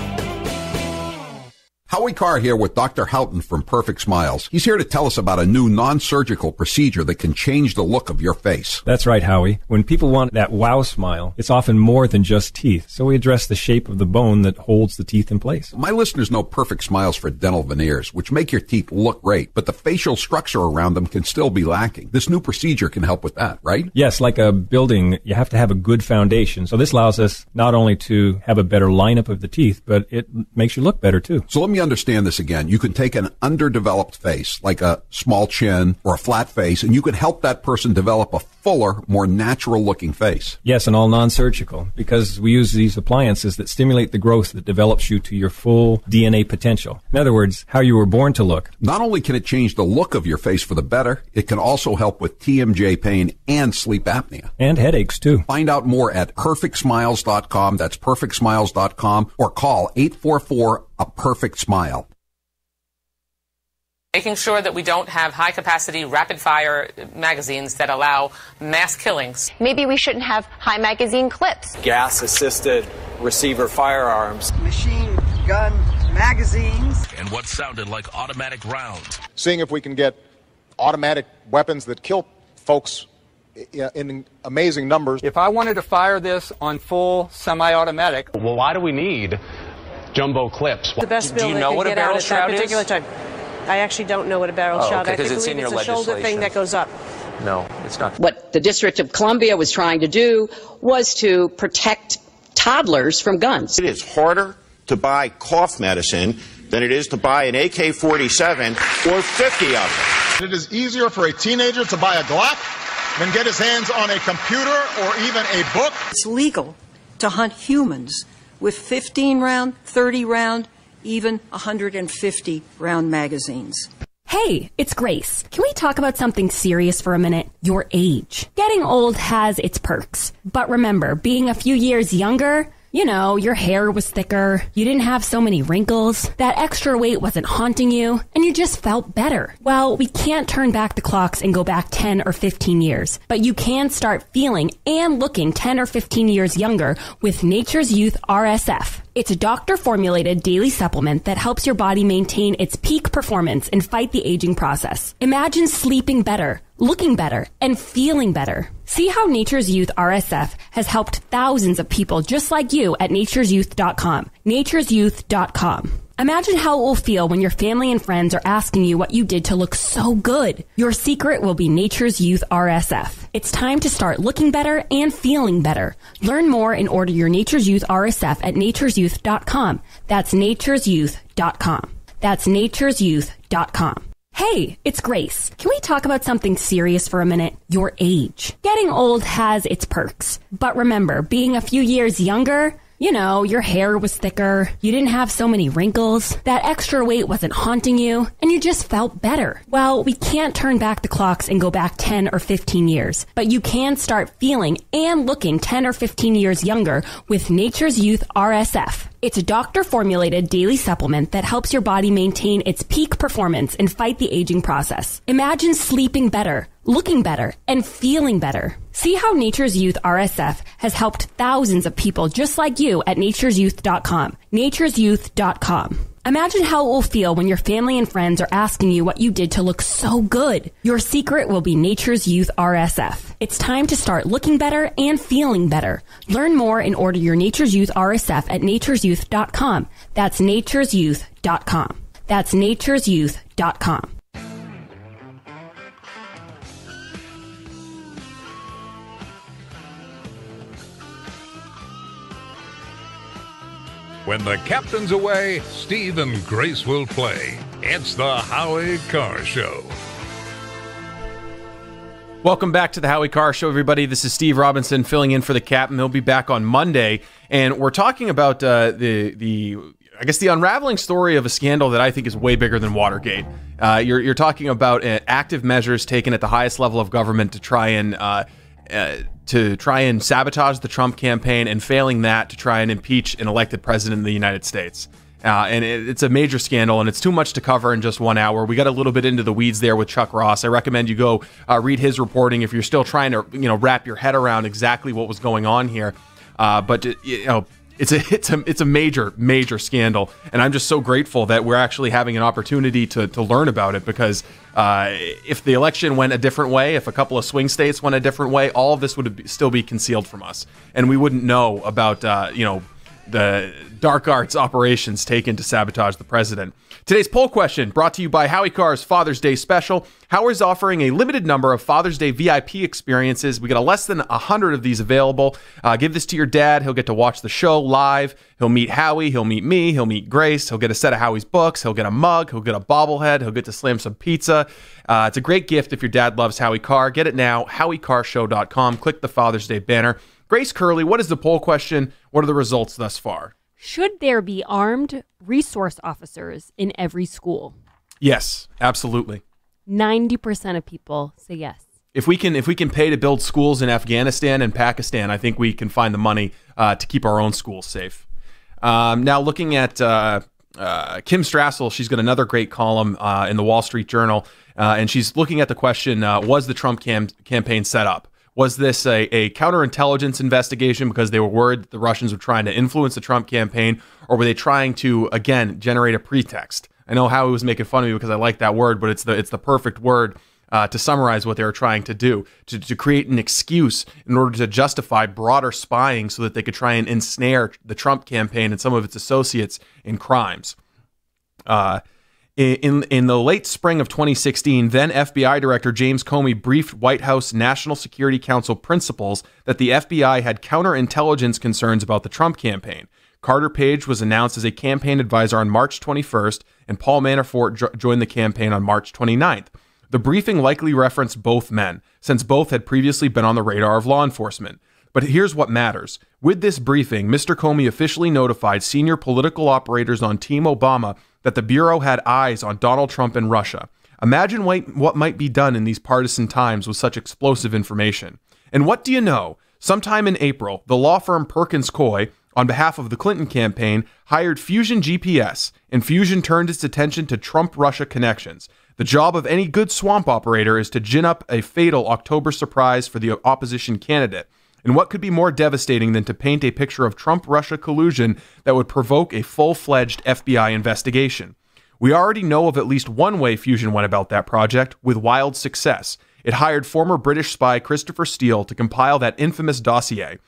Howie Carr here with Dr. Houghton from Perfect Smiles. He's here to tell us about a new non-surgical procedure that can change the look of your face. That's right, Howie. When people want that wow smile, it's often more than just teeth. So we address the shape of the bone that holds the teeth in place. My listeners know Perfect Smiles for dental veneers, which make your teeth look great, but the facial structure around them can still be lacking. This new procedure can help with that, right? Yes, like a building, you have to have a good foundation. So this allows us not only to have a better lineup of the teeth, but it makes you look better too. So let me understand this again. You can take an underdeveloped face, like a small chin or a flat face, and you can help that person develop a fuller, more natural-looking face. Yes, and all non-surgical, because we use these appliances that stimulate the growth that develops you to your full DNA potential. In other words, how you were born to look. Not only can it change the look of your face for the better, it can also help with TMJ pain and sleep apnea. And headaches, too. Find out more at perfectsmiles.com. That's perfectsmiles.com, or call 844-A-PERFECT-SMILE. Making sure that we don't have high-capacity, rapid-fire magazines that allow mass killings. Maybe we shouldn't have high-magazine clips. Gas-assisted receiver firearms. Machine gun magazines. And what sounded like automatic rounds. Seeing if we can get automatic weapons that kill folks in amazing numbers. If I wanted to fire this on full semi-automatic... Well, why do we need jumbo clips? The best do you know what a barrel shroud is? I actually don't know what a barrel shroud is. I think it's in your legislation. It's a shoulder thing that goes up. No, it's not. What the District of Columbia was trying to do was to protect toddlers from guns. It is harder to buy cough medicine than it is to buy an AK-47 or 50 of them. It is easier for a teenager to buy a Glock than get his hands on a computer or even a book. It's legal to hunt humans with 15-round, 30-round, even 150-round magazines. Hey, it's Grace. Can we talk about something serious for a minute? Your age. Getting old has its perks. But remember, being a few years younger You know, your hair was thicker, you didn't have so many wrinkles, that extra weight wasn't haunting you, and you just felt better. Well, we can't turn back the clocks and go back 10 or 15 years, but you can start feeling and looking 10 or 15 years younger with Nature's Youth RSF. It's a doctor-formulated daily supplement that helps your body maintain its peak performance and fight the aging process. Imagine sleeping better, looking better, and feeling better. See how Nature's Youth RSF has helped thousands of people just like you at nature'syouth.com. nature'syouth.com. Imagine how it will feel when your family and friends are asking you what you did to look so good. Your secret will be Nature's Youth RSF. It's time to start looking better and feeling better. Learn more and order your Nature's Youth RSF at nature'syouth.com. That's nature'syouth.com. That's nature'syouth.com. Hey, it's Grace. Can we talk about something serious for a minute? Your age. Getting old has its perks. But remember, being a few years younger, you know, your hair was thicker, you didn't have so many wrinkles, that extra weight wasn't haunting you, and you just felt better. Well, we can't turn back the clocks and go back 10 or 15 years, but you can start feeling and looking 10 or 15 years younger with Nature's Youth RSF. It's a doctor-formulated daily supplement that helps your body maintain its peak performance and fight the aging process. Imagine sleeping better, looking better, and feeling better. See how Nature's Youth RSF has helped thousands of people just like you at nature'syouth.com. nature'syouth.com. Imagine how it will feel when your family and friends are asking you what you did to look so good. Your secret will be Nature's Youth RSF. It's time to start looking better and feeling better. Learn more and order your Nature's Youth RSF at nature'syouth.com. That's nature'syouth.com. That's nature'syouth.com. When the captain's away, Steve and Grace will play. It's the Howie Carr Show. Welcome back to the Howie Carr Show, everybody. This is Steve Robinson filling in for the captain. He'll be back on Monday, and we're talking about the unraveling story of a scandal that I think is way bigger than Watergate. You're talking about active measures taken at the highest level of government to try and sabotage the Trump campaign, and failing that, to try and impeach an elected president of the United States. And it's a major scandal, and it's too much to cover in just 1 hour. We got a little bit into the weeds there with Chuck Ross. I recommend you go read his reporting if you're still trying to wrap your head around exactly what was going on here. But it's a major scandal, and I'm just so grateful that we're actually having an opportunity to learn about it, because if the election went a different way, if a couple of swing states went a different way, all of this would still be concealed from us, and we wouldn't know about the dark arts operations taken to sabotage the president. Today's poll question brought to you by Howie Carr's Father's Day special. Howie's offering a limited number of Father's Day VIP experiences. We got less than 100 of these available. Give this to your dad. He'll get to watch the show live. He'll meet Howie. He'll meet me. He'll meet Grace. He'll get a set of Howie's books. He'll get a mug. He'll get a bobblehead. He'll get to slam some pizza. It's a great gift if your dad loves Howie Carr. Get it now, HowieCarrShow.com. Click the Father's Day banner. Grace Curley, what is the poll question? What are the results thus far? Should there be armed resource officers in every school? Yes, absolutely. 90% of people say yes. If we can pay to build schools in Afghanistan and Pakistan, I think we can find the money to keep our own schools safe. Now, looking at Kim Strassel, she's got another great column in the Wall Street Journal, and she's looking at the question, was the Trump campaign set up? Was this a counterintelligence investigation because they were worried that the Russians were trying to influence the Trump campaign, or were they trying to, again, generate a pretext? I know Howie was making fun of me because I like that word, but it's the perfect word to summarize what they were trying to do, to create an excuse in order to justify broader spying so that they could try and ensnare the Trump campaign and some of its associates in crimes. In the late spring of 2016, then FBI Director James Comey briefed White House National Security Council principals that the FBI had counterintelligence concerns about the Trump campaign. Carter Page was announced as a campaign advisor on March 21st, and Paul Manafort joined the campaign on March 29th. The briefing likely referenced both men, since both had previously been on the radar of law enforcement. But here's what matters. With this briefing, Mr. Comey officially notified senior political operators on Team Obama that the Bureau had eyes on Donald Trump and Russia. Imagine what might be done in these partisan times with such explosive information. And what do you know? Sometime in April, the law firm Perkins Coie, on behalf of the Clinton campaign, hired Fusion GPS, and Fusion turned its attention to Trump-Russia connections. The job of any good swamp operator is to gin up a fatal October surprise for the opposition candidate. And what could be more devastating than to paint a picture of Trump-Russia collusion that would provoke a full-fledged FBI investigation? We already know of at least one way Fusion went about that project, with wild success. It hired former British spy Christopher Steele to compile that infamous dossier.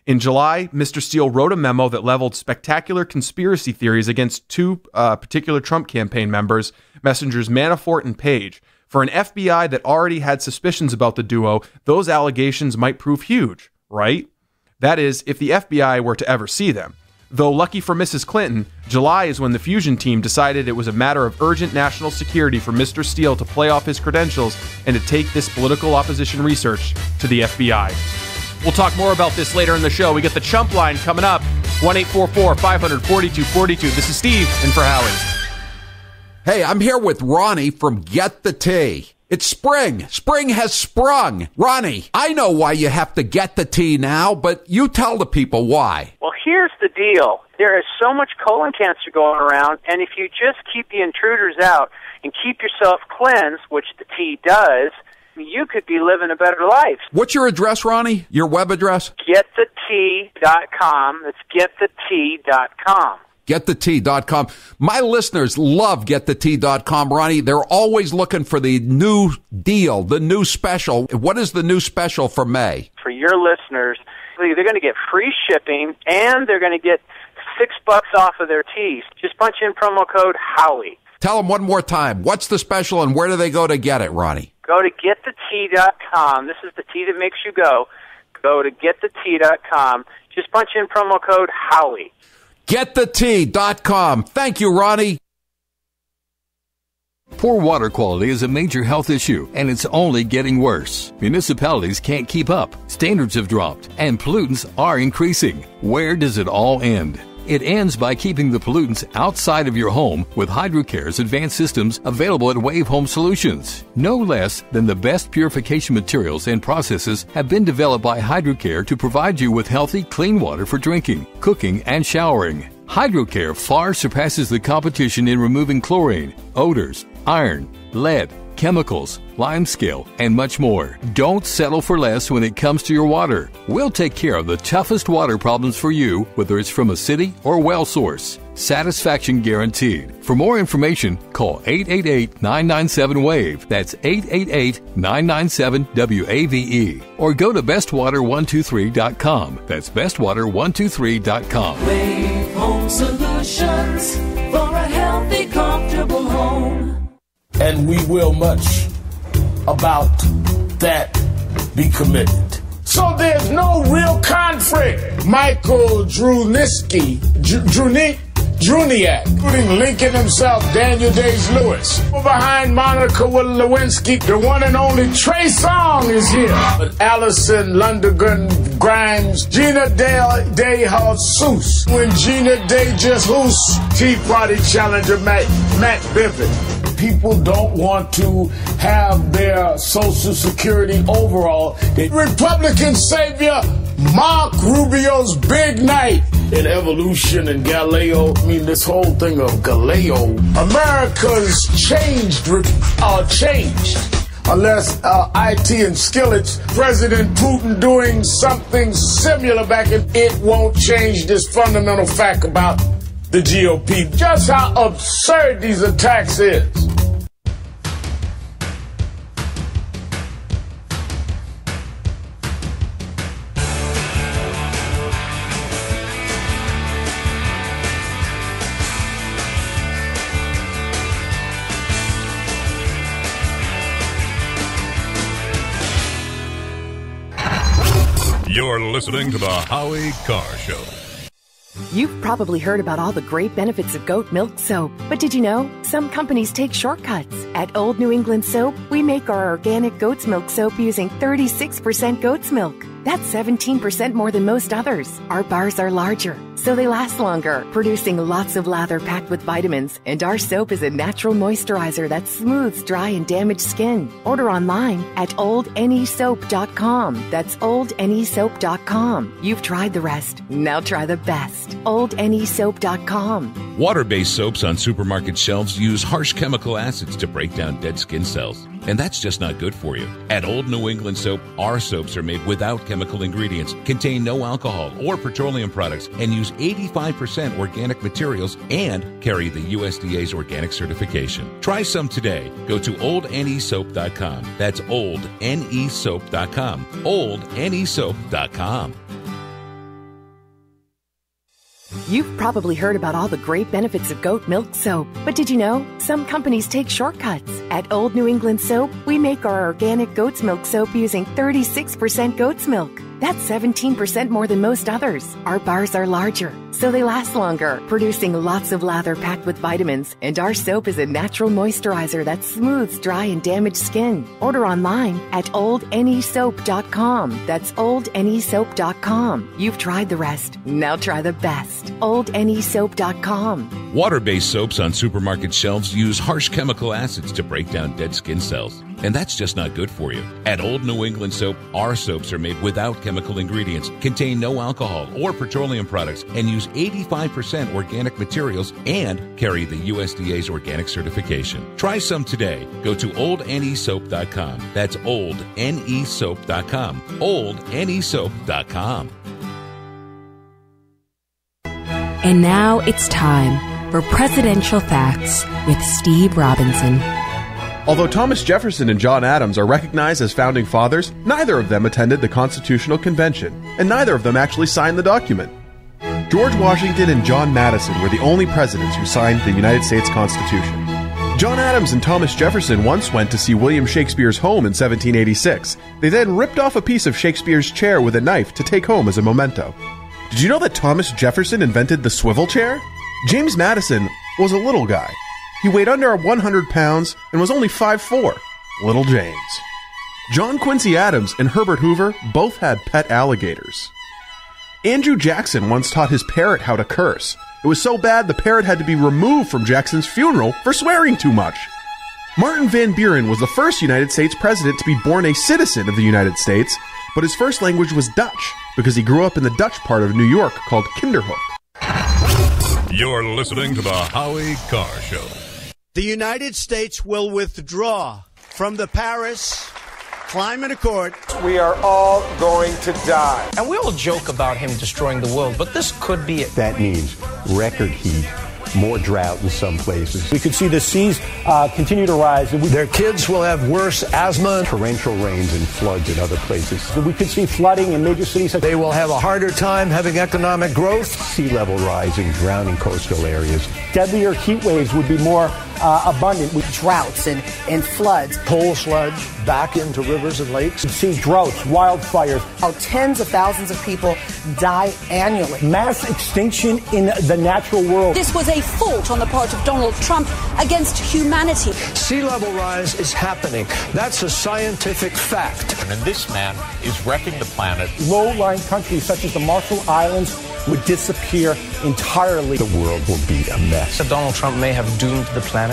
In July, Mr. Steele wrote a memo that leveled spectacular conspiracy theories against two particular Trump campaign members, Messengers Manafort and Page. For an FBI that already had suspicions about the duo, those allegations might prove huge, right? That is, if the FBI were to ever see them. Though lucky for Mrs. Clinton, July is when the Fusion team decided it was a matter of urgent national security for Mr. Steele to play off his credentials and to take this political opposition research to the FBI. We'll talk more about this later in the show. We get the Chump line coming up, 1-844-500-4242. This is Steve, and for Howie. Hey, I'm here with Ronnie from Get the Tea. It's spring. Spring has sprung. Ronnie, I know why you have to get the tea now, but you tell the people why. Well, here's the deal. There is so much colon cancer going around, and if you just keep the intruders out and keep yourself cleansed, which the tea does, you could be living a better life. What's your address, Ronnie? Your web address? GetTheTea.com. That's GetTheTea.com. GetTheTea.com. My listeners love GetTheTea.com, Ronnie. They're always looking for the new deal, the new special. What is the new special for May? For your listeners, they're going to get free shipping, and they're going to get $6 off of their teas. Just punch in promo code Howie. Tell them one more time. What's the special, and where do they go to get it, Ronnie? Go to GetTheTea.com. This is the tea that makes you go. Go to GetTheTea.com. Just punch in promo code Howie. GetTheTea.com. Thank you, Ronnie. Poor water quality is a major health issue, and it's only getting worse. Municipalities can't keep up, standards have dropped, and pollutants are increasing. Where does it all end? It ends by keeping the pollutants outside of your home with HydroCare's advanced systems available at Wave Home Solutions. No less than the best purification materials and processes have been developed by HydroCare to provide you with healthy, clean water for drinking, cooking, and showering. HydroCare far surpasses the competition in removing chlorine, odors, iron, lead, chemicals, limescale, and much more. Don't settle for less when it comes to your water. We'll take care of the toughest water problems for you, whether it's from a city or well source. Satisfaction guaranteed. For more information, call 888-997-WAVE. That's 888-997-WAVE. Or go to bestwater123.com. That's bestwater123.com. Wave Home Solutions for a healthy, comfortable home. And we will much about that be committed. So there's no real conflict. Michael Druniak, including Lincoln himself, Daniel Day-Lewis. Behind Monica Lewinsky, the one and only Trey Songz is here. But Allison Lundergan Grimes, Gina DeJesus. When Gina DeJesus, Tea Party challenger Matt Bivens. People don't want to have their Social Security overall. The Republican savior, Mark Rubio's big night in evolution and Galileo. I mean, this whole thing of Galileo. America's changed. Unless IT and Skillets, President Putin doing something similar back in, it won't change this fundamental fact about the GOP. Just how absurd these attacks is. You're listening to the Howie Carr Show. You've probably heard about all the great benefits of goat milk soap, but did you know some companies take shortcuts? At Old New England Soap, we make our organic goat's milk soap using 36% goat's milk. That's 17% more than most others. Our bars are larger, so they last longer, producing lots of lather packed with vitamins. And our soap is a natural moisturizer that smooths dry and damaged skin. Order online at oldnesoap.com. That's oldnesoap.com. You've tried the rest. Now try the best. oldnesoap.com. Water-based soaps on supermarket shelves use harsh chemical acids to break down dead skin cells. And that's just not good for you. At Old New England Soap, our soaps are made without chemical ingredients, contain no alcohol or petroleum products, and use 85% organic materials and carry the USDA's organic certification. Try some today. Go to oldnesoap.com. That's oldnesoap.com. oldnesoap.com. You've probably heard about all the great benefits of goat milk soap, but did you know some companies take shortcuts? At Old New England Soap, we make our organic goat's milk soap using 36% goat's milk. That's 17% more than most others. Our bars are larger, so they last longer, producing lots of lather packed with vitamins. And our soap is a natural moisturizer that smooths dry and damaged skin. Order online at oldnesoap.com. That's oldnesoap.com. You've tried the rest. Now try the best. oldnesoap.com. Water-based soaps on supermarket shelves use harsh chemical acids to break down dead skin cells. And that's just not good for you. At Old New England Soap, our soaps are made without chemical ingredients, contain no alcohol or petroleum products, and use 85% organic materials and carry the USDA's organic certification. Try some today. Go to oldnesoap.com. That's oldnesoap.com. oldnesoap.com. And now it's time for Presidential Facts with Steve Robinson. Although Thomas Jefferson and John Adams are recognized as founding fathers, neither of them attended the Constitutional Convention, and neither of them actually signed the document. George Washington and John Madison were the only presidents who signed the United States Constitution. John Adams and Thomas Jefferson once went to see William Shakespeare's home in 1786. They then ripped off a piece of Shakespeare's chair with a knife to take home as a memento. Did you know that Thomas Jefferson invented the swivel chair? James Madison was a little guy. He weighed under 100 pounds and was only 5'4", Little James. John Quincy Adams and Herbert Hoover both had pet alligators. Andrew Jackson once taught his parrot how to curse. It was so bad the parrot had to be removed from Jackson's funeral for swearing too much. Martin Van Buren was the first United States president to be born a citizen of the United States, but his first language was Dutch because he grew up in the Dutch part of New York called Kinderhook. You're listening to the Howie Carr Show. The United States will withdraw from the Paris Climate Accord. We are all going to die. And we all joke about him destroying the world, but this could be it. That means record heat, more drought in some places. We could see the seas continue to rise. Their kids will have worse asthma, torrential rains, and floods in other places. We could see flooding in major cities. They will have a harder time having economic growth. Sea level rise and drowning coastal areas. Deadlier heat waves would be more abundant. With droughts and floods. Coal sludge back into rivers and lakes. We'd see droughts, wildfires. How tens of thousands of people die annually. Mass extinction in the natural world. This was a fault on the part of Donald Trump against humanity. Sea level rise is happening. That's a scientific fact. And this man is wrecking the planet. Low-lying countries such as the Marshall Islands would disappear entirely. The world will be a mess. Donald Trump may have doomed the planet.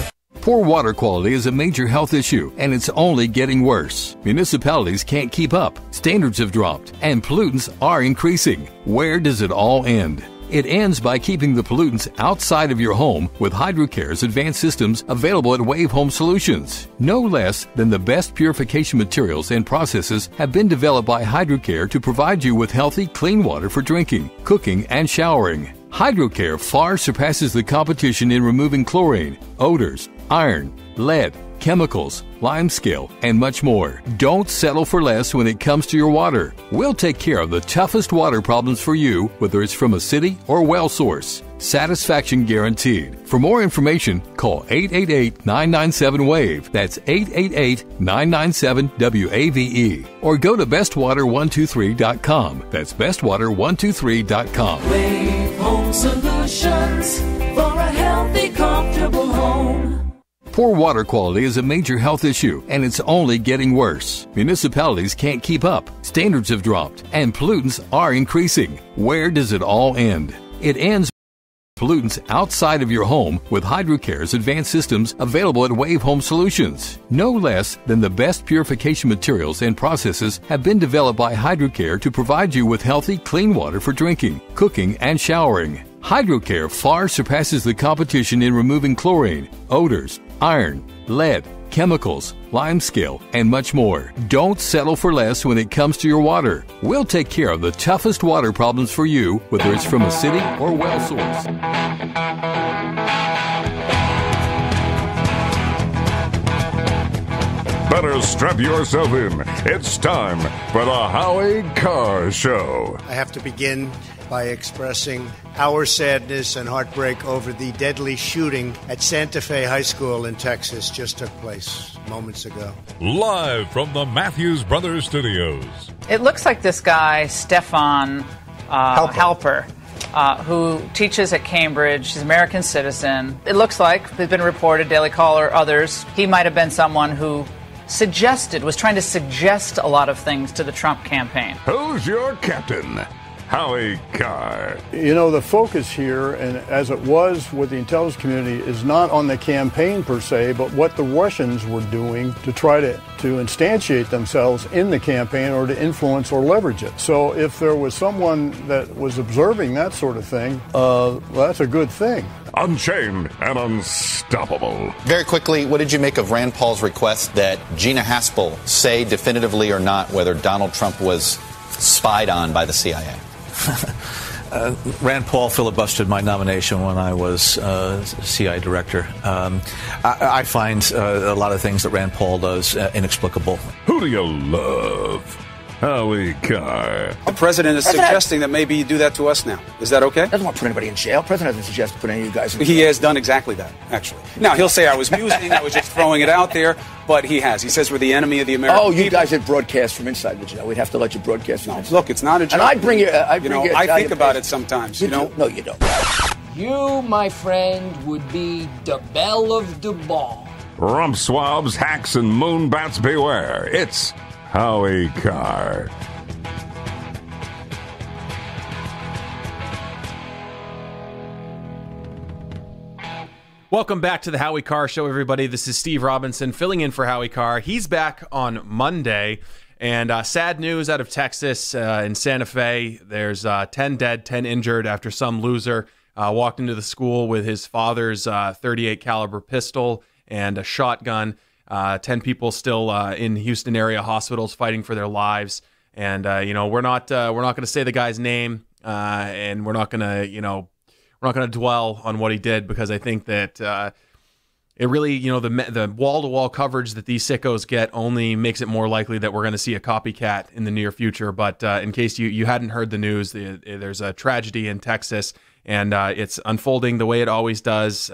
Poor water quality is a major health issue, and it's only getting worse. Municipalities can't keep up. Standards have dropped, and pollutants are increasing. Where does it all end? It ends by keeping the pollutants outside of your home with HydroCare's advanced systems available at Wave Home Solutions. No less than the best purification materials and processes have been developed by HydroCare to provide you with healthy, clean water for drinking, cooking, and showering. HydroCare far surpasses the competition in removing chlorine, odors, iron, lead, chemicals, limescale, and much more. Don't settle for less when it comes to your water. We'll take care of the toughest water problems for you, whether it's from a city or well source. Satisfaction guaranteed. For more information, call 888-997-WAVE. That's 888-997-WAVE. Or go to bestwater123.com. That's bestwater123.com. Wave Home Solutions for a healthy, comfortable home. Poor water quality is a major health issue, and it's only getting worse. Municipalities can't keep up. Standards have dropped, and pollutants are increasing. Where does it all end? It ends pollutants outside of your home with HydroCare's advanced systems available at Wave Home Solutions. No less than the best purification materials and processes have been developed by HydroCare to provide you with healthy, clean water for drinking, cooking, and showering. HydroCare far surpasses the competition in removing chlorine, odors, iron, lead, chemicals, limescale, and much more. Don't settle for less when it comes to your water. We'll take care of the toughest water problems for you, whether it's from a city or well source. Better strap yourself in. It's time for the Howie Carr Show. I have to begin by expressing our sadness and heartbreak over the deadly shooting at Santa Fe High School in Texas just took place moments ago. Live from the Matthews Brothers Studios. It looks like this guy, Stefan Halper, who teaches at Cambridge. He's an American citizen. It looks like, it's been reported, Daily Caller, others, he might have been someone who was trying to suggest a lot of things to the Trump campaign. Who's your captain? Howie Carr. You know, the focus here, and as it was with the intelligence community, is not on the campaign per se, but what the Russians were doing to try to instantiate themselves in the campaign or to influence or leverage it. So if there was someone that was observing that sort of thing, well, that's a good thing. Unchained and unstoppable. Very quickly, what did you make of Rand Paul's request that Gina Haspel say definitively or not whether Donald Trump was spied on by the CIA? Rand Paul filibustered my nomination when I was CIA director. I find a lot of things that Rand Paul does inexplicable. Who do you love? Howie Carr. The president is suggesting that maybe you do that to us now. Is that okay? Doesn't want to put anybody in jail. President doesn't suggest putting any of you guys in jail. He has done exactly that, actually. Now, he'll say I was musing, I was just throwing it out there, but he has. He says we're the enemy of the American people. You guys had broadcast from inside the jail. We'd have to let you broadcast from inside. Look, it's not a joke. And I'd bring you... I think about it sometimes, you know? No, you don't. You, my friend, would be the belle of the ball. Rump swabs, hacks, and moonbats beware. It's Howie Carr. Welcome back to the Howie Carr Show, everybody. This is Steve Robinson filling in for Howie Carr. He's back on Monday, and sad news out of Texas in Santa Fe. There's 10 dead, 10 injured after some loser walked into the school with his father's .38 caliber pistol and a shotgun. 10 people still in Houston area hospitals fighting for their lives. And we're not going to say the guy's name, and we're not going to we're not going to dwell on what he did, because I think that it really, the wall-to-wall coverage that these sickos get only makes it more likely that we're going to see a copycat in the near future. But in case you hadn't heard the news, there's a tragedy in Texas, and it's unfolding the way it always does.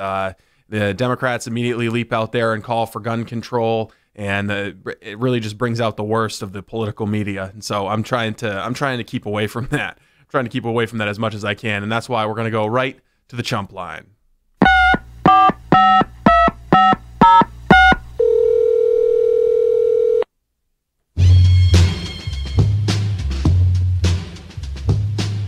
The Democrats immediately leap out there and call for gun control, and it really just brings out the worst of the political media. And so I'm trying to keep away from that. Trying to keep away from that as much as I can, and that's why we're going to go right to the chump line.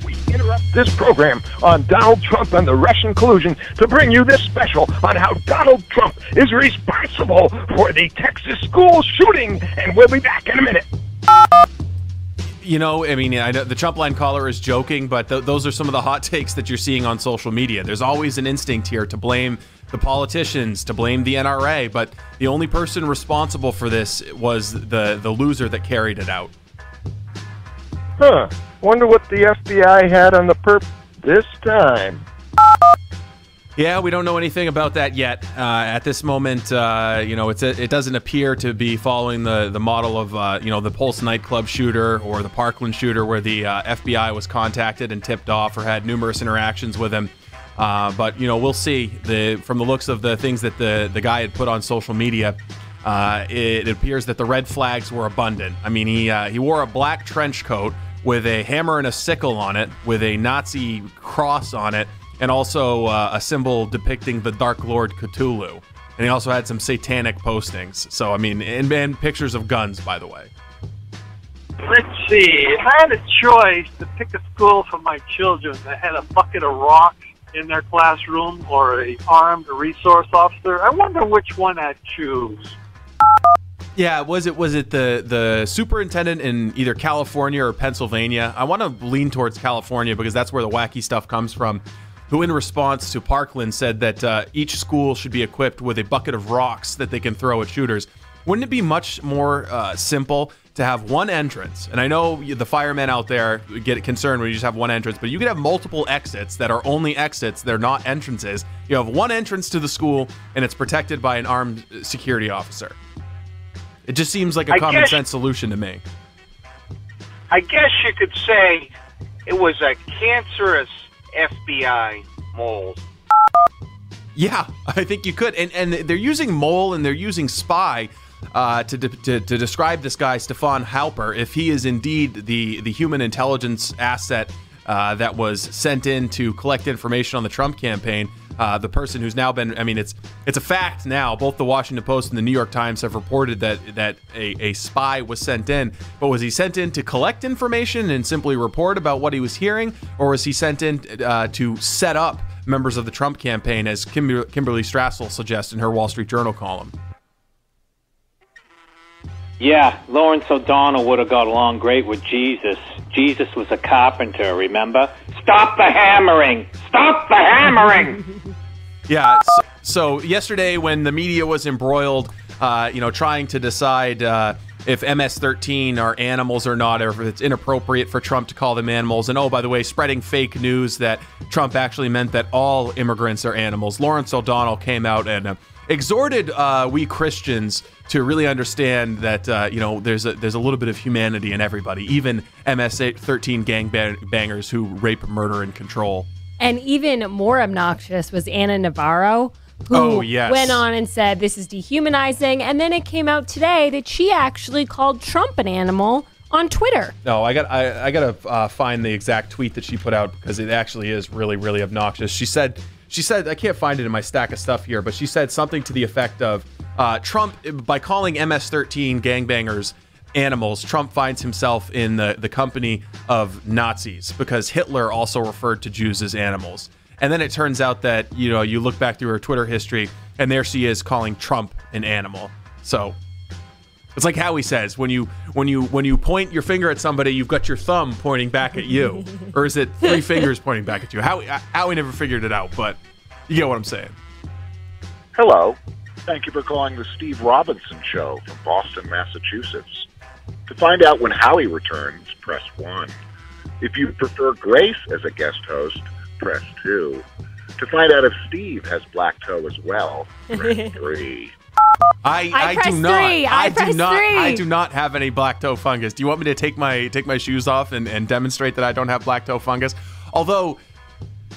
We interrupt this program on Donald Trump and the Russian collusion to bring you this special on how Donald Trump is responsible for the Texas school shooting, and we'll be back in a minute. I know the Trump line caller is joking, but those are some of the hot takes that you're seeing on social media. There's always an instinct here to blame the politicians, to blame the NRA, but the only person responsible for this was the loser that carried it out. Wonder what the FBI had on the perp this time. Yeah, we don't know anything about that yet. At this moment, it doesn't appear to be following the model of the Pulse nightclub shooter or the Parkland shooter, where the FBI was contacted and tipped off or had numerous interactions with him. But we'll see. From the looks of the things that the guy had put on social media, it appears that the red flags were abundant. I mean, he wore a black trench coat with a hammer and a sickle on it, with a Nazi cross on it, and also a symbol depicting the Dark Lord Cthulhu. And he also had some satanic postings. So, and pictures of guns, by the way. Let's see. If I had a choice to pick a school for my children that had a bucket of rocks in their classroom or a armed resource officer, I wonder which one I'd choose. Yeah, was it the superintendent in either California or Pennsylvania? I want to lean towards California because that's where the wacky stuff comes from, who in response to Parkland said that each school should be equipped with a bucket of rocks that they can throw at shooters. Wouldn't it be much more simple to have one entrance? And I know the firemen out there get concerned when you just have one entrance, but you could have multiple exits that are only exits. They're not entrances. You have one entrance to the school, and it's protected by an armed security officer. It just seems like a common sense solution to me. I guess you could say it was a cancerous FBI mole. Yeah, I think you could. And they're using mole and they're using spy to describe this guy, Stefan Halper, if he is indeed the human intelligence asset that was sent in to collect information on the Trump campaign. The person who's now been, I mean, it's a fact now. Both the Washington Post and the New York Times have reported that a spy was sent in. But was he sent in to collect information and simply report about what he was hearing? Or was he sent in to set up members of the Trump campaign, as Kimberly Strassel suggests in her Wall Street Journal column? Yeah, Lawrence O'Donnell would have got along great with Jesus. Jesus was a carpenter, remember? Stop the hammering! Stop the hammering! Yeah, so yesterday when the media was embroiled, trying to decide if MS-13 are animals or not, or if it's inappropriate for Trump to call them animals, and oh, by the way, spreading fake news that Trump actually meant that all immigrants are animals, Lawrence O'Donnell came out and exhorted we Christians to really understand that there's a little bit of humanity in everybody, even MS-13 gangbangers who rape, murder, and control. And even more obnoxious was Anna Navarro, who went on and said this is dehumanizing. And then it came out today that she actually called Trump an animal on Twitter. No, I gotta find the exact tweet that she put out because it actually is really, really obnoxious. She said, I can't find it in my stack of stuff here, but she said something to the effect of, Trump, by calling MS-13 gangbangers animals, Trump finds himself in the company of Nazis because Hitler also referred to Jews as animals. And then it turns out that, you look back through her Twitter history and there she is calling Trump an animal. So it's like Howie says, when you point your finger at somebody, you've got your thumb pointing back at you. Or is it three fingers pointing back at you? Howie never figured it out, but you get what I'm saying. Hello. Thank you for calling the Steve Robinson Show from Boston, Massachusetts. To find out when Howie returns, press 1. If you prefer Grace as a guest host, press 2. To find out if Steve has black toe as well, press 3. I do not have any black toe fungus. Do you want me to take my shoes off and demonstrate that I don't have black toe fungus? Although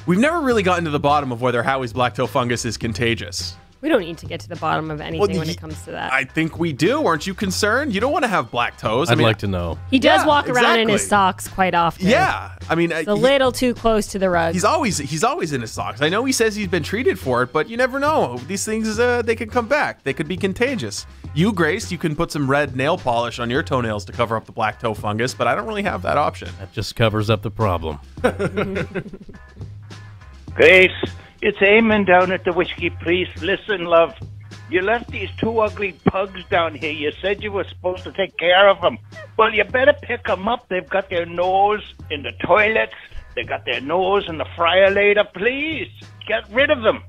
we've never really gotten to the bottom of whether Howie's black toe fungus is contagious. We don't need to get to the bottom of anything when it comes to that. I think we do. Aren't you concerned? You don't want to have black toes. I'd like to know. He does walk around in his socks quite often. Yeah. I mean, it's a little too close to the rug. He's always in his socks. I know he says he's been treated for it, but you never know. These things, they could come back. They could be contagious. You, Grace, you can put some red nail polish on your toenails to cover up the black toe fungus, but I don't really have that option. That just covers up the problem. Grace, it's Eamon down at the Whiskey Priest. Listen, love. You left these two ugly pugs down here. You said you were supposed to take care of them. Well, you better pick them up. They've got their nose in the toilets. They got their nose in the fryer later. Please, get rid of them.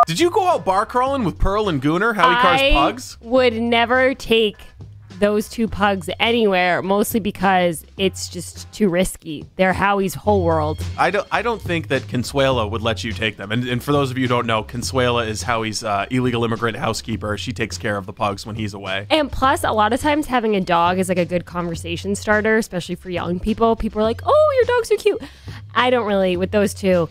Did you go out bar crawling with Pearl and Gooner, Howie Carr's pugs? I would never take those two pugs anywhere, mostly because it's just too risky. They're Howie's whole world. I don't think that Consuela would let you take them. And for those of you who don't know, Consuela is Howie's illegal immigrant housekeeper. She takes care of the pugs when he's away. And plus, a lot of times having a dog is like a good conversation starter, especially for young people. People are like, oh, your dogs are cute. I don't really, with those two.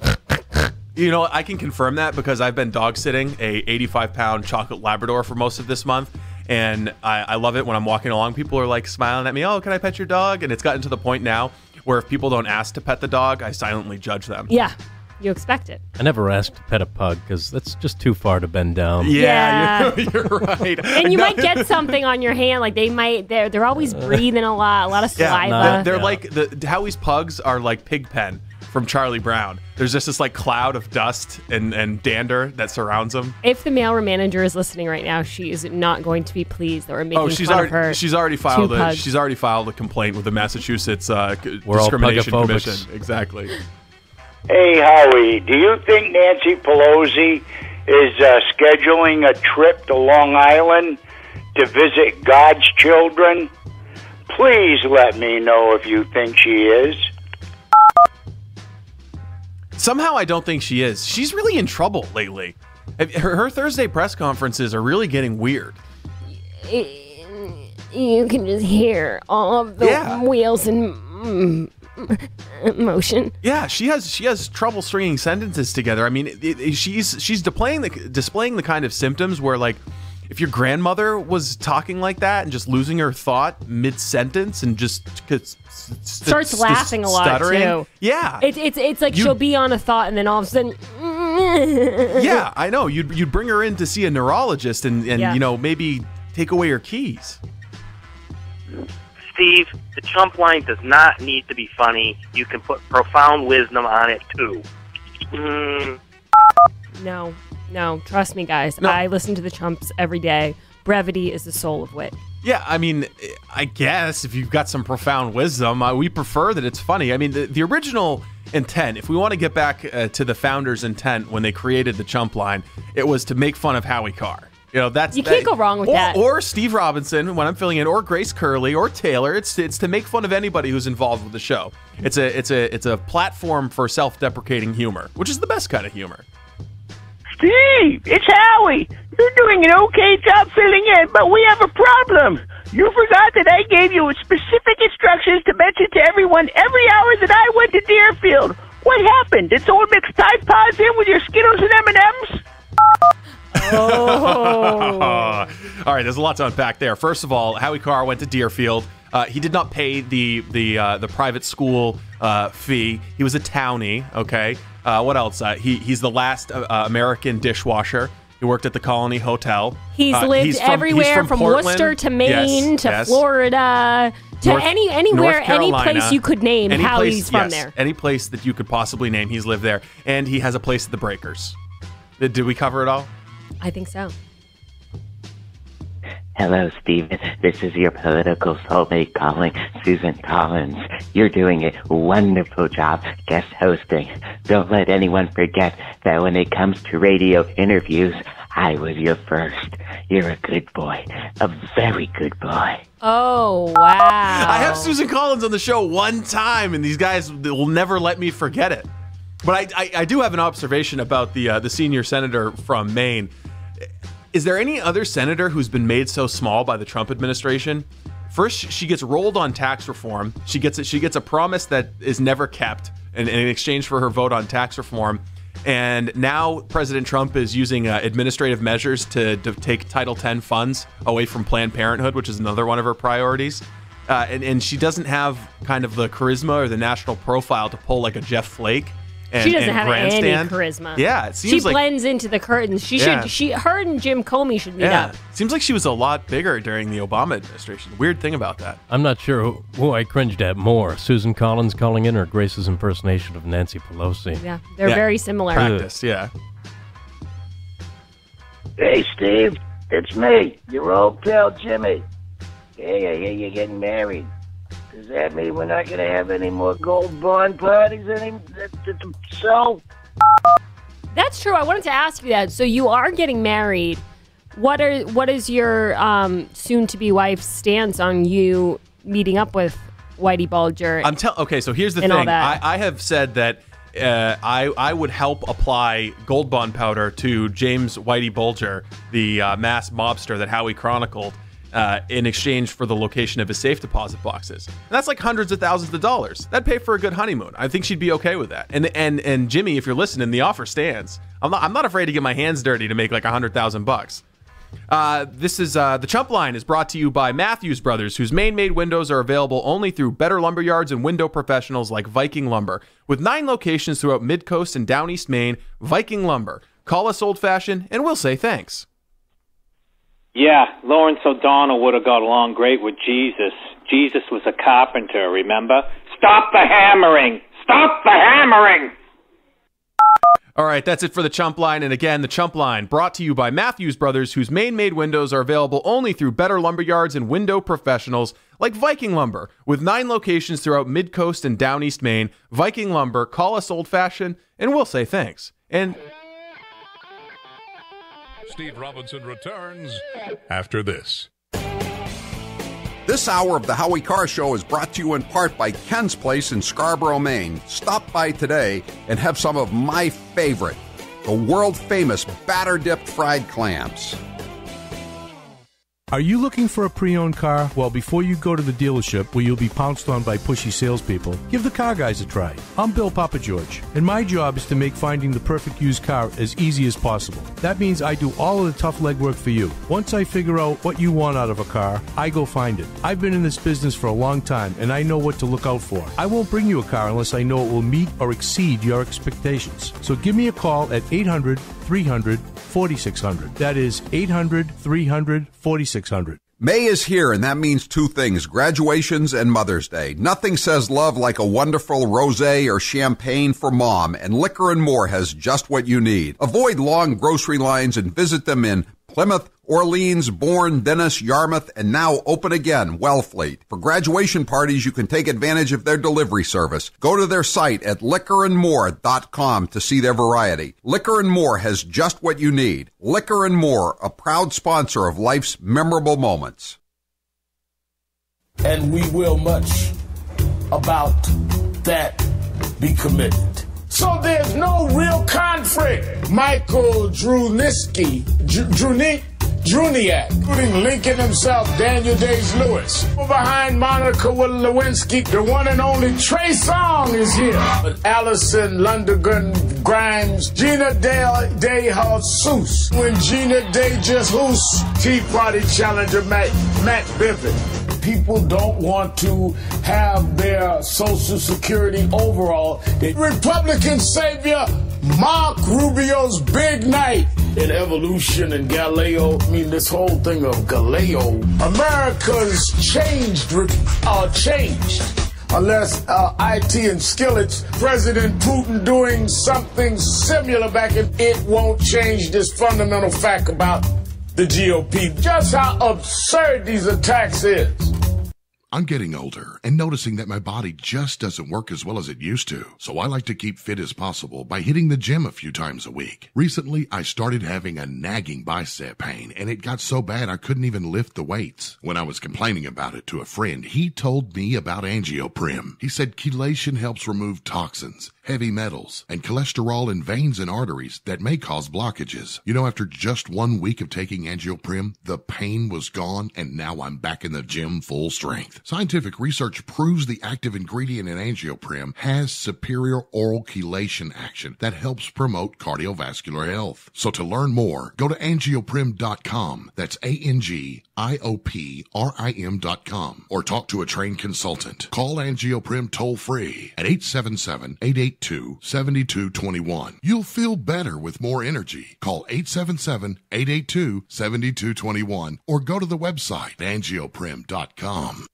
You know, I can confirm that because I've been dog sitting a 85-pound chocolate Labrador for most of this month. And I love it when I'm walking along. People are like smiling at me. Oh, can I pet your dog? And it's gotten to the point now where if people don't ask to pet the dog, I silently judge them. Yeah. You expect it. I never asked to pet a pug because that's just too far to bend down. Yeah. You're right. And you might get something on your hand. Like they're always breathing a lot of saliva. They're like Howie's pugs are like Pigpen from Charlie Brown. There's just this like cloud of dust and dander that surrounds them. If the mailroom manager is listening right now, she is not going to be pleased that we're making fun of her. She's already filed a complaint with the Massachusetts Discrimination Commission. Exactly. Hey, Howie, do you think Nancy Pelosi is scheduling a trip to Long Island to visit God's children? Please let me know if you think she is. Somehow I don't think she is. She's really in trouble lately. Her Thursday press conferences are really getting weird. You can just hear all of the wheels in motion. Yeah, she has trouble stringing sentences together. I mean, she's displaying the kind of symptoms where, like, if your grandmother was talking like that and just losing her thought mid-sentence and just starts laughing a lot stuttering. too. Yeah, it's like she'll be on a thought and then all of a sudden. Yeah, I know. You'd bring her in to see a neurologist and you know, maybe take away her keys. Steve, the Trump line does not need to be funny. You can put profound wisdom on it too. No, trust me, guys. No. I listen to the Trumps every day. Brevity is the soul of wit. Yeah, I mean, I guess if you've got some profound wisdom, we prefer that it's funny. I mean, the original intent, if we want to get back to the founders' intent when they created the Trump line, it was to make fun of Howie Carr. You know, you can't go wrong with that. Or Steve Robinson when I'm filling in, or Grace Curley, or Taylor. It's to make fun of anybody who's involved with the show. It's a platform for self-deprecating humor, which is the best kind of humor. Steve, it's Howie. You're doing an okay job filling in, but we have a problem. You forgot that I gave you specific instructions to mention to everyone every hour that I went to Deerfield. What happened? Did someone mix Tide Pods in with your Skittles and M&Ms? Oh. All right, there's a lot to unpack there. First of all, Howie Carr went to Deerfield. He did not pay the private school fee. He was a townie, okay? What else? He's the last American dishwasher. He worked at the Colony Hotel. He's lived everywhere from Worcester to Maine to Florida to anywhere, any place you could name. Howie's from there. Any place that you could possibly name, he's lived there. And he has a place at the Breakers. Did we cover it all? I think so. Hello, Stephen. This is your political soulmate calling, Susan Collins. You're doing a wonderful job guest hosting. Don't let anyone forget that when it comes to radio interviews, I was your first. You're a good boy. A very good boy. Oh, wow. I have Susan Collins on the show one time, and these guys will never let me forget it. But I do have an observation about the senior senator from Maine. Is there any other senator who's been made so small by the Trump administration? First, she gets rolled on tax reform. She gets a promise that is never kept in exchange for her vote on tax reform. And now President Trump is using administrative measures to take Title X funds away from Planned Parenthood, which is another one of her priorities. And she doesn't have kind of the charisma or the national profile to pull like a Jeff Flake. She doesn't have any charisma. Yeah, it seems she blends into the curtains. Her and Jim Comey should meet up. Seems like she was a lot bigger during the Obama administration. Weird thing about that. I'm not sure who I cringed at more, Susan Collins calling in or Grace's impersonation of Nancy Pelosi. Yeah, they're very similar. Practice, yeah. Hey, Steve, it's me, your old pal Jimmy. Hey, I hear you're getting married. Does that mean we're not going to have any more gold bond parties? So? That's true. I wanted to ask you that. So you are getting married. What is your soon-to-be wife's stance on you meeting up with Whitey Bulger? Okay, so here's the thing. I have said that I would help apply gold bond powder to James Whitey Bulger, the mass mobster that Howie chronicled, in exchange for the location of his safe deposit boxes. And that's like hundreds of thousands of dollars. That'd pay for a good honeymoon. I think she'd be okay with that. And Jimmy, if you're listening, the offer stands. I'm not afraid to get my hands dirty to make like $100,000. This is the Chump Line is brought to you by Matthews Brothers, whose Maine-made windows are available only through better lumberyards and window professionals like Viking Lumber. With 9 locations throughout Mid-Coast and Down East Maine, Viking Lumber. Call us old-fashioned, and we'll say thanks. Yeah, Lawrence O'Donnell would have got along great with Jesus. Jesus was a carpenter, remember? Stop the hammering! Stop the hammering! All right, that's it for the Chump Line. And again, the Chump Line brought to you by Matthews Brothers, whose Maine-made windows are available only through better lumberyards and window professionals like Viking Lumber. With 9 locations throughout Mid-Coast and Down East Maine, Viking Lumber. Call us old-fashioned, and we'll say thanks. And Steve Robinson returns after this. This hour of the Howie Carr Show is brought to you in part by Ken's Place in Scarborough, Maine. Stop by today and have some of my favorite, the world-famous batter-dipped fried clams. Are you looking for a pre-owned car? Well, before you go to the dealership where you'll be pounced on by pushy salespeople, give the Car Guys a try. I'm Bill Papageorge, and my job is to make finding the perfect used car as easy as possible. That means I do all of the tough legwork for you. Once I figure out what you want out of a car, I go find it. I've been in this business for a long time, and I know what to look out for. I won't bring you a car unless I know it will meet or exceed your expectations. So give me a call at 800-300-4600. That is 800-300-4600. May is here, and that means 2 things, graduations and Mother's Day. Nothing says love like a wonderful rosé or champagne for Mom, and Liquor and More has just what you need. Avoid long grocery lines and visit them in Plymouth, Orleans, Bourne, Venice, Yarmouth, and now open again, Wellfleet. For graduation parties, you can take advantage of their delivery service. Go to their site at liquorandmore.com to see their variety. Liquor and More has just what you need. Liquor and More, a proud sponsor of life's memorable moments. And we will much about that be committed. So there's no real conflict. Michael Druniak, including Lincoln himself, Daniel Day-Lewis. Behind Monica Lewinsky, the one and only Trey Songz is here. Allison Lundergan Grimes, Gina DeJesus. When Gina DeJesus, Tea Party challenger Matt Biffin. People don't want to have their Social Security overall. The Republican savior, Mark Rubio's big night in evolution and Galileo. I mean, this whole thing of Galileo. America's changed. Unless IT and Skillets, President Putin doing something similar back in, it won't change this fundamental fact about the GOP. Just how absurd these attacks is. I'm getting older and noticing that my body just doesn't work as well as it used to. So I like to keep fit as possible by hitting the gym a few times a week. Recently, I started having a nagging bicep pain, and it got so bad I couldn't even lift the weights. When I was complaining about it to a friend, he told me about Angioprim. He said chelation helps remove toxins, heavy metals, and cholesterol in veins and arteries that may cause blockages. You know, after just 1 week of taking Angioprim, the pain was gone, and now I'm back in the gym full strength. Scientific research proves the active ingredient in Angioprim has superior oral chelation action that helps promote cardiovascular health. So to learn more, go to angioprim.com. That's ANGIOPRIM.com. Or talk to a trained consultant. Call Angioprim toll free at 877-882-7221. You'll feel better with more energy. Call 877-882-7221 or go to the website angioprim.com.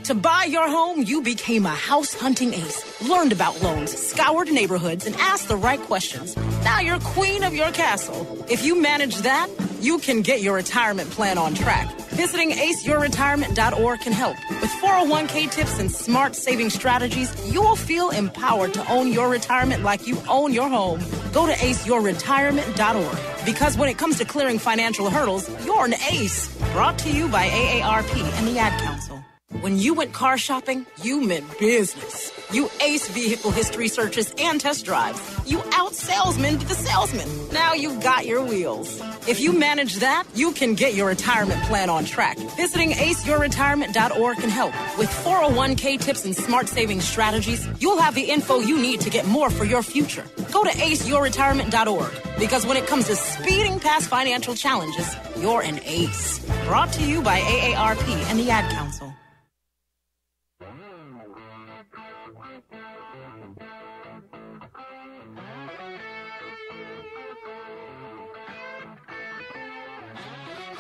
To buy your home, you became a house hunting ace, learned about loans, scoured neighborhoods, and asked the right questions. Now you're queen of your castle. If you manage that, you can get your retirement plan on track. Visiting aceyourretirement.org can help. With 401k tips and smart saving strategies, you will feel empowered to own your retirement like you own your home. Go to aceyourretirement.org. Because when it comes to clearing financial hurdles, you're an ace. Brought to you by AARP and the Ad Council. When you went car shopping, you meant business. You ace vehicle history searches and test drives. You out-salesman the salesman. Now you've got your wheels. If you manage that, you can get your retirement plan on track. Visiting aceyourretirement.org can help. With 401k tips and smart saving strategies, you'll have the info you need to get more for your future. Go to aceyourretirement.org, because when it comes to speeding past financial challenges, you're an ace. Brought to you by AARP and the Ad Council.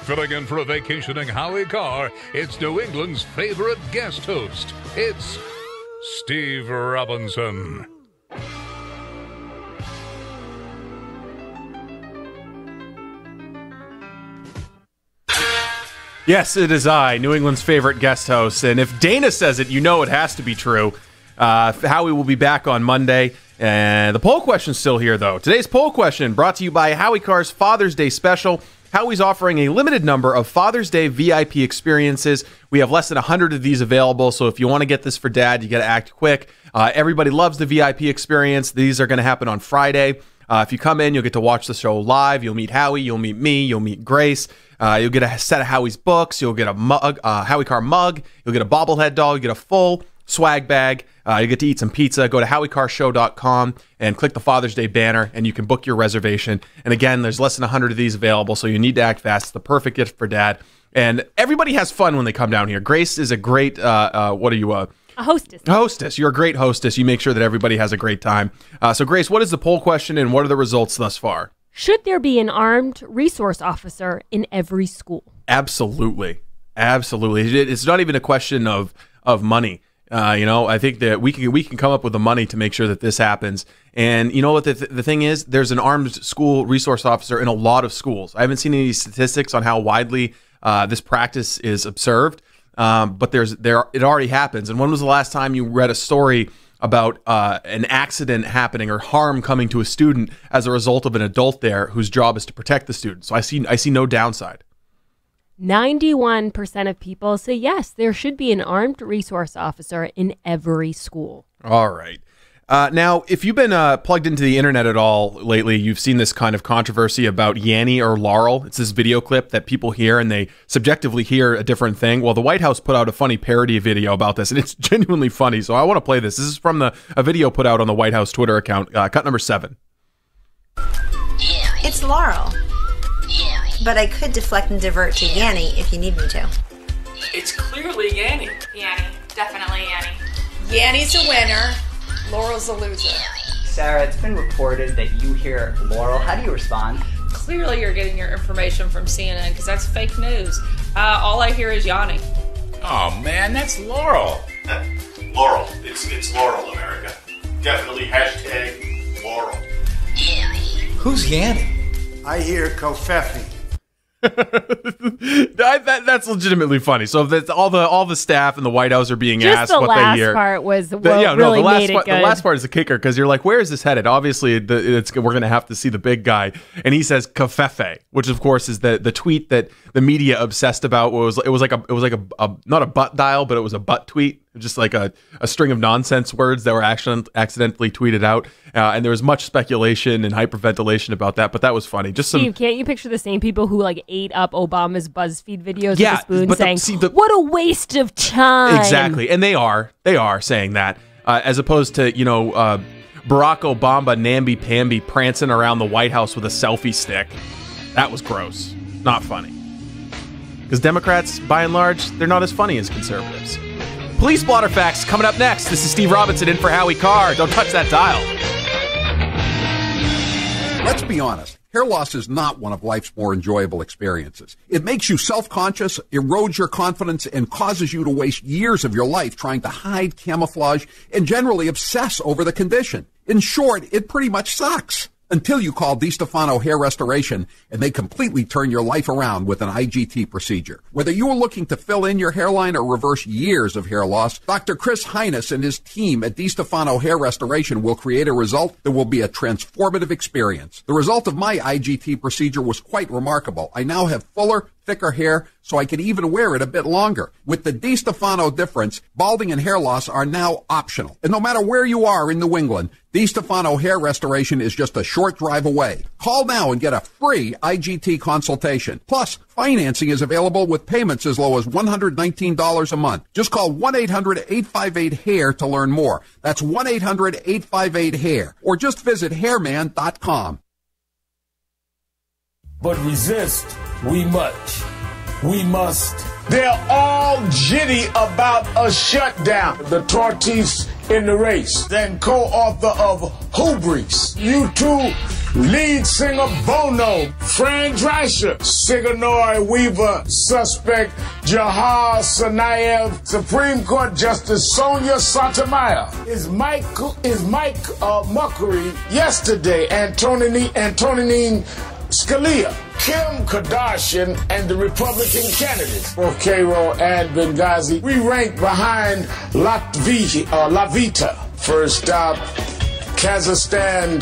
Filling in for a vacationing Howie Carr, it's New England's favorite guest host. It's Steve Robinson. Yes, it is I, New England's favorite guest host. And if Dana says it, you know it has to be true. Howie will be back on Monday. And the poll question's still here, though. Today's poll question brought to you by Howie Carr's Father's Day special. Howie's offering a limited number of Father's Day VIP experiences. We have less than 100 of these available, so if you want to get this for Dad, you got to act quick. Everybody loves the VIP experience. These are going to happen on Friday. If you come in, you'll get to watch the show live. You'll meet Howie. You'll meet me. You'll meet Grace. You'll get a set of Howie's books. You'll get a mug, Howie Carr mug. You'll get a bobblehead doll. You'll get a full swag bag. You get to eat some pizza. Go to HowieCarrShow.com and click the Father's Day banner, and you can book your reservation. And again, there's less than 100 of these available, so you need to act fast. It's the perfect gift for Dad. And everybody has fun when they come down here. Grace is a great, what are you, a hostess. A hostess. You're a great hostess. You make sure that everybody has a great time. So, Grace, what is the poll question, and what are the results thus far? Should there be an armed resource officer in every school? Absolutely. Absolutely. It's not even a question of money. I think that we can come up with the money to make sure that this happens. And you know what the thing is? There's an armed school resource officer in a lot of schools. I haven't seen any statistics on how widely this practice is observed, but it already happens. And when was the last time you read a story about an accident happening or harm coming to a student as a result of an adult there whose job is to protect the student? So I see no downside. 91% of people say yes, there should be an armed resource officer in every school. All right. Now, if you've been plugged into the internet at all lately, you've seen this kind of controversy about Yanny or Laurel. It's this video clip that people hear and they subjectively hear a different thing. Well, the White House put out a funny parody video about this, and it's genuinely funny. So I want to play this. This is from a video put out on the White House Twitter account, cut number 7. It's Laurel. But I could deflect and divert to Yanny if you need me to. It's clearly Yanny. Yanny. Definitely Yanny. Yanny's a winner. Laurel's a loser. Sarah, it's been reported that you hear Laurel. How do you respond? Clearly you're getting your information from CNN because that's fake news. All I hear is Yanny. Oh, man, that's Laurel. Laurel. It's Laurel, America. Definitely hashtag Laurel. Who's Yanny? I hear Kofefi. That's legitimately funny. So that's all the staff in the White House are being asked what they hear. The last part was the last part is the kicker, because you're like, where is this headed? Obviously, we're going to have to see the big guy, and he says "kafefe," which of course is the tweet that the media obsessed about. It was like a not a butt dial, but it was a butt tweet. Just like a string of nonsense words that were accidentally tweeted out. And there was much speculation and hyperventilation about that, but that was funny. Steve, can't you picture the same people who ate up Obama's BuzzFeed videos with a spoon saying, what a waste of time. Exactly. And they are saying that, as opposed to, Barack Obama namby-pamby prancing around the White House with a selfie stick. That was gross. Not funny. Because Democrats, by and large, they're not as funny as conservatives. Police blotter facts coming up next. This is Steve Robinson in for Howie Carr. Don't touch that dial. Let's be honest. Hair loss is not one of life's more enjoyable experiences. It makes you self-conscious, erodes your confidence, and causes you to waste years of your life trying to hide, camouflage, and generally obsess over the condition. In short, it pretty much sucks. Until you call DiStefano Hair Restoration, and they completely turn your life around with an IGT procedure. Whether you are looking to fill in your hairline or reverse years of hair loss, Dr. Chris Heiness and his team at DiStefano Hair Restoration will create a result that will be a transformative experience. The result of my IGT procedure was quite remarkable. I now have fuller, thicker hair so I could even wear it a bit longer. With the DiStefano difference, balding and hair loss are now optional. And no matter where you are in New England, DiStefano hair restoration is just a short drive away. Call now and get a free IGT consultation. Plus, financing is available with payments as low as $119 a month. Just call 1-800-858-HAIR to learn more. That's 1-800-858-HAIR. Or just visit hairman.com. But resist we much. We must. They're all jitty about a shutdown. The tortoise in the race. Then co-author of Hubris. U2 lead singer Bono. Fran Drescher. Sigourney Weaver. Suspect Jahar Tsarnaev. Supreme Court Justice Sonia Sotomayor. Is Mike Muckery yesterday. Antonin Scalia, Kim Kardashian, and the Republican candidates for Cairo and Benghazi. We rank behind Lavita. First stop, Kazakhstan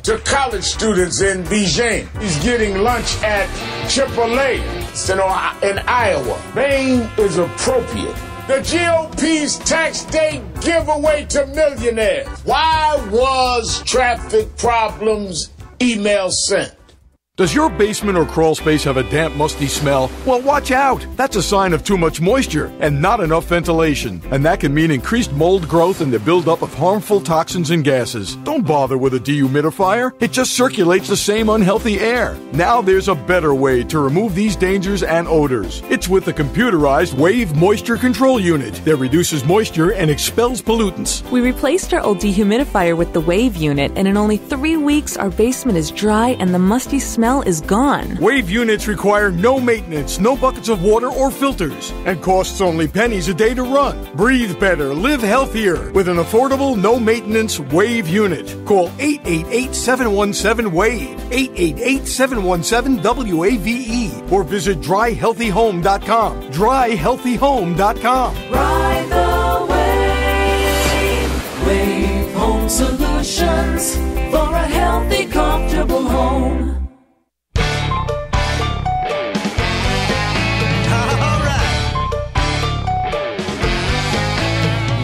to college students in Beijing. He's getting lunch at Chipotle in Iowa. Maine is appropriate. The GOP's tax day giveaway to millionaires. Why was traffic problems email sent? Does your basement or crawl space have a damp, musty smell? Well, watch out. That's a sign of too much moisture and not enough ventilation. And that can mean increased mold growth and the buildup of harmful toxins and gases. Don't bother with a dehumidifier. It just circulates the same unhealthy air. Now there's a better way to remove these dangers and odors. It's with the computerized Wave Moisture Control Unit that reduces moisture and expels pollutants. We replaced our old dehumidifier with the Wave unit, and in only 3 weeks, our basement is dry and the musty smell is gone. Wave units require no maintenance, no buckets of water or filters, and costs only pennies a day to run. Breathe better, live healthier with an affordable, no-maintenance Wave unit. Call 888-717-WAVE, 888-717-WAVE, or visit dryhealthyhome.com. Dryhealthyhome.com. Ride the wave. Wave Home Solutions for a healthy, comfortable home.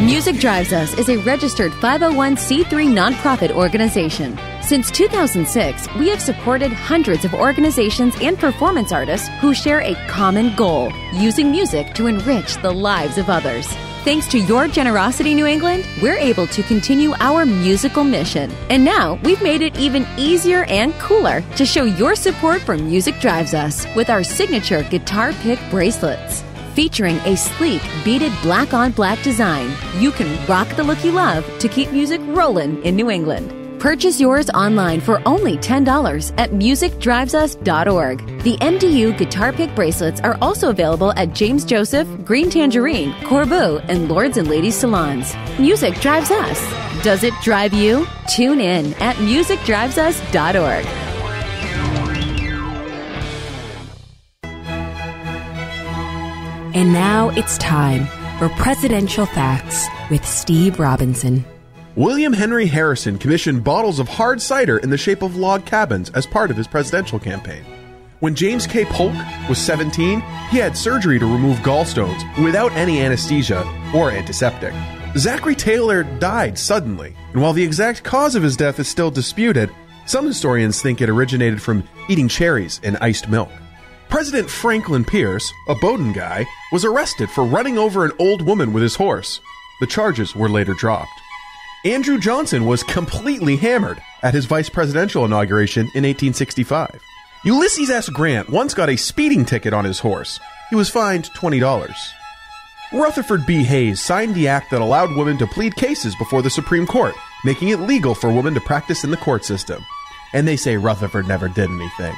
Music Drives Us is a registered 501c3 nonprofit organization. Since 2006, we have supported hundreds of organizations and performance artists who share a common goal, using music to enrich the lives of others. Thanks to your generosity, New England, we're able to continue our musical mission. And now, we've made it even easier and cooler to show your support for Music Drives Us with our signature guitar pick bracelets. Featuring a sleek, beaded black-on-black design, you can rock the look you love to keep music rolling in New England. Purchase yours online for only $10 at musicdrivesus.org. The MDU guitar pick bracelets are also available at James Joseph, Green Tangerine, Corbeau, and Lords and Ladies salons. Music Drives Us. Does it drive you? Tune in at musicdrivesus.org. And now it's time for Presidential Facts with Steve Robinson. William Henry Harrison commissioned bottles of hard cider in the shape of log cabins as part of his presidential campaign. When James K. Polk was 17, he had surgery to remove gallstones without any anesthesia or antiseptic. Zachary Taylor died suddenly, and while the exact cause of his death is still disputed, some historians think it originated from eating cherries in iced milk. President Franklin Pierce, a Bowdoin guy, was arrested for running over an old woman with his horse. The charges were later dropped. Andrew Johnson was completely hammered at his vice presidential inauguration in 1865. Ulysses S. Grant once got a speeding ticket on his horse. He was fined $20. Rutherford B. Hayes signed the act that allowed women to plead cases before the Supreme Court, making it legal for women to practice in the court system. And they say Rutherford never did anything.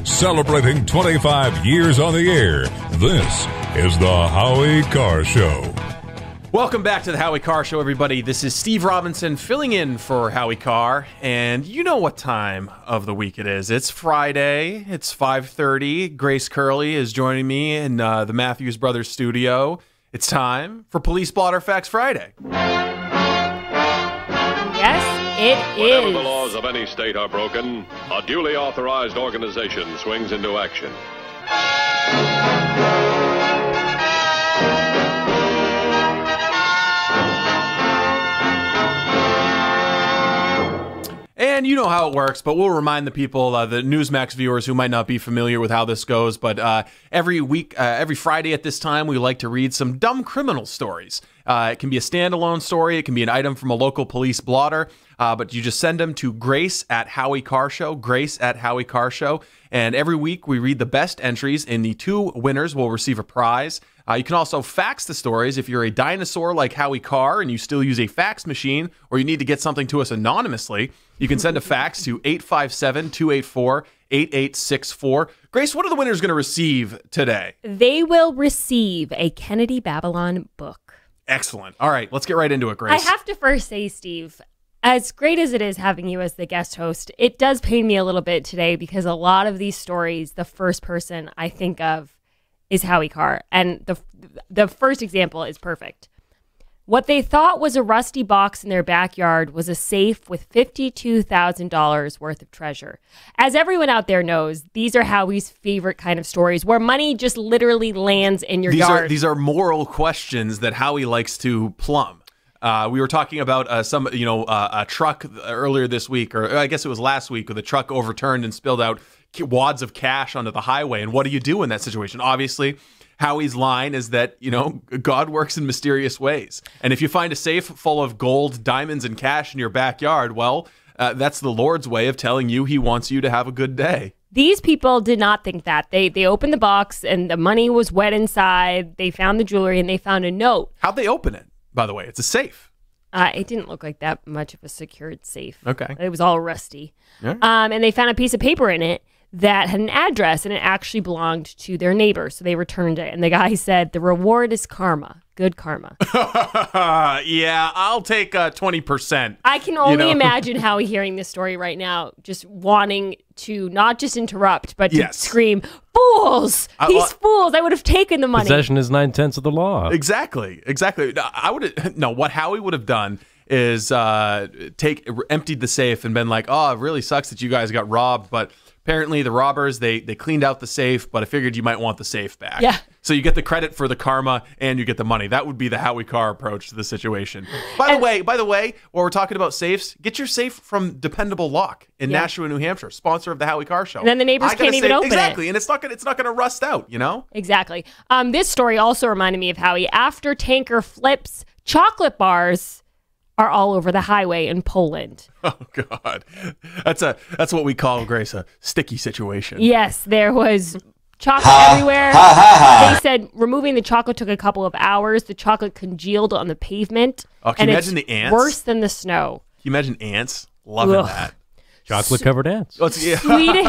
Celebrating 25 years on the air, this is the Howie Carr Show. Welcome back to the Howie Carr Show, everybody. This is Steve Robinson filling in for Howie Carr, and you know what time of the week it is. It's Friday. It's 5:30. Grace Curley is joining me in the Matthews Brothers studio. It's time for Police Blotter Facts Friday. Yes, it Whenever is. the laws of any state are broken, a duly authorized organization swings into action. And you know how it works, but we'll remind the people, the Newsmax viewers who might not be familiar with how this goes, but every week, every Friday at this time, we like to read some dumb criminal stories. It can be a standalone story. It can be an item from a local police blotter, but you just send them to Grace at Howie Carr Show, Grace at Howie Carr Show. And every week we read the best entries, and the two winners will receive a prize. You can also fax the stories if you're a dinosaur like Howie Carr and you still use a fax machine, or you need to get something to us anonymously. You can send a fax to 857-284-8864. Grace, what are the winners going to receive today? They will receive a Kennedy Babylon book. Excellent. All right, let's get right into it, Grace. I have to first say, Steve, as great as it is having you as the guest host, it does pain me a little bit today because a lot of these stories, the first person I think of is Howie Carr. And the first example is perfect. What they thought was a rusty box in their backyard was a safe with $52,000 worth of treasure. As everyone out there knows, these are Howie's favorite kind of stories where money just literally lands in your yard. These are moral questions that Howie likes to plumb. We were talking about a truck earlier this week, or I guess it was last week, with a truck overturned and spilled out wads of cash onto the highway. And what do you do in that situation? Obviously, Howie's line is that, God works in mysterious ways. And if you find a safe full of gold, diamonds, and cash in your backyard, well, that's the Lord's way of telling you he wants you to have a good day. These people did not think that. They opened the box and the money was wet inside. They found the jewelry and they found a note. How'd they open it, by the way? It's a safe. It didn't look like that much of a secured safe. Okay. It was all rusty. Yeah. And they found a piece of paper in it that had an address, and it actually belonged to their neighbor. So they returned it. And the guy said, the reward is karma. Good karma. Yeah, I'll take 20%. I can only imagine Howie hearing this story right now, just wanting to not just interrupt, but to scream, fools! These fools! I would have taken the money. Possession is 9/10 of the law. Exactly. What Howie would have done is emptied the safe and been like, oh, it really sucks that you guys got robbed, but apparently the robbers, they cleaned out the safe, but I figured you might want the safe back. Yeah. So you get the credit for the karma and you get the money. That would be the Howie Carr approach to the situation. By the way, while we're talking about safes, get your safe from Dependable Lock in Nashua, New Hampshire, sponsor of the Howie Carr Show. And then the neighbors can't even open it. Exactly, and it's not gonna rust out, Exactly. This story also reminded me of Howie. After tanker flips, chocolate bars are all over the highway in Poland. Oh God, that's what we call, Grace, a sticky situation. Yes, there was chocolate everywhere. They said removing the chocolate took a couple of hours. The chocolate congealed on the pavement. Oh, can you imagine the ants? Worse than the snow. Can you imagine ants loving that? Chocolate-covered ants. Oh, yeah. Swedish.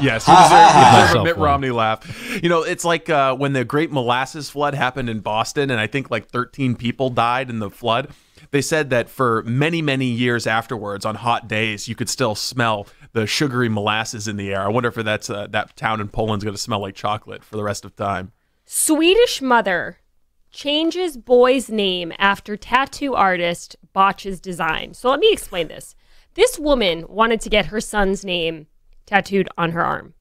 Yes, you deserve a Mitt Romney laugh. It's like when the Great Molasses Flood happened in Boston, and I think like 13 people died in the flood. They said that for many, many years afterwards, on hot days, you could still smell the sugary molasses in the air. I wonder if that town in Poland's going to smell like chocolate for the rest of time. Swedish mother changes boy's name after tattoo artist botches design. So let me explain this. This woman wanted to get her son's name tattooed on her arm.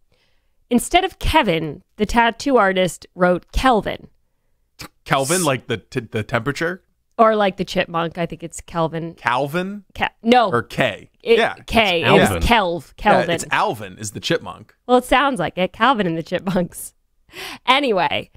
Instead of Kevin, the tattoo artist wrote Kelvin. Kelvin, like the temperature? Or like the chipmunk. I think it's Kelvin. Calvin? No. Or K. K. It's Kelvin. Yeah, it's Alvin is the chipmunk. Well, it sounds like it. Calvin and the Chipmunks. Anyway,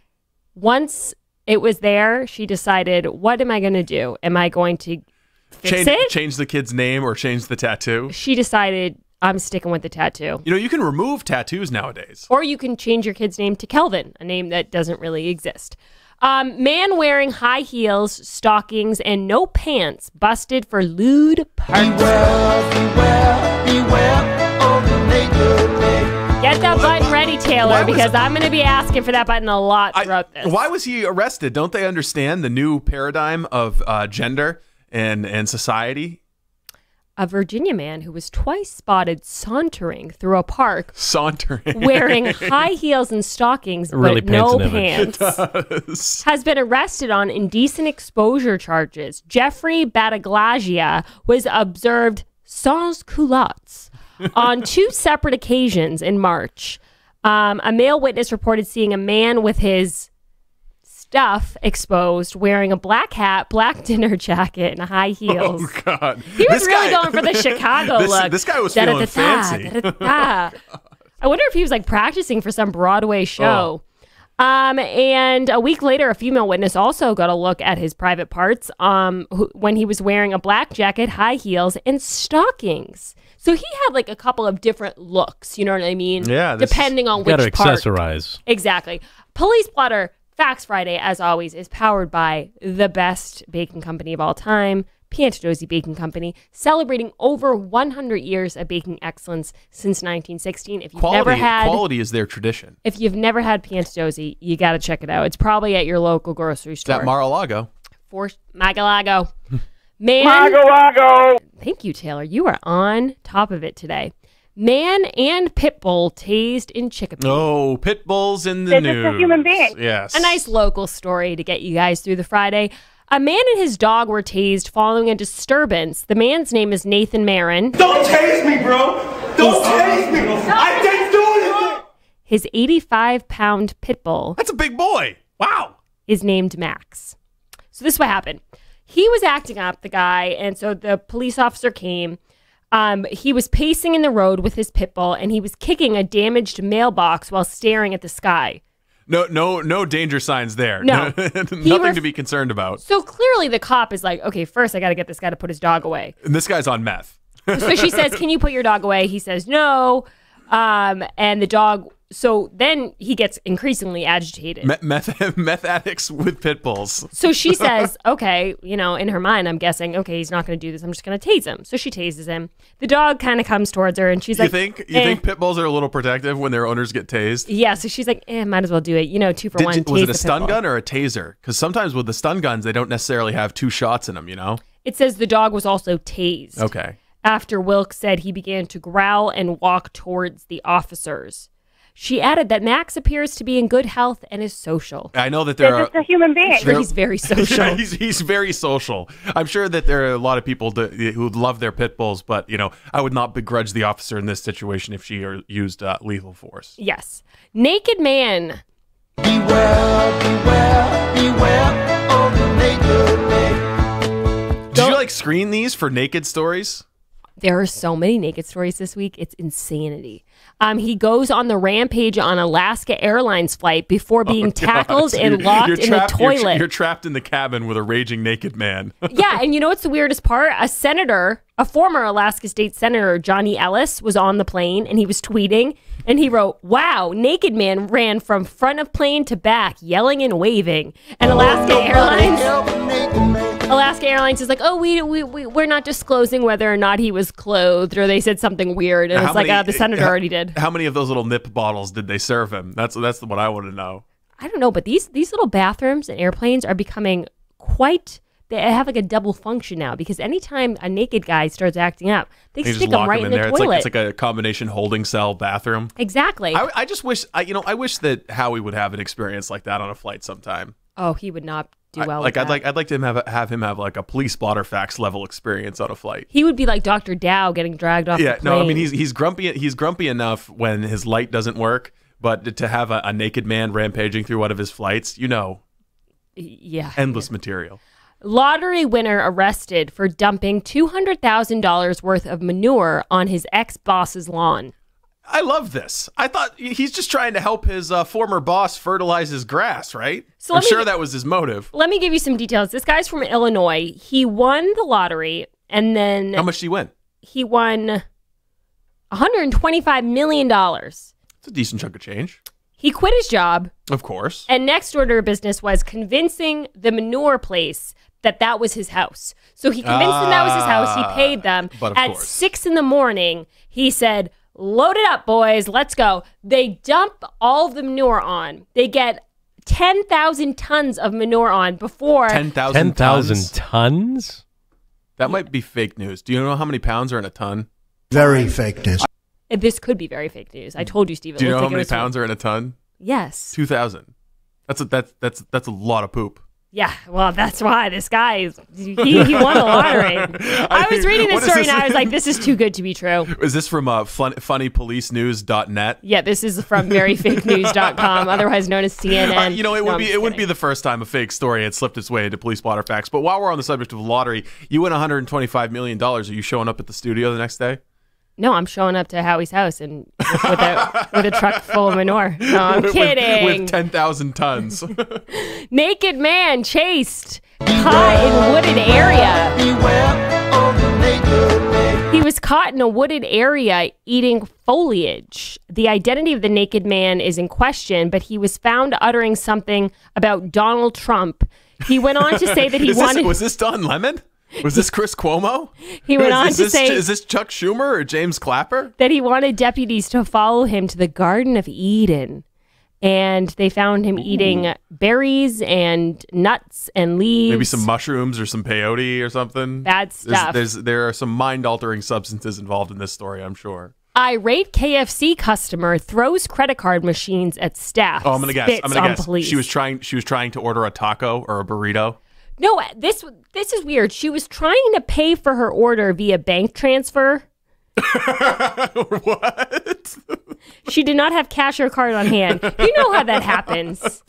once it was there, she decided, what am I going to do? Am I going to fix it? Change the kid's name or change the tattoo? She decided, I'm sticking with the tattoo. You can remove tattoos nowadays. Or you can change your kid's name to Kelvin, a name that doesn't really exist. Man wearing high heels, stockings, and no pants busted for lewd parties. Beware of the neighborhood. Get that button ready Taylor, because I'm going to be asking for that button a lot throughout this. Why was he arrested? Don't they understand the new paradigm of gender and society? A Virginia man who was twice spotted sauntering through a park. Sauntering. Wearing high heels and stockings, Really but no paints pants. Has been arrested on indecent exposure charges. Jeffrey Battaglia was observed sans culottes on 2 separate occasions in March. A male witness reported seeing a man with his stuff exposed, wearing a black hat, black dinner jacket, and high heels. Oh, God. He was really going for the Chicago look. This guy was feeling fancy. I wonder if he was like practicing for some Broadway show. And a week later, a female witness also got a look at his private parts when he was wearing a black jacket, high heels, and stockings. So he had like a couple of different looks, you know what I mean? Yeah. Depending on which part. part. Accessorize. Exactly. Police Blotter Facts Friday, as always, is powered by the best baking company of all time, Piantadosi Baking Company, celebrating over 100 years of baking excellence since 1916. If you've never had quality is their tradition. If you've never had Piantadosi, you got to check it out. It's probably at your local grocery store. It's at Mar-a-Lago. For Mar-a-Lago. Man, Mar-a-Lago. Thank you, Taylor. You are on top of it today. Man and pit bull tased in Chicopee. Oh, pit bulls in the news. They're just a human being. Yes. A nice local story to get you guys through the Friday. A man and his dog were tased following a disturbance. The man's name is Nathan Marin. Don't tase me, bro. Don't tase me. I didn't do anything. His 85-pound pit bull. That's a big boy. Wow. Is named Max. So this is what happened. He was acting up, the guy, and so the police officer came. He was pacing in the road with his pit bull, and he was kicking a damaged mailbox while staring at the sky. No danger signs there. No. Nothing to be concerned about. So clearly the cop is like, okay, first I got to get this guy to put his dog away. And this guy's on meth. So she says, can you put your dog away? He says, no. And the dog, so then he gets increasingly agitated. Meth addicts with pit bulls. So she says, okay, in her mind, I'm guessing, okay, he's not going to do this. I'm just going to tase him. So she tases him. The dog kind of comes towards her and she's like, You think pit bulls are a little protective when their owners get tased? Yeah. So she's like, might as well do it. 2 for 1. Was it a stun gun or a taser? Because sometimes with the stun guns, they don't necessarily have 2 shots in them, It says the dog was also tased. Okay. After Wilkes said he began to growl and walk towards the officers. She added that Max appears to be in good health and is social. I know that there are... just a human being. I'm sure he's very social. Yeah, he's very social. I'm sure that there are a lot of people who love their pit bulls, but, I would not begrudge the officer in this situation if she used lethal force. Yes. Naked man. Beware, beware, beware of the naked man. Did you screen these for naked stories? There are so many naked stories this week. It's insanity. He goes on the rampage on Alaska Airlines flight before being tackled and locked in the toilet. You're trapped in the cabin with a raging naked man. Yeah, and you know what's the weirdest part? A former Alaska State Senator, Johnny Ellis, was on the plane and he was tweeting and he wrote, "Wow, naked man ran from front of plane to back, yelling and waving." And Alaska Airlines is like, "Oh, we're not disclosing whether or not he was clothed," or they said something weird, and the senator already did. How many of those little nip bottles did they serve him? That's what I want to know. I don't know, but these little bathrooms and airplanes are becoming quite. They have a double function now because anytime a naked guy starts acting up, they stick him right in the toilet. It's like a combination holding cell bathroom. Exactly. I just wish I wish that Howie would have an experience like that on a flight sometime. Oh, he would not do well. I'd like to have him have like a Police Blotter Facts level experience on a flight. He would be like Dr. Dow getting dragged off. Yeah, the plane. no, I mean he's grumpy. He's grumpy enough when his light doesn't work, but to have a naked man rampaging through one of his flights, yeah, endless material. Lottery winner arrested for dumping $200,000 worth of manure on his ex-boss's lawn. I love this. I thought he's just trying to help his former boss fertilize his grass, right? So I'm sure that was his motive. Let me give you some details. This guy's from Illinois. He won the lottery, and then... How much did he win? He won $125 million. It's a decent chunk of change. He quit his job. Of course. And next order of business was convincing the manure place that was his house. So he convinced them that was his house. He paid them. But at 6 a.m, he said, Load it up, boys. Let's go. They dump all of the manure on. They get 10,000 tons of manure on before. 10,000 tons? That might be fake news. Do you know how many pounds are in a ton? Very fake news. This could be very fake news. I told you, Steve. Do you know how many pounds are in a ton? Yes. 2,000. That's a lot of poop. Yeah, well, that's why this guy he won the lottery. I was reading this story and I was like, this is too good to be true. Is this from funnypolicenews.net? Yeah, this is from veryfakenews.com, otherwise known as CNN. It would be the first time a fake story had slipped its way into Police Blotter Facts. But while we're on the subject of the lottery, you win $125 million. Are you showing up at the studio the next day? No, I'm showing up to Howie's house and with a truck full of manure. No, I'm kidding. With 10,000 tons. Naked man chased, caught in wooded area. He was caught in a wooded area eating foliage. The identity of the naked man is in question, but he was found uttering something about Donald Trump. He went on to say that he wanted... Was this Don Lemon? Was this Chris Cuomo? He went on to say... Is this Chuck Schumer or James Clapper? That he wanted deputies to follow him to the Garden of Eden. And they found him eating berries and nuts and leaves. Maybe some mushrooms or some peyote or something. Bad stuff. There are some mind-altering substances involved in this story, I'm sure. Irate KFC customer throws credit card machines at staff. Oh, I'm gonna guess. Police. She was trying to order a taco or a burrito. No, this is weird. She was trying to pay for her order via bank transfer. What? She did not have cash or card on hand. You know how that happens.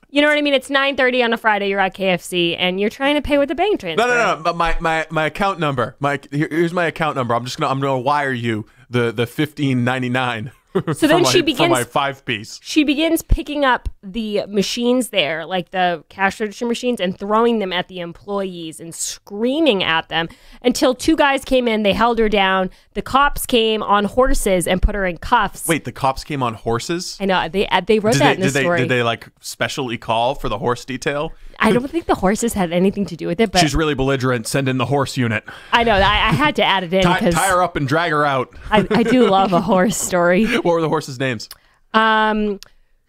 You know what I mean? It's 9:30 on a Friday. You're at KFC and you're trying to pay with a bank transfer. No. But my account number. Here's my account number. I'm gonna wire you the $15.99. So then she begins for my 5-piece. She begins picking up the machines there, like the cash register machines, and throwing them at the employees and screaming at them until two guys came in. They held her down. The cops came on horses and put her in cuffs. Wait, the cops came on horses? I know they wrote that in the story. Did they like specially call for the horse detail? I don't think the horses had anything to do with it. But she's really belligerent. Send in the horse unit. I know. I had to add it in because tie her up and drag her out. I do love a horse story. What were the horses' names?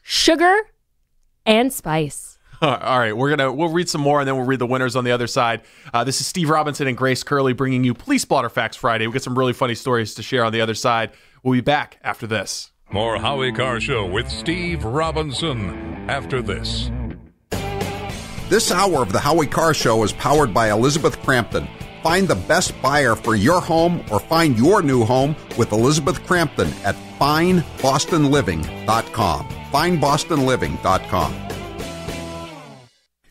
Sugar and Spice. All right, we'll read some more and then we'll read the winners on the other side. This is Steve Robinson and Grace Curley bringing you Police Blotter Facts Friday. We got some really funny stories to share on the other side. We'll be back after this. More Howie Carr Show with Steve Robinson after this. This hour of the Howie Carr Show is powered by Elizabeth Crampton. Find the best buyer for your home or find your new home with Elizabeth Crampton at FindBostonLiving.com. FindBostonLiving.com.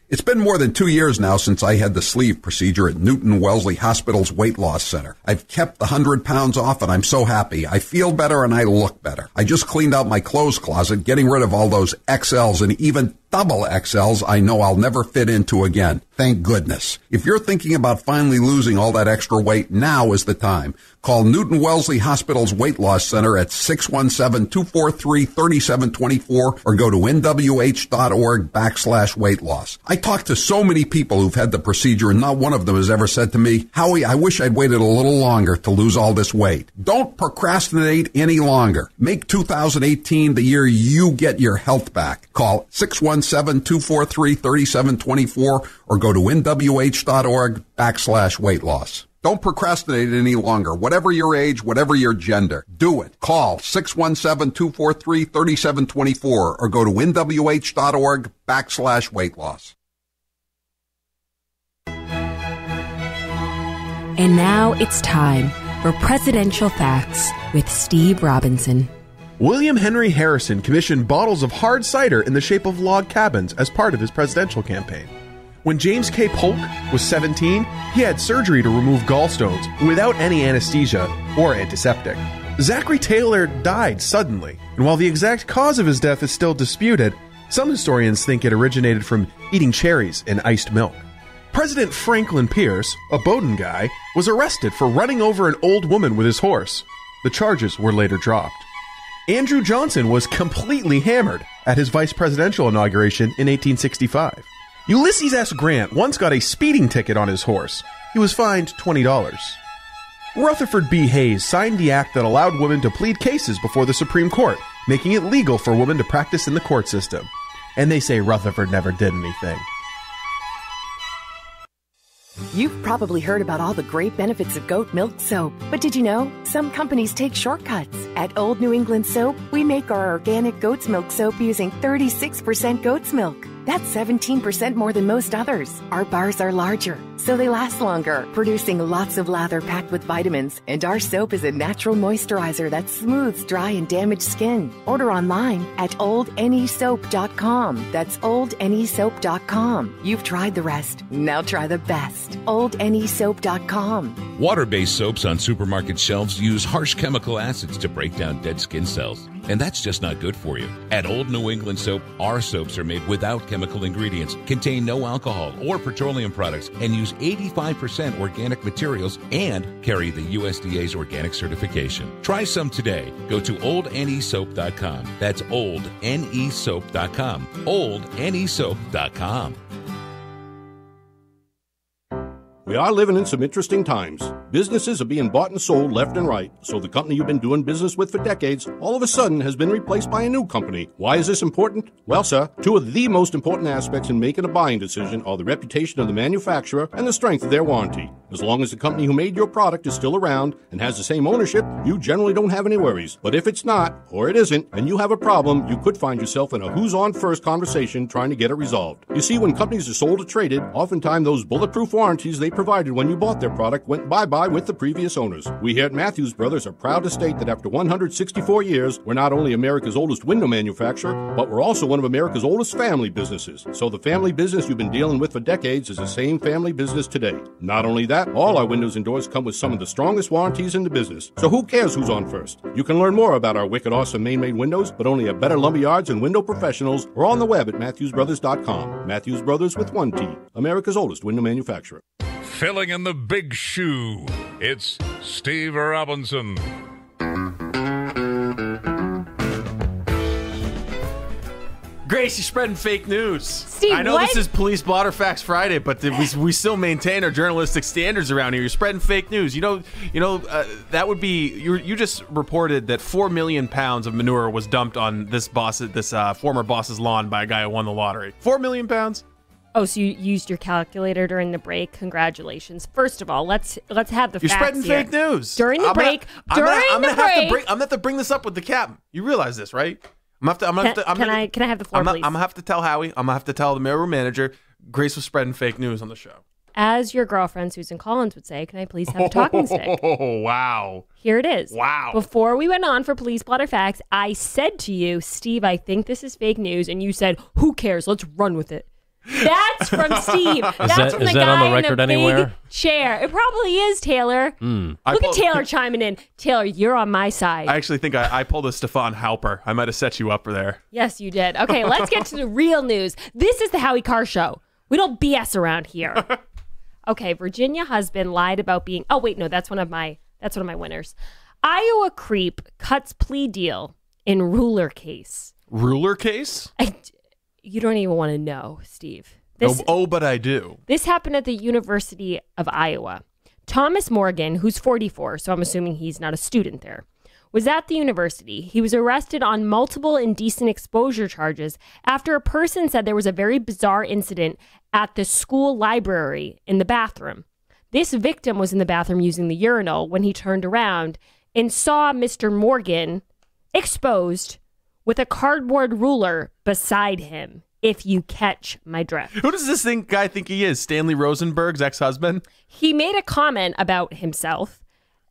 It's been more than 2 years now since I had the sleeve procedure at Newton Wellesley Hospital's Weight Loss Center. I've kept the 100 pounds off and I'm so happy. I feel better and I look better. I just cleaned out my clothes closet, getting rid of all those XLs and even double XLs I know I'll never fit into again. Thank goodness. If you're thinking about finally losing all that extra weight, now is the time. Call Newton Wellesley Hospital's Weight Loss Center at 617-243-3724 or go to nwh.org/weight loss. I talked to so many people who've had the procedure and not one of them has ever said to me, Howie, I wish I'd waited a little longer to lose all this weight. Don't procrastinate any longer. Make 2018 the year you get your health back. Call 617-243-3724 or go to nwh.org/weight loss. Don't procrastinate any longer. Whatever your age, whatever your gender, do it. Call 617-243-3724 or go to nwh.org/weight loss. And now it's time for Presidential Facts with Steve Robinson. William Henry Harrison commissioned bottles of hard cider in the shape of log cabins as part of his presidential campaign. When James K. Polk was 17, he had surgery to remove gallstones without any anesthesia or antiseptic. Zachary Taylor died suddenly, and while the exact cause of his death is still disputed, some historians think it originated from eating cherries and iced milk. President Franklin Pierce, a Bowdoin guy, was arrested for running over an old woman with his horse. The charges were later dropped. Andrew Johnson was completely hammered at his vice presidential inauguration in 1865. Ulysses S. Grant once got a speeding ticket on his horse. He was fined $20. Rutherford B. Hayes signed the act that allowed women to plead cases before the Supreme Court, making it legal for women to practice in the court system. And they say Rutherford never did anything. You've probably heard about all the great benefits of goat milk soap, but did you know some companies take shortcuts? At Old New England Soap, we make our organic goat's milk soap using 36% goat's milk. That's 17% more than most others. Our bars are larger, so they last longer, producing lots of lather packed with vitamins. And our soap is a natural moisturizer that smooths dry and damaged skin. Order online at oldnesoap.com. That's oldnesoap.com. You've tried the rest. Now try the best. oldnesoap.com. Water-based soaps on supermarket shelves use harsh chemical acids to break down dead skin cells. And that's just not good for you. At Old New England Soap, our soaps are made without chemical ingredients, contain no alcohol or petroleum products, and use 85% organic materials and carry the USDA's organic certification. Try some today. Go to oldnesoap.com. That's oldnesoap.com. oldnesoap.com. We are living in some interesting times. Businesses are being bought and sold left and right, so the company you've been doing business with for decades all of a sudden has been replaced by a new company. Why is this important? Well, sir, two of the most important aspects in making a buying decision are the reputation of the manufacturer and the strength of their warranty. As long as the company who made your product is still around and has the same ownership, you generally don't have any worries. But if it's not, or it isn't, and you have a problem, you could find yourself in a who's on first conversation trying to get it resolved. You see, when companies are sold or traded, oftentimes those bulletproof warranties they provided when you bought their product went bye-bye with the previous owners. We here at Matthews Brothers are proud to state that after 164 years, we're not only America's oldest window manufacturer, but we're also one of America's oldest family businesses. So the family business you've been dealing with for decades is the same family business today. Not only that, all our windows and doors come with some of the strongest warranties in the business. So who cares who's on first? You can learn more about our wicked awesome Maine-made windows, but only at Better Lumberyards and Window Professionals, or on the web at MatthewsBrothers.com. Matthews Brothers with one T, America's oldest window manufacturer. Filling in the big shoe, it's Steve Robinson. Grace, you're spreading fake news. Steve, I know what? this is Police Blotter Facts Friday, but we still maintain our journalistic standards around here. You're spreading fake news. That would be you just reported that 4 million pounds of manure was dumped on this former boss's lawn by a guy who won the lottery. 4 million pounds. Oh, so you used your calculator during the break. Congratulations. First of all, let's have the You're facts spreading here. fake news. During the break. I'm gonna have to bring this up with the cap. You realize this, right? Can I have the floor, please? I'm gonna have to tell Howie. I'm gonna have to tell the mayor manager. Grace was spreading fake news on the show. As your girlfriend Susan Collins would say, can I please have a talking stick? Oh, wow. Here it is. Wow. Before we went on for Police Blotter Facts, I said to you, Steve, I think this is fake news, and you said, who cares? Let's run with it. That's from Steve. That's from the guy in the big chair. It probably is, Taylor. Look at Taylor chiming in. Taylor, you're on my side. I actually think I pulled a Stefan Halper. I might have set you up for there. Yes, you did. Okay, let's get to the real news. This is the Howie Carr Show. We don't BS around here. Okay, Virginia husband lied about being. Oh wait, no, that's one of my winners. Iowa creep cuts plea deal in ruler case. Ruler case? You don't even want to know, Steve. But I do. This happened at the University of Iowa. Thomas Morgan, who's 44, so I'm assuming he's not a student there, was at the university. He was arrested on multiple indecent exposure charges after a person said there was a very bizarre incident at the school library in the bathroom. This victim was in the bathroom using the urinal when he turned around and saw Mr. Morgan exposed with a cardboard ruler beside him, if you catch my drift. Who does this guy think he is? Stanley Rosenberg's ex-husband? He made a comment about himself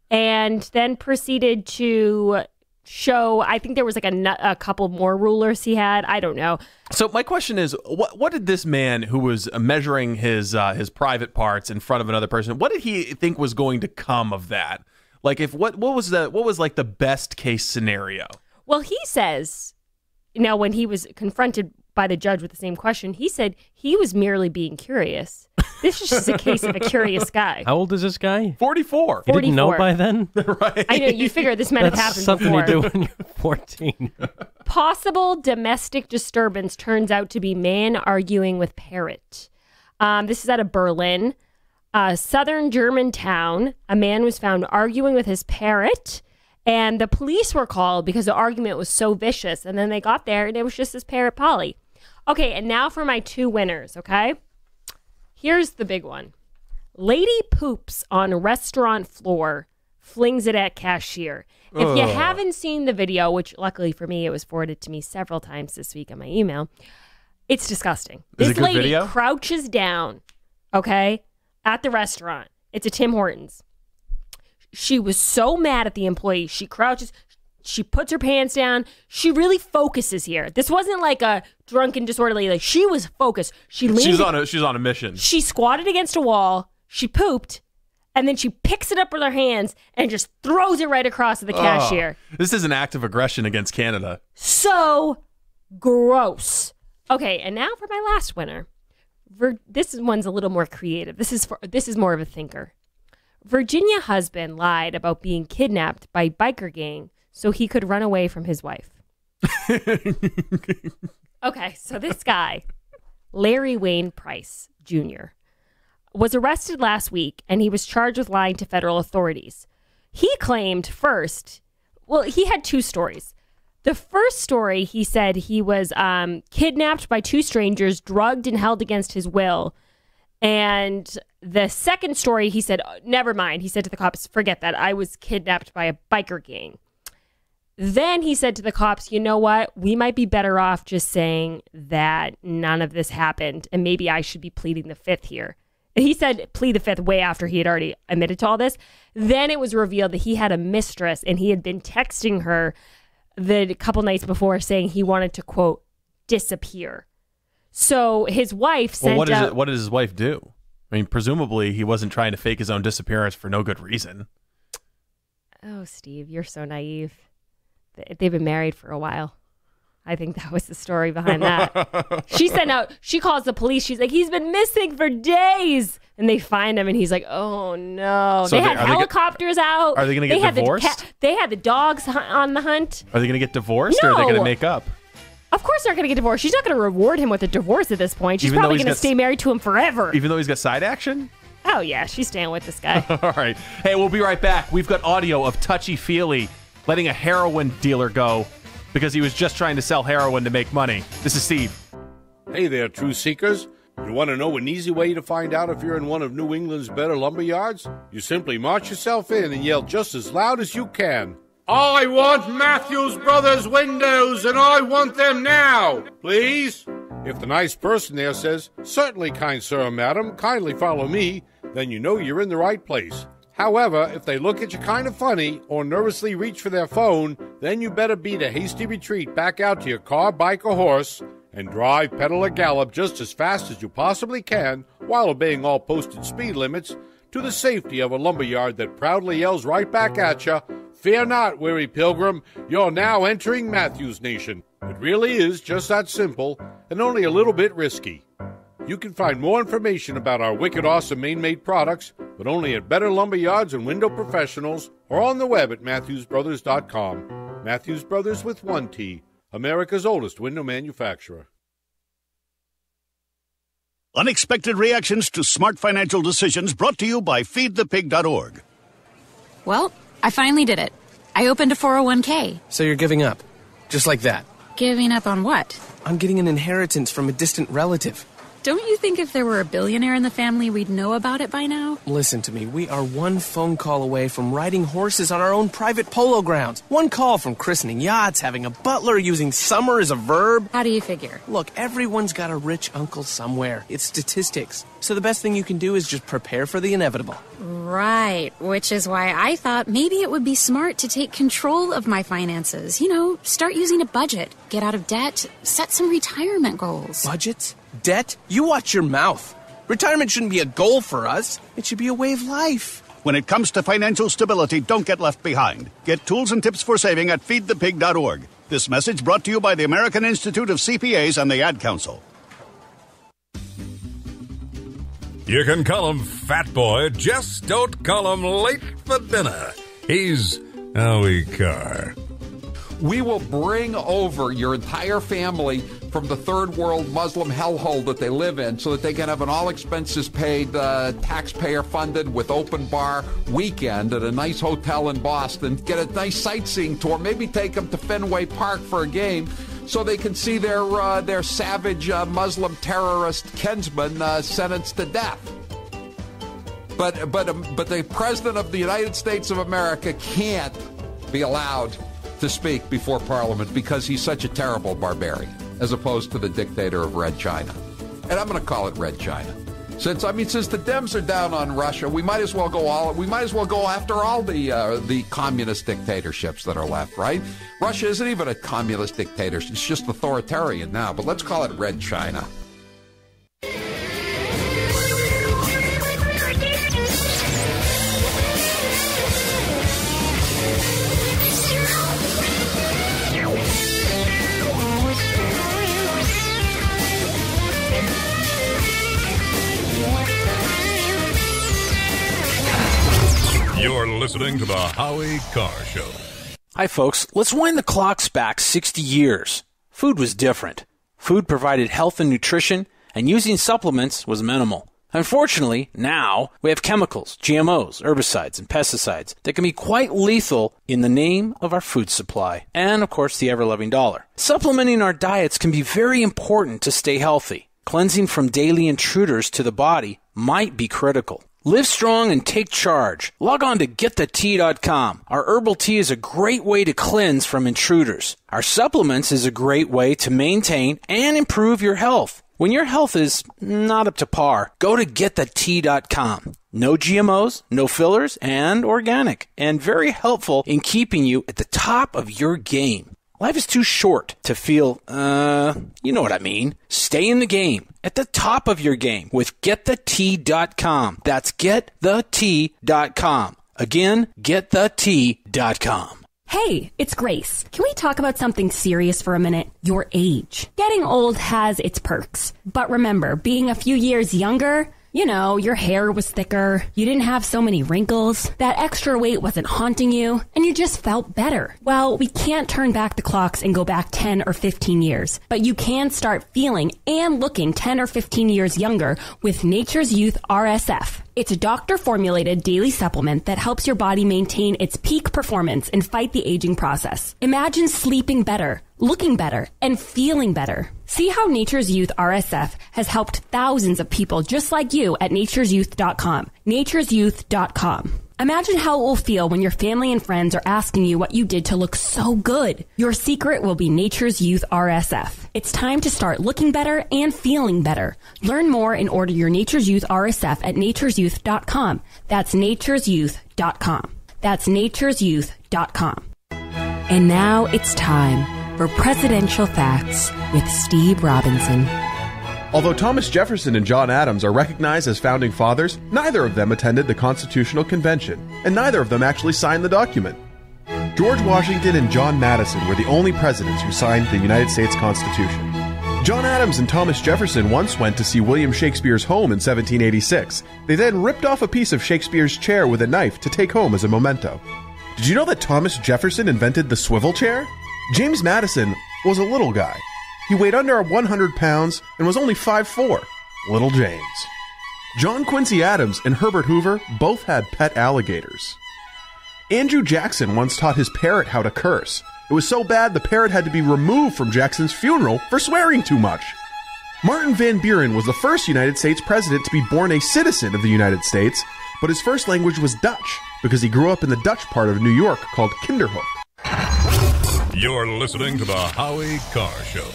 and then proceeded to show, I think there was like a couple more rulers he had. I don't know. So my question is, what did this man who was measuring his private parts in front of another person, what did he think was going to come of that? Like, what was like the best case scenario? Well, he says, when he was confronted by the judge with the same question, he said he was merely being curious. This is just a case of a curious guy. How old is this guy? 44. You didn't know by then? Right. I know, you figure this might have happened something before. you do when you're 14. Possible domestic disturbance turns out to be man arguing with parrot. This is out of Berlin. southern German town, a man was found arguing with his parrot, and the police were called because the argument was so vicious. And then they got there, and it was just his parrot, Polly. Okay, and now for my 2 winners, okay? Here's the big one. Lady poops on restaurant floor, flings it at cashier. If you haven't seen the video, which luckily for me, it was forwarded to me several times this week on my email, it's disgusting. Is it This good lady video? crouches down, okay, at the restaurant. It's a Tim Hortons. She was so mad at the employee. She crouches, she puts her pants down. She really focuses here. This wasn't like a drunken disorderly. Like, she was focused. She leaned. She's on a mission. She squatted against a wall. She pooped, and then she picks it up with her hands and just throws it right across to the cashier. This is an act of aggression against Canada. So gross. Okay, and now for my last winner. This one's a little more creative. This is more of a thinker. Virginia husband lied about being kidnapped by biker gang so he could run away from his wife. Okay, so this guy, Larry Wayne Price Jr., was arrested last week, and he was charged with lying to federal authorities. He claimed he had 2 stories. The first story, he said he was kidnapped by 2 strangers, drugged and held against his will. And the second story, he said, never mind. He said to the cops, forget that. I was kidnapped by a biker gang. Then he said to the cops, you know what? We might be better off just saying that none of this happened, and maybe I should be pleading the 5th here. And he said plead the 5th way after he had already admitted to all this. Then it was revealed that he had a mistress, and he had been texting her the couple nights before saying he wanted to, quote, disappear. So his wife sent out... What did his wife do? I mean, presumably he wasn't trying to fake his own disappearance for no good reason. Oh, Steve, you're so naive. They've been married for a while. I think that was the story behind that. She calls the police. She's like, he's been missing for days. And they find him, and he's like, oh, no. So they had helicopters out. Are they going to get divorced? They had the dogs on the hunt. Are they going to get divorced, or are they going to make up? Of course they're going to get divorced. She's not going to reward him with a divorce at this point. She's probably going to stay married to him forever. Even though he's got side action? Oh, yeah. She's staying with this guy. All right. Hey, we'll be right back. We've got audio of Touchy-Feely letting a heroin dealer go because he was just trying to sell heroin to make money. This is Steve. Hey there, truth seekers. You want to know an easy way to find out if you're in one of New England's better lumber yards? You simply march yourself in and yell just as loud as you can. I want Matthews Brothers windows, and I want them now, please. If the nice person there says, certainly, kind sir or madam, kindly follow me, then you know you're in the right place. However, if they look at you kind of funny or nervously reach for their phone, then you better beat a hasty retreat back out to your car, bike, or horse and drive, pedal, or gallop just as fast as you possibly can while obeying all posted speed limits to the safety of a lumberyard that proudly yells right back at you, fear not, weary pilgrim, you're now entering Matthews Nation. It really is just that simple and only a little bit risky. You can find more information about our wicked awesome Maine-made products, but only at Better Lumberyards and Window Professionals or on the web at MatthewsBrothers.com. Matthews Brothers with 1 T, America's oldest window manufacturer. Unexpected reactions to smart financial decisions brought to you by FeedThePig.org. Well, I finally did it. I opened a 401k. So you're giving up? Just like that? Giving up on what? On getting an inheritance from a distant relative. Don't you think if there were a billionaire in the family, we'd know about it by now? Listen to me. We are one phone call away from riding horses on our own private polo grounds. One call from christening yachts, having a butler, using summer as a verb. How do you figure? Look, everyone's got a rich uncle somewhere. It's statistics. So the best thing you can do is just prepare for the inevitable. Right, which is why I thought maybe it would be smart to take control of my finances. You know, start using a budget, get out of debt, set some retirement goals. Budgets? Debt? You watch your mouth. Retirement shouldn't be a goal for us. It should be a way of life. When it comes to financial stability, don't get left behind. Get tools and tips for saving at FeedThePig.org. This message brought to you by the American Institute of CPAs and the Ad Council. You can call him Fat Boy, just don't call him late for dinner. He's Howie Carr. We will bring over your entire family from the third world Muslim hellhole that they live in so that they can have an all-expenses-paid, taxpayer-funded with open bar weekend at a nice hotel in Boston, get a nice sightseeing tour, maybe take them to Fenway Park for a game so they can see their savage Muslim terrorist kinsman sentenced to death. But the President of the United States of America can't be allowed to speak before Parliament because he's such a terrible barbarian, as opposed to the dictator of Red China. And I'm going to call it Red China. Since the Dems are down on Russia, we might as well go after all the communist dictatorships that are left, right? Russia isn't even a communist dictatorship, it's just authoritarian now, but let's call it Red China. You're listening to the Howie Carr Show. Hi, folks. Let's wind the clocks back 60 years. Food was different. Food provided health and nutrition, and using supplements was minimal. Unfortunately, now we have chemicals, GMOs, herbicides, and pesticides that can be quite lethal in the name of our food supply, and, of course, the ever-loving dollar. Supplementing our diets can be very important to stay healthy. Cleansing from daily intruders to the body might be critical. Live strong and take charge. Log on to getthetea.com. Our herbal tea is a great way to cleanse from intruders. Our supplements is a great way to maintain and improve your health. When your health is not up to par, go to getthetea.com. No GMOs, no fillers, and organic, and very helpful in keeping you at the top of your game. Life is too short to feel, you know what I mean. Stay in the game, at the top of your game with getthetea.com. That's getthetea.com. Again, getthetea.com. Hey, it's Grace. Can we talk about something serious for a minute? Your age. Getting old has its perks. But remember, being a few years younger, you know, your hair was thicker, you didn't have so many wrinkles, that extra weight wasn't haunting you, and you just felt better. Well, we can't turn back the clocks and go back 10 or 15 years, but you can start feeling and looking 10 or 15 years younger with Nature's Youth RSF. It's a doctor-formulated daily supplement that helps your body maintain its peak performance and fight the aging process. Imagine sleeping better, looking better, and feeling better. See how Nature's Youth RSF has helped thousands of people just like you at nature'syouth.com. nature'syouth.com. Imagine how it will feel when your family and friends are asking you what you did to look so good. Your secret will be Nature's Youth RSF. It's time to start looking better and feeling better. Learn more and order your Nature's Youth RSF at nature'syouth.com. That's nature'syouth.com. That's nature'syouth.com. And now it's time for Presidential Facts with Steve Robinson. Although Thomas Jefferson and John Adams are recognized as founding fathers, neither of them attended the Constitutional Convention, and neither of them actually signed the document. George Washington and John Madison were the only presidents who signed the United States Constitution. John Adams and Thomas Jefferson once went to see William Shakespeare's home in 1786. They then ripped off a piece of Shakespeare's chair with a knife to take home as a memento. Did you know that Thomas Jefferson invented the swivel chair? James Madison was a little guy. He weighed under 100 pounds and was only 5'4". Little James. John Quincy Adams and Herbert Hoover both had pet alligators. Andrew Jackson once taught his parrot how to curse. It was so bad the parrot had to be removed from Jackson's funeral for swearing too much. Martin Van Buren was the first United States president to be born a citizen of the United States, but his first language was Dutch because he grew up in the Dutch part of New York called Kinderhook. You're listening to the Howie Carr Show.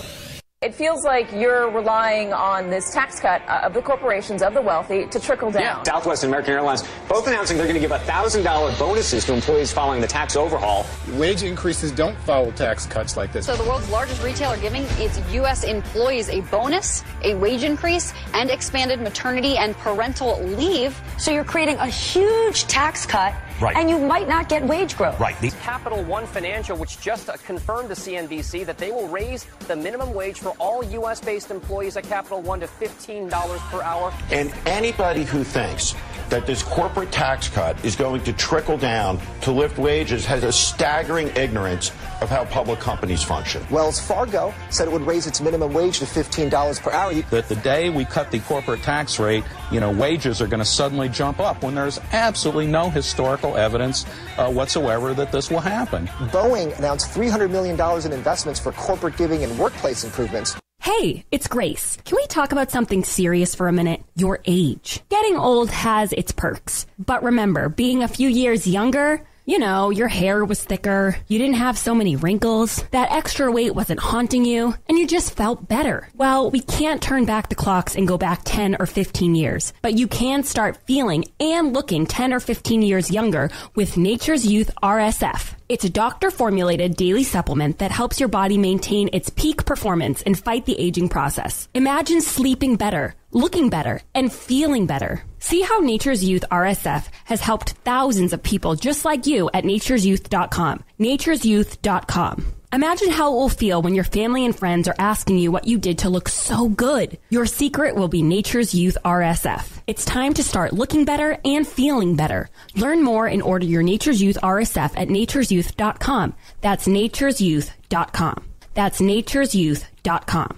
It feels like you're relying on this tax cut of the corporations, of the wealthy, to trickle down. Yeah, Southwest and American Airlines both announcing they're going to give $1,000 bonuses to employees following the tax overhaul. Wage increases don't follow tax cuts like this. So the world's largest retailer giving its U.S. employees a bonus, a wage increase, and expanded maternity and parental leave. So you're creating a huge tax cut Right. And you might not get wage growth. Right. Capital One Financial, which just confirmed to CNBC that they will raise the minimum wage for all U.S.-based employees at Capital One to $15 per hour. And anybody who thinks that this corporate tax cut is going to trickle down to lift wages has a staggering ignorance of how public companies function. Wells Fargo said it would raise its minimum wage to $15 per hour. That the day we cut the corporate tax rate, wages are going to suddenly jump up when there's absolutely no historical evidence whatsoever that this will happen. Boeing announced $300 million in investments for corporate giving and workplace improvements. Hey, it's Grace. Can we talk about something serious for a minute? Your age. Getting old has its perks. But remember, being a few years younger, your hair was thicker, you didn't have so many wrinkles, that extra weight wasn't haunting you, and you just felt better. Well, we can't turn back the clocks and go back 10 or 15 years, but you can start feeling and looking 10 or 15 years younger with Nature's Youth RSF. It's a doctor-formulated daily supplement that helps your body maintain its peak performance and fight the aging process. Imagine sleeping better, looking better, and feeling better. See how Nature's Youth RSF has helped thousands of people just like you at nature'syouth.com. nature'syouth.com. Imagine how it will feel when your family and friends are asking you what you did to look so good. Your secret will be Nature's Youth RSF. It's time to start looking better and feeling better. Learn more and order your Nature's Youth RSF at nature'syouth.com. That's nature'syouth.com. That's nature'syouth.com.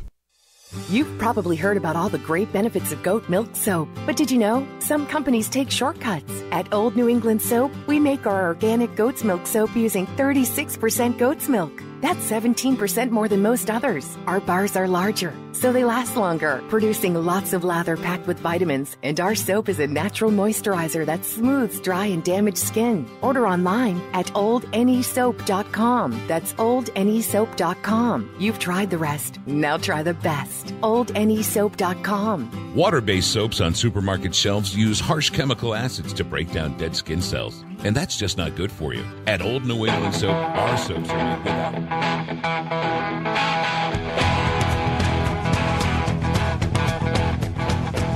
You've probably heard about all the great benefits of goat milk soap, but did you know some companies take shortcuts? At Old New England Soap, we make our organic goat's milk soap using 36% goat's milk. That's 17% more than most others. Our bars are larger, so they last longer, producing lots of lather packed with vitamins. And our soap is a natural moisturizer that smooths dry and damaged skin. Order online at oldnesoap.com. That's oldnesoap.com. You've tried the rest. Now try the best. oldnesoap.com. Water-based soaps on supermarket shelves use harsh chemical acids to break down dead skin cells. And that's just not good for you. At Old New England Soap, our soaps are made without.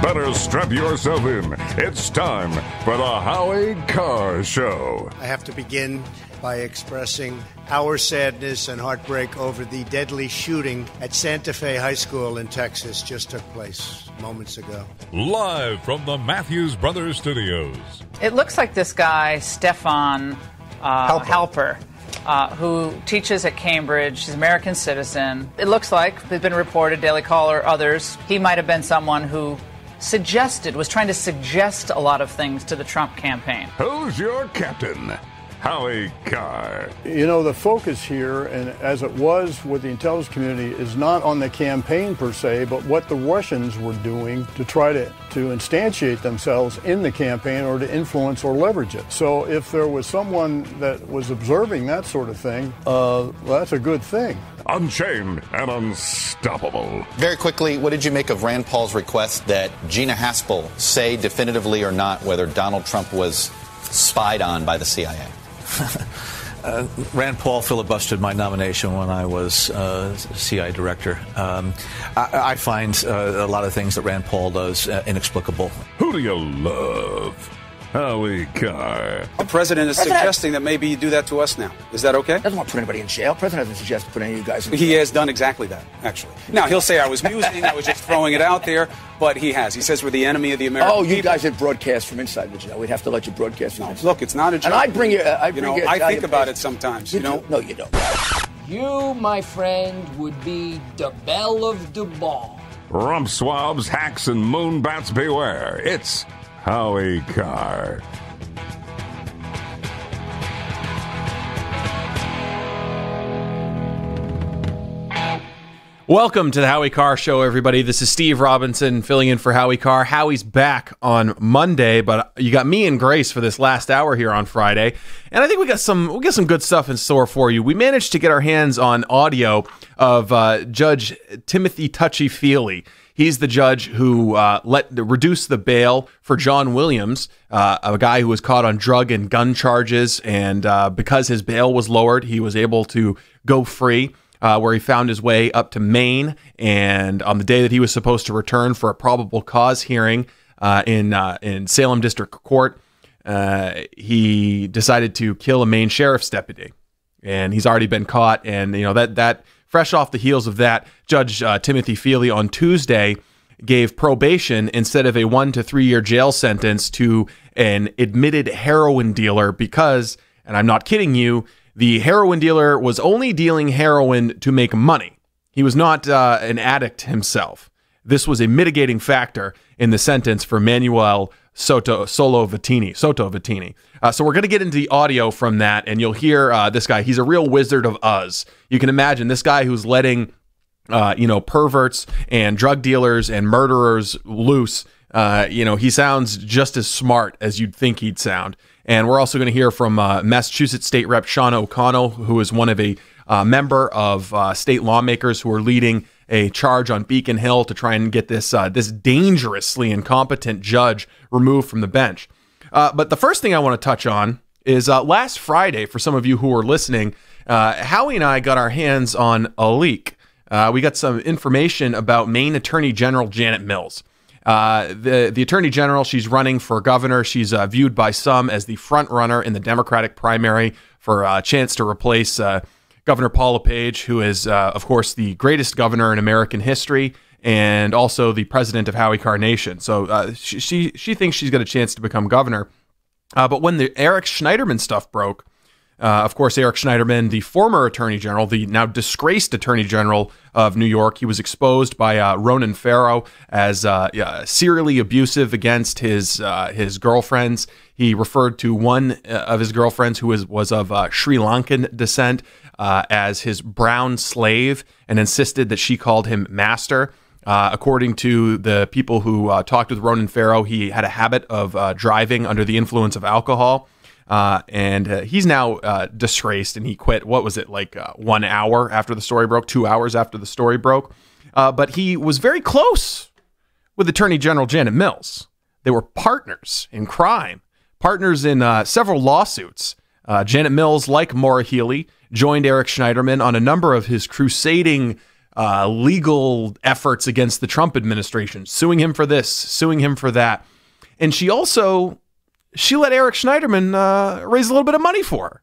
Better strap yourself in. It's time for the Howie Carr Show. I have to begin by expressing our sadness and heartbreak over the deadly shooting at Santa Fe High School in Texas just took place moments ago. Live from the Matthews Brothers Studios. It looks like this guy, Stefan Halper, who teaches at Cambridge. He's an American citizen. It looks like, it's been reported, Daily Caller, others, he might have been someone who was trying to suggest a lot of things to the Trump campaign. Who's your captain? Howie Carr. The focus here, and as it was with the intelligence community, is not on the campaign per se, but what the Russians were doing to try to instantiate themselves in the campaign or to influence or leverage it. So if there was someone that was observing that sort of thing, that's a good thing. Unchained and unstoppable. Very quickly, what did you make of Rand Paul's request that Gina Haspel say definitively or not whether Donald Trump was spied on by the CIA? Rand Paul filibustered my nomination when I was CIA director. I find a lot of things that Rand Paul does inexplicable. Who do you love? Howie Carr. The president is suggesting that maybe you do that to us now. Is that okay? Doesn't want to put anybody in jail. President doesn't suggest to put any of you guys in jail. He has done exactly that, actually. Now, he'll say I was musing, I was just throwing it out there, but he has. He says we're the enemy of the American people. You guys had broadcast from inside the jail. We'd have to let you broadcast from inside. Look, it's not a joke. And I'd bring you... I think about it sometimes, No, you don't. You, my friend, would be the belle of the ball. Rump swabs, hacks, and moonbats beware. It's Howie Carr. Welcome to the Howie Carr Show, everybody. This is Steve Robinson filling in for Howie Carr. Howie's back on Monday, but you got me and Grace for this last hour here on Friday, and I think we got some good stuff in store for you. We managed to get our hands on audio of Judge Timothy Touchy-Feely. He's the judge who reduced the bail for John Williams, a guy who was caught on drug and gun charges, and because his bail was lowered, he was able to go free. Where he found his way up to Maine, and on the day that he was supposed to return for a probable cause hearing in Salem District Court, he decided to kill a Maine sheriff's deputy, and he's already been caught. And that fresh off the heels of that, Judge Timothy Feely on Tuesday gave probation instead of a 1 to 3 year jail sentence to an admitted heroin dealer because, and I'm not kidding you, the heroin dealer was only dealing heroin to make money. He was not an addict himself. This was a mitigating factor in the sentence for Manuel Soto Vittini. So we're going to get into the audio from that, and you'll hear this guy. He's a real Wizard of Oz. You can imagine this guy who's letting perverts and drug dealers and murderers loose. He sounds just as smart as you'd think he'd sound. And we're also going to hear from Massachusetts State Rep Sean O'Connell, who is one of a member of state lawmakers who are leading a charge on Beacon Hill to try and get this dangerously incompetent judge removed from the bench. But the first thing I want to touch on is last Friday, for some of you who were listening, Howie and I got our hands on a leak. We got some information about Maine Attorney General Janet Mills. The Attorney General, she's running for governor. She's viewed by some as the front runner in the Democratic primary for a chance to replace Governor Paul LePage, who is, of course, the greatest governor in American history and also the president of Howie Carr Nation. So she thinks she's got a chance to become governor. But when the Eric Schneiderman stuff broke, of course, Eric Schneiderman, the former Attorney General, the now disgraced Attorney General of New York, he was exposed by Ronan Farrow as serially abusive against his girlfriends. He referred to one of his girlfriends, who was of Sri Lankan descent, as his brown slave, and insisted that she called him master. According to the people who talked with Ronan Farrow, he had a habit of driving under the influence of alcohol. And he's now disgraced, and he quit, 1 hour after the story broke, 2 hours after the story broke. But he was very close with Attorney General Janet Mills. They were partners in crime, partners in several lawsuits. Janet Mills, like Maura Healey, joined Eric Schneiderman on a number of his crusading legal efforts against the Trump administration, suing him for this, suing him for that. And she let Eric Schneiderman raise a little bit of money for her.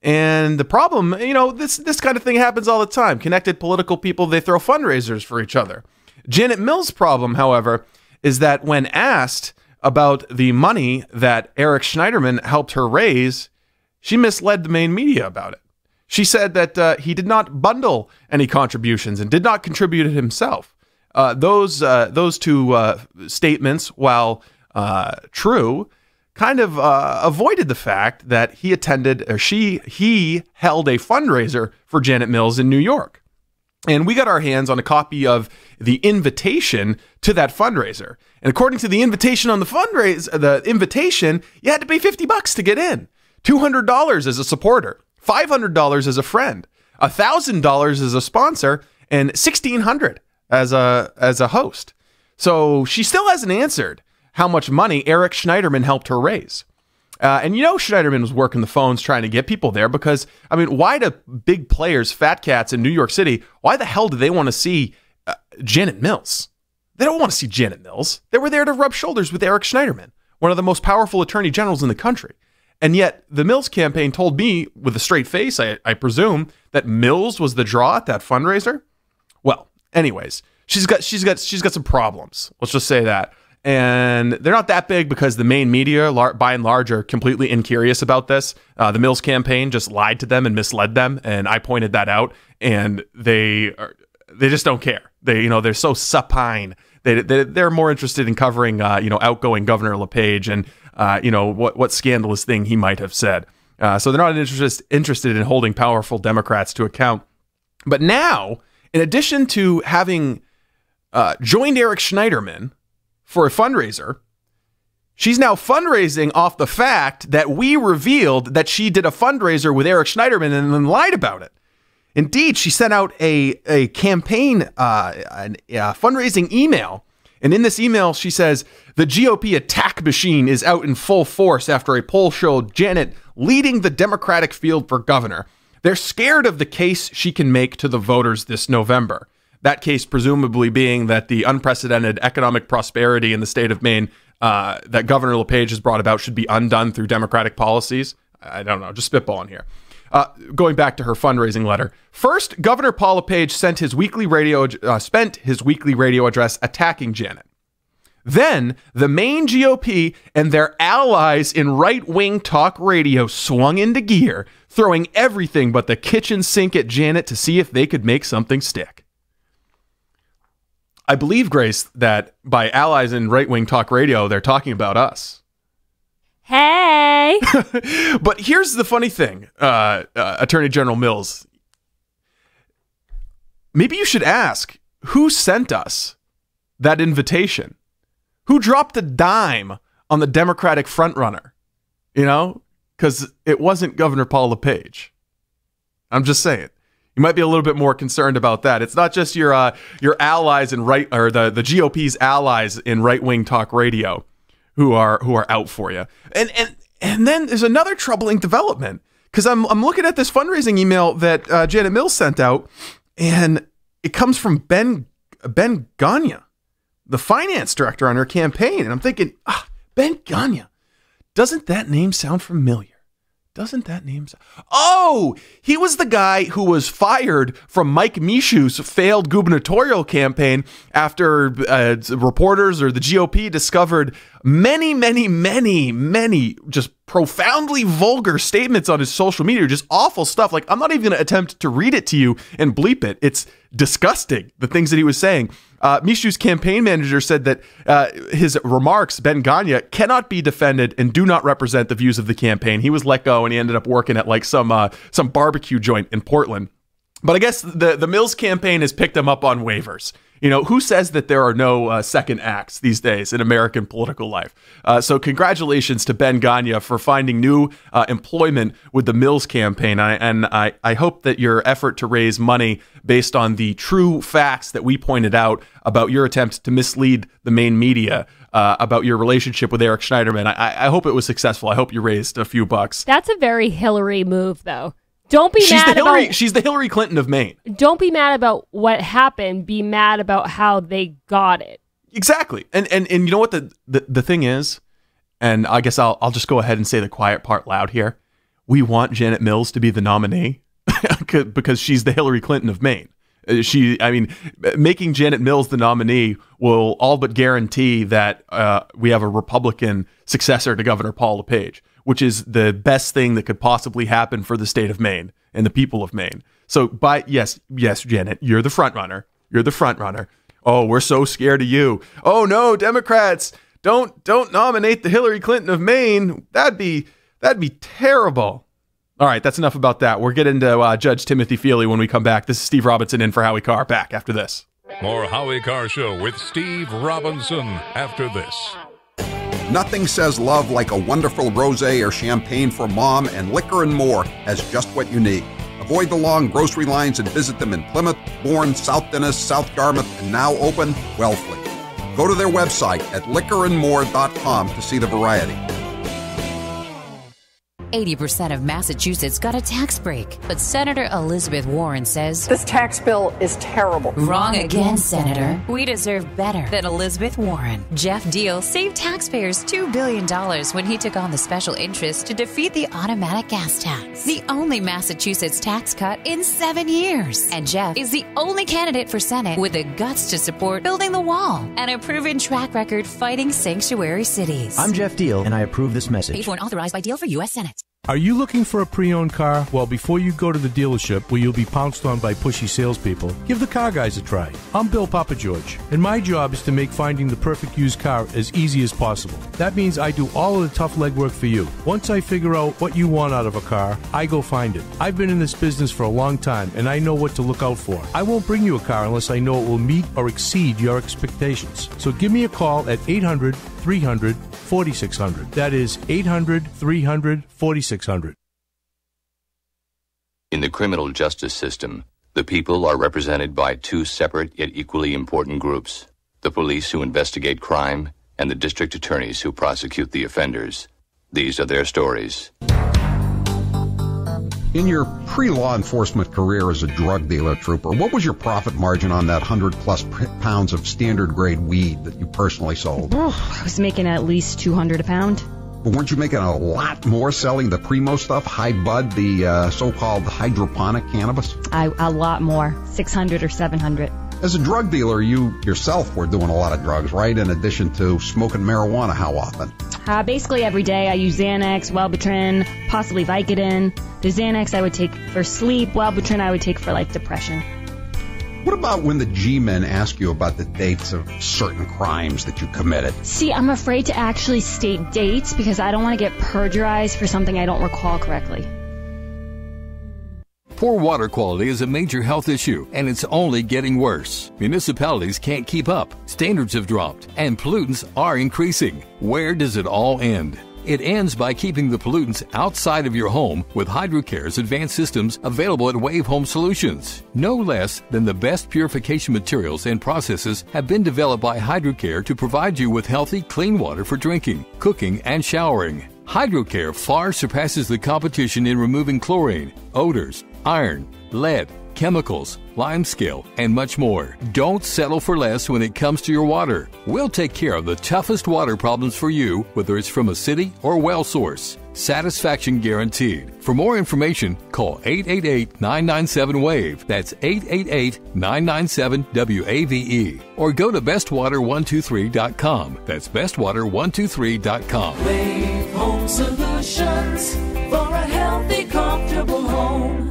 And the problem, this kind of thing happens all the time. Connected political people, they throw fundraisers for each other. Janet Mills' problem, however, is that when asked about the money that Eric Schneiderman helped her raise, she misled the main media about it. She said that he did not bundle any contributions and did not contribute it himself. Those two statements, while true, kind of avoided the fact that he held a fundraiser for Janet Mills in New York. And we got our hands on a copy of the invitation to that fundraiser. And according to the invitation on the invitation, you had to pay $50 to get in, $200 as a supporter, $500 as a friend, $1,000 as a sponsor, and $1,600 as a host. So she still hasn't answered how much money Eric Schneiderman helped her raise. And Schneiderman was working the phones trying to get people there because, why do big players, fat cats in New York City, why the hell do they want to see Janet Mills? They don't want to see Janet Mills. They were there to rub shoulders with Eric Schneiderman, one of the most powerful attorney generals in the country. And yet the Mills campaign told me with a straight face, I presume, that Mills was the draw at that fundraiser. Well, anyways, she's got some problems. Let's just say that. And they're not that big because the main media, by and large, are completely incurious about this. The Mills campaign just lied to them and misled them, and I pointed that out. And they just don't care. They're so supine. They're more interested in covering outgoing Governor LePage and what scandalous thing he might have said. So they're not interested in holding powerful Democrats to account. But now, in addition to having joined Eric Schneiderman for a fundraiser, she's now fundraising off the fact that we revealed that she did a fundraiser with Eric Schneiderman and then lied about it. Indeed, she sent out a campaign, fundraising email. And in this email, she says, the GOP attack machine is out in full force after a poll showed Janet leading the Democratic field for governor. They're scared of the case she can make to the voters this November. That case presumably being that the unprecedented economic prosperity in the state of Maine that Governor LePage has brought about should be undone through Democratic policies. I don't know, just spitballing here. Going back to her fundraising letter. First, Governor Paul LePage spent his weekly radio address attacking Janet. Then, the Maine GOP and their allies in right-wing talk radio swung into gear, throwing everything but the kitchen sink at Janet to see if they could make something stick. I believe, Grace, that by allies in right-wing talk radio, they're talking about us. Hey! But here's the funny thing, Attorney General Mills. Maybe you should ask, who sent us that invitation? Who dropped a dime on the Democratic frontrunner? You know, because it wasn't Governor Paul LePage. I'm just saying. You might be a little bit more concerned about that. It's not just your allies in the GOP's allies in right-wing talk radio who are out for you. And then there's another troubling development, because I'm looking at this fundraising email that Janet Mills sent out, and it comes from Ben Gagne, the finance director on her campaign. And I'm thinking, Ben Gagne, doesn't that name sound familiar? Oh, he was the guy who was fired from Mike Mishu's failed gubernatorial campaign after reporters or the GOP discovered many just profoundly vulgar statements on his social media, just awful stuff. Like, I'm not even going to attempt to read it to you and bleep it. It's disgusting, the things that he was saying. Mishu's campaign manager said that his remarks, Ben Gagne, cannot be defended and do not represent the views of the campaign. He was let go, and he ended up working at like some barbecue joint in Portland. But I guess the Mills campaign has picked him up on waivers. You know, who says that there are no second acts these days in American political life? So congratulations to Ben Gagne for finding new employment with the Mills campaign. I hope that your effort to raise money based on the true facts that we pointed out about your attempt to mislead the Maine media about your relationship with Eric Schneiderman, I hope it was successful. I hope you raised a few bucks. That's a very Hillary move, though. Don't be mad about... She's the Hillary Clinton of Maine. Don't be mad about what happened. Be mad about how they got it. Exactly. And you know what the thing is? And I guess I'll just go ahead and say the quiet part loud here. We want Janet Mills to be the nominee because she's the Hillary Clinton of Maine. Making Janet Mills the nominee will all but guarantee that we have a Republican successor to Governor Paul LePage, which is the best thing that could possibly happen for the state of Maine and the people of Maine. So, yes, Janet, you're the front runner. You're the front runner. Oh, we're so scared of you. Oh no, Democrats, don't nominate the Hillary Clinton of Maine. That'd be terrible. All right, that's enough about that. We'll get into Judge Timothy Feely when we come back. This is Steve Robinson in for Howie Carr. Back after this. More Howie Carr Show with Steve Robinson after this. Nothing says love like a wonderful rosé or champagne for mom, and Liquor and More has just what you need. Avoid the long grocery lines and visit them in Plymouth, Bourne, South Dennis, South Yarmouth, and now open Wellfleet. Go to their website at liquorandmore.com to see the variety. 80% of Massachusetts got a tax break, but Senator Elizabeth Warren says this tax bill is terrible. Wrong again, Senator. We deserve better than Elizabeth Warren. Jeff Deal saved taxpayers $2 billion when he took on the special interest to defeat the automatic gas tax, the only Massachusetts tax cut in 7 years. And Jeff is the only candidate for Senate with the guts to support building the wall and a proven track record fighting sanctuary cities. I'm Jeff Deal, and I approve this message. Paid for and authorized by Deal for U.S. Senate. Are you looking for a pre-owned car? Well, before you go to the dealership where you'll be pounced on by pushy salespeople, give the Car Guys a try. I'm Bill Papageorge, and my job is to make finding the perfect used car as easy as possible. That means I do all of the tough legwork for you. Once I figure out what you want out of a car, I go find it. I've been in this business for a long time, and I know what to look out for. I won't bring you a car unless I know it will meet or exceed your expectations. So give me a call at 800-300-4600. That is 800-300-4600. In the criminal justice system, the people are represented by two separate yet equally important groups: the police who investigate crime and the district attorneys who prosecute the offenders. These are their stories. In your pre-law enforcement career as a drug dealer, Trooper, what was your profit margin on that 100-plus pounds of standard-grade weed that you personally sold? I was making at least $200 a pound. But weren't you making a lot more selling the Primo stuff, high bud, the so-called hydroponic cannabis? A lot more, $600 or $700. As a drug dealer, you yourself were doing a lot of drugs, right? In addition to smoking marijuana, how often? Basically every day. I use Xanax, Wellbutrin, possibly Vicodin. The Xanax I would take for sleep, Wellbutrin I would take for depression. What about when the G-men ask you about the dates of certain crimes that you committed? See, I'm afraid to actually state dates because I don't want to get perjurized for something I don't recall correctly. Poor water quality is a major health issue, and it's only getting worse. Municipalities can't keep up, standards have dropped, and pollutants are increasing. Where does it all end? It ends by keeping the pollutants outside of your home with HydroCare's advanced systems available at Wave Home Solutions. No less than the best purification materials and processes have been developed by HydroCare to provide you with healthy, clean water for drinking, cooking, and showering. HydroCare far surpasses the competition in removing chlorine, odors, iron, lead, chemicals, limescale, and much more. Don't settle for less when it comes to your water. We'll take care of the toughest water problems for you, whether it's from a city or well source. Satisfaction guaranteed. For more information, call 888-997-WAVE. That's 888-997-WAVE. Or go to bestwater123.com. That's bestwater123.com. Wave Home Solutions for a healthy, comfortable home.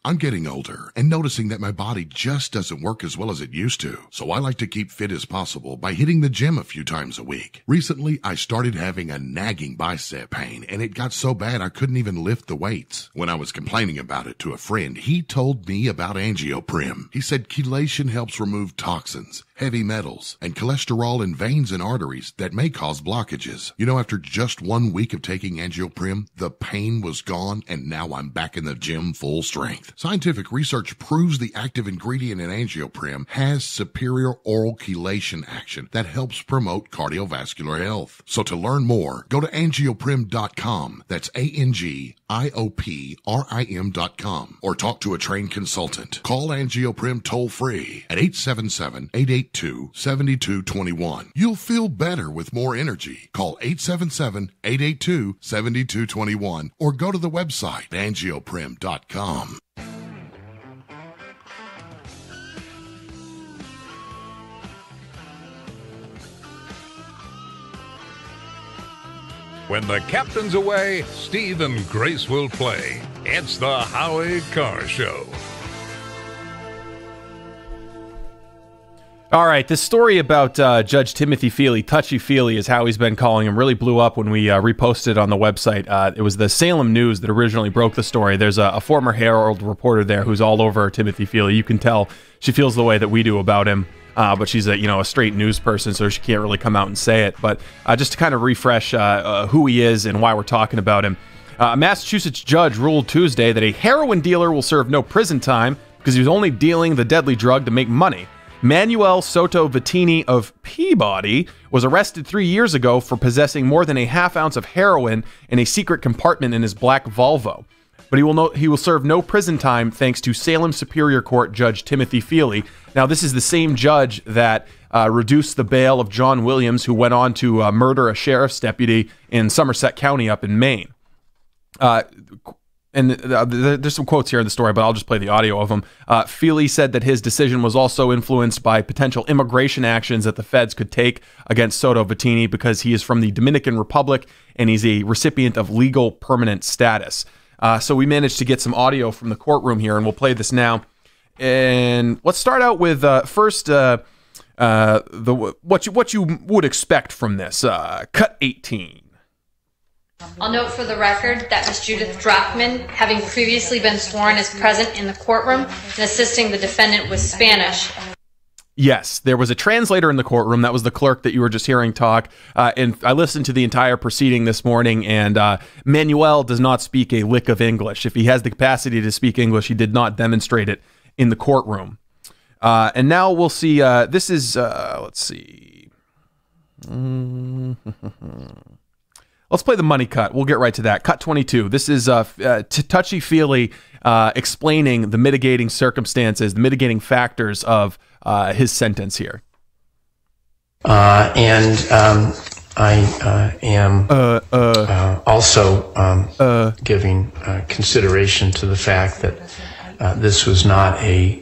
I'm getting older and noticing that my body just doesn't work as well as it used to. So I like to keep fit as possible by hitting the gym a few times a week. Recently, I started having a nagging bicep pain, and it got so bad I couldn't even lift the weights. When I was complaining about it to a friend, he told me about Angioprim. He said chelation helps remove toxins, heavy metals, and cholesterol in veins and arteries that may cause blockages. You know, after just 1 week of taking Angioprim, the pain was gone, and now I'm back in the gym full strength. Scientific research proves the active ingredient in Angioprim has superior oral chelation action that helps promote cardiovascular health. So to learn more, go to angioprim.com. That's ANGIOPRIM.com. Or talk to a trained consultant. Call Angioprim toll free at 877-882-7221. You'll feel better with more energy. Call 877-882-7221 or go to the website angioprim.com. When the captain's away, Steve and Grace will play. It's the Howie Carr Show. All right, this story about Judge Timothy Feely, Touchy-Feely is how he's been calling him, really blew up when we reposted it on the website. It was the Salem News that originally broke the story. There's a former Herald reporter there who's all over Timothy Feely. You can tell she feels the way that we do about him. But she's a straight news person, so she can't really come out and say it. But just to kind of refresh who he is and why we're talking about him, a Massachusetts judge ruled Tuesday that a heroin dealer will serve no prison time because he was only dealing the deadly drug to make money. Manuel Soto Vittini of Peabody was arrested 3 years ago for possessing more than a half ounce of heroin in a secret compartment in his black Volvo. But he will serve no prison time thanks to Salem Superior Court Judge Timothy Feely. Now, this is the same judge that reduced the bail of John Williams, who went on to murder a sheriff's deputy in Somerset County up in Maine. There's some quotes here in the story, but I'll just play the audio of them. Feely said that his decision was also influenced by potential immigration actions that the feds could take against Soto Vittini because he is from the Dominican Republic and he's a recipient of legal permanent status. So we managed to get some audio from the courtroom here, and we'll play this now. And let's start out with first what you would expect from this. Cut 18. I'll note for the record that Ms. Judith Drachman, having previously been sworn, is present in the courtroom and assisting the defendant with Spanish. Yes, there was a translator in the courtroom. That was the clerk that you were just hearing talk. And I listened to the entire proceeding this morning, and Manuel does not speak a lick of English. If he has the capacity to speak English, he did not demonstrate it in the courtroom. And now we'll see. This is, let's see. Let's play the money cut. We'll get right to that. Cut 22. This is touchy-feely explaining the mitigating circumstances, the mitigating factors of his sentence here. I am also giving consideration to the fact that this was not a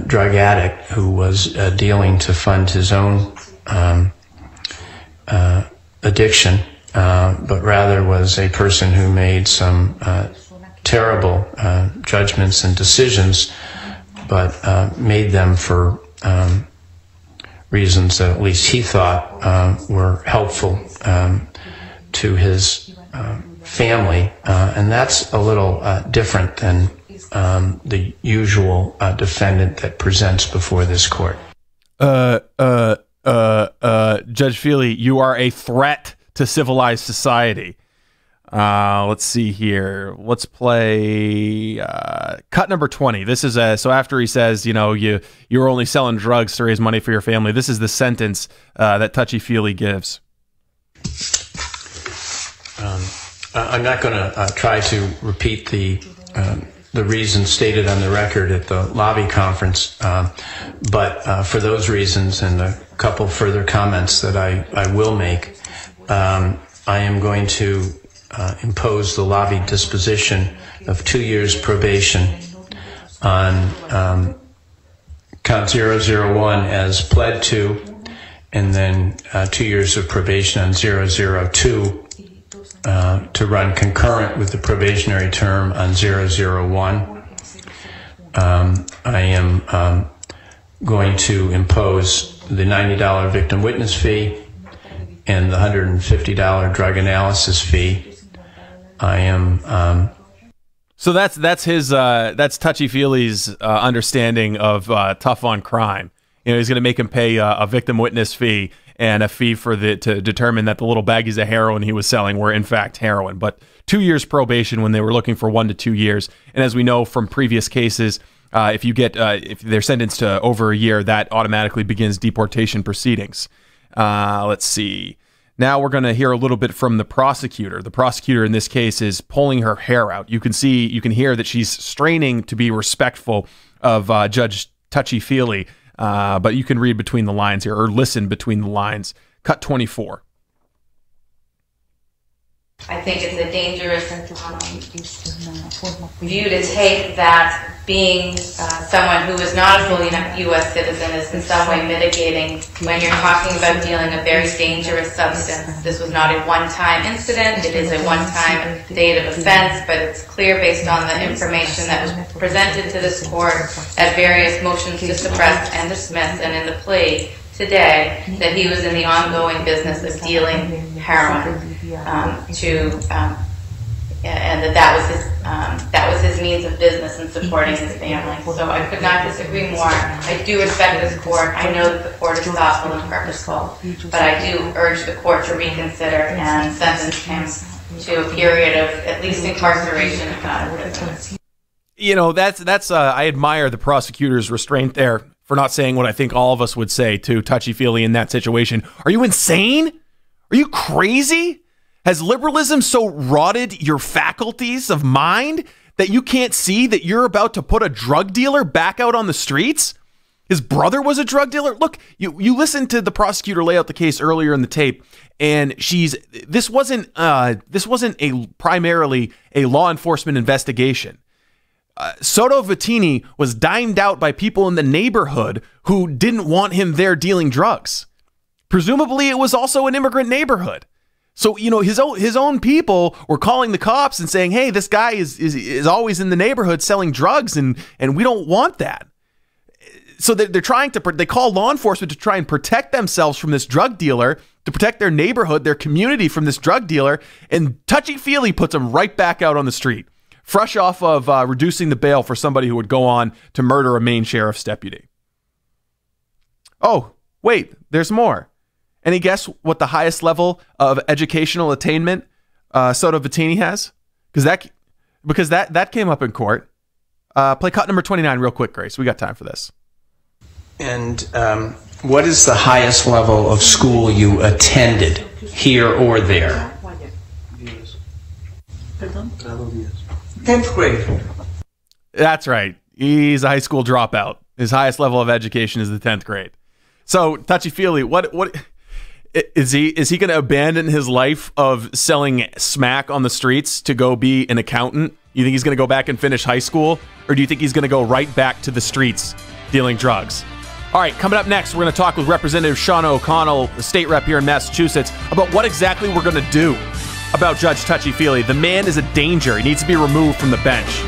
drug addict who was dealing to fund his own addiction, but rather was a person who made some terrible judgments and decisions, but made them for reasons that at least he thought were helpful to his family. And that's a little different than the usual defendant that presents before this court. Judge Feely, you are a threat to civilized society. Let's see here. Let's play cut number 20. This is so after he says, you know, you're only selling drugs to raise money for your family. This is the sentence that Touchy Feely gives. I'm not going to try to repeat the reasons stated on the record at the lobby conference, but for those reasons and a couple further comments that I will make, I am going to impose the lobby disposition of 2 years probation on count 001 as pled to, and then 2 years of probation on 002 to run concurrent with the probationary term on 001. I am going to impose the $90 victim witness fee and the $150 drug analysis fee. I am. So that's his that's Touchy Feely's understanding of tough on crime. You know, he's going to make him pay a victim witness fee and a fee for to determine that the little baggies of heroin he was selling were in fact heroin. But 2 years probation when they were looking for 1 to 2 years. And as we know from previous cases, if they're sentenced to over a year, that automatically begins deportation proceedings. Let's see. Now we're going to hear a little bit from the prosecutor. The prosecutor in this case is pulling her hair out. You can hear that she's straining to be respectful of Judge Touchy Feely, but you can read between the lines here, or listen between the lines. Cut 24. I think it's a dangerous view to take that being someone who is not a fully U.S. citizen is in some way mitigating when you're talking about dealing a very dangerous substance. This was not a one-time incident. It is a one-time date of offense, but it's clear based on the information that was presented to this court at various motions to suppress and dismiss and in the plea today that he was in the ongoing business of dealing heroin and that was his means of business in supporting his family. So I could not disagree more. I do respect this court. I know that the court is thoughtful and purposeful, but I do urge the court to reconsider and sentence him to a period of at least incarceration, if not imprisonment. You know, that's I admire the prosecutor's restraint there for not saying what I think all of us would say to Touchy Feely in that situation. Are you insane? Are you crazy? Has liberalism so rotted your faculties of mind that you can't see that you're about to put a drug dealer back out on the streets? His brother was a drug dealer? Look, you listened to the prosecutor lay out the case earlier in the tape, and this wasn't primarily a law enforcement investigation. Soto Vittini was dimed out by people in the neighborhood who didn't want him there dealing drugs. Presumably, it was also an immigrant neighborhood. So, you know, his own people were calling the cops and saying, hey, this guy is always in the neighborhood selling drugs, and we don't want that. So they're trying to, they call law enforcement to try and protect themselves from this drug dealer, to protect their neighborhood, their community from this drug dealer, and Touchy Feely puts them right back out on the street, fresh off of reducing the bail for somebody who would go on to murder a Maine sheriff's deputy. Oh, wait, there's more. Any guess what the highest level of educational attainment Soto Vittini has? Because that came up in court. Play cut number 29 real quick, Grace. We got time for this. And what is the highest level of school you attended, here or there? 10th grade. That's right. He's a high school dropout. His highest level of education is the 10th grade. So, touchy-feely, what is he going to abandon his life of selling smack on the streets to go be an accountant? You think he's going to go back and finish high school? Or do you think he's going to go right back to the streets dealing drugs? All right, coming up next, we're going to talk with Representative Sean O'Connell, the state rep here in Massachusetts, about what exactly we're going to do about Judge Touchy-Feely. The man is a danger. He needs to be removed from the bench.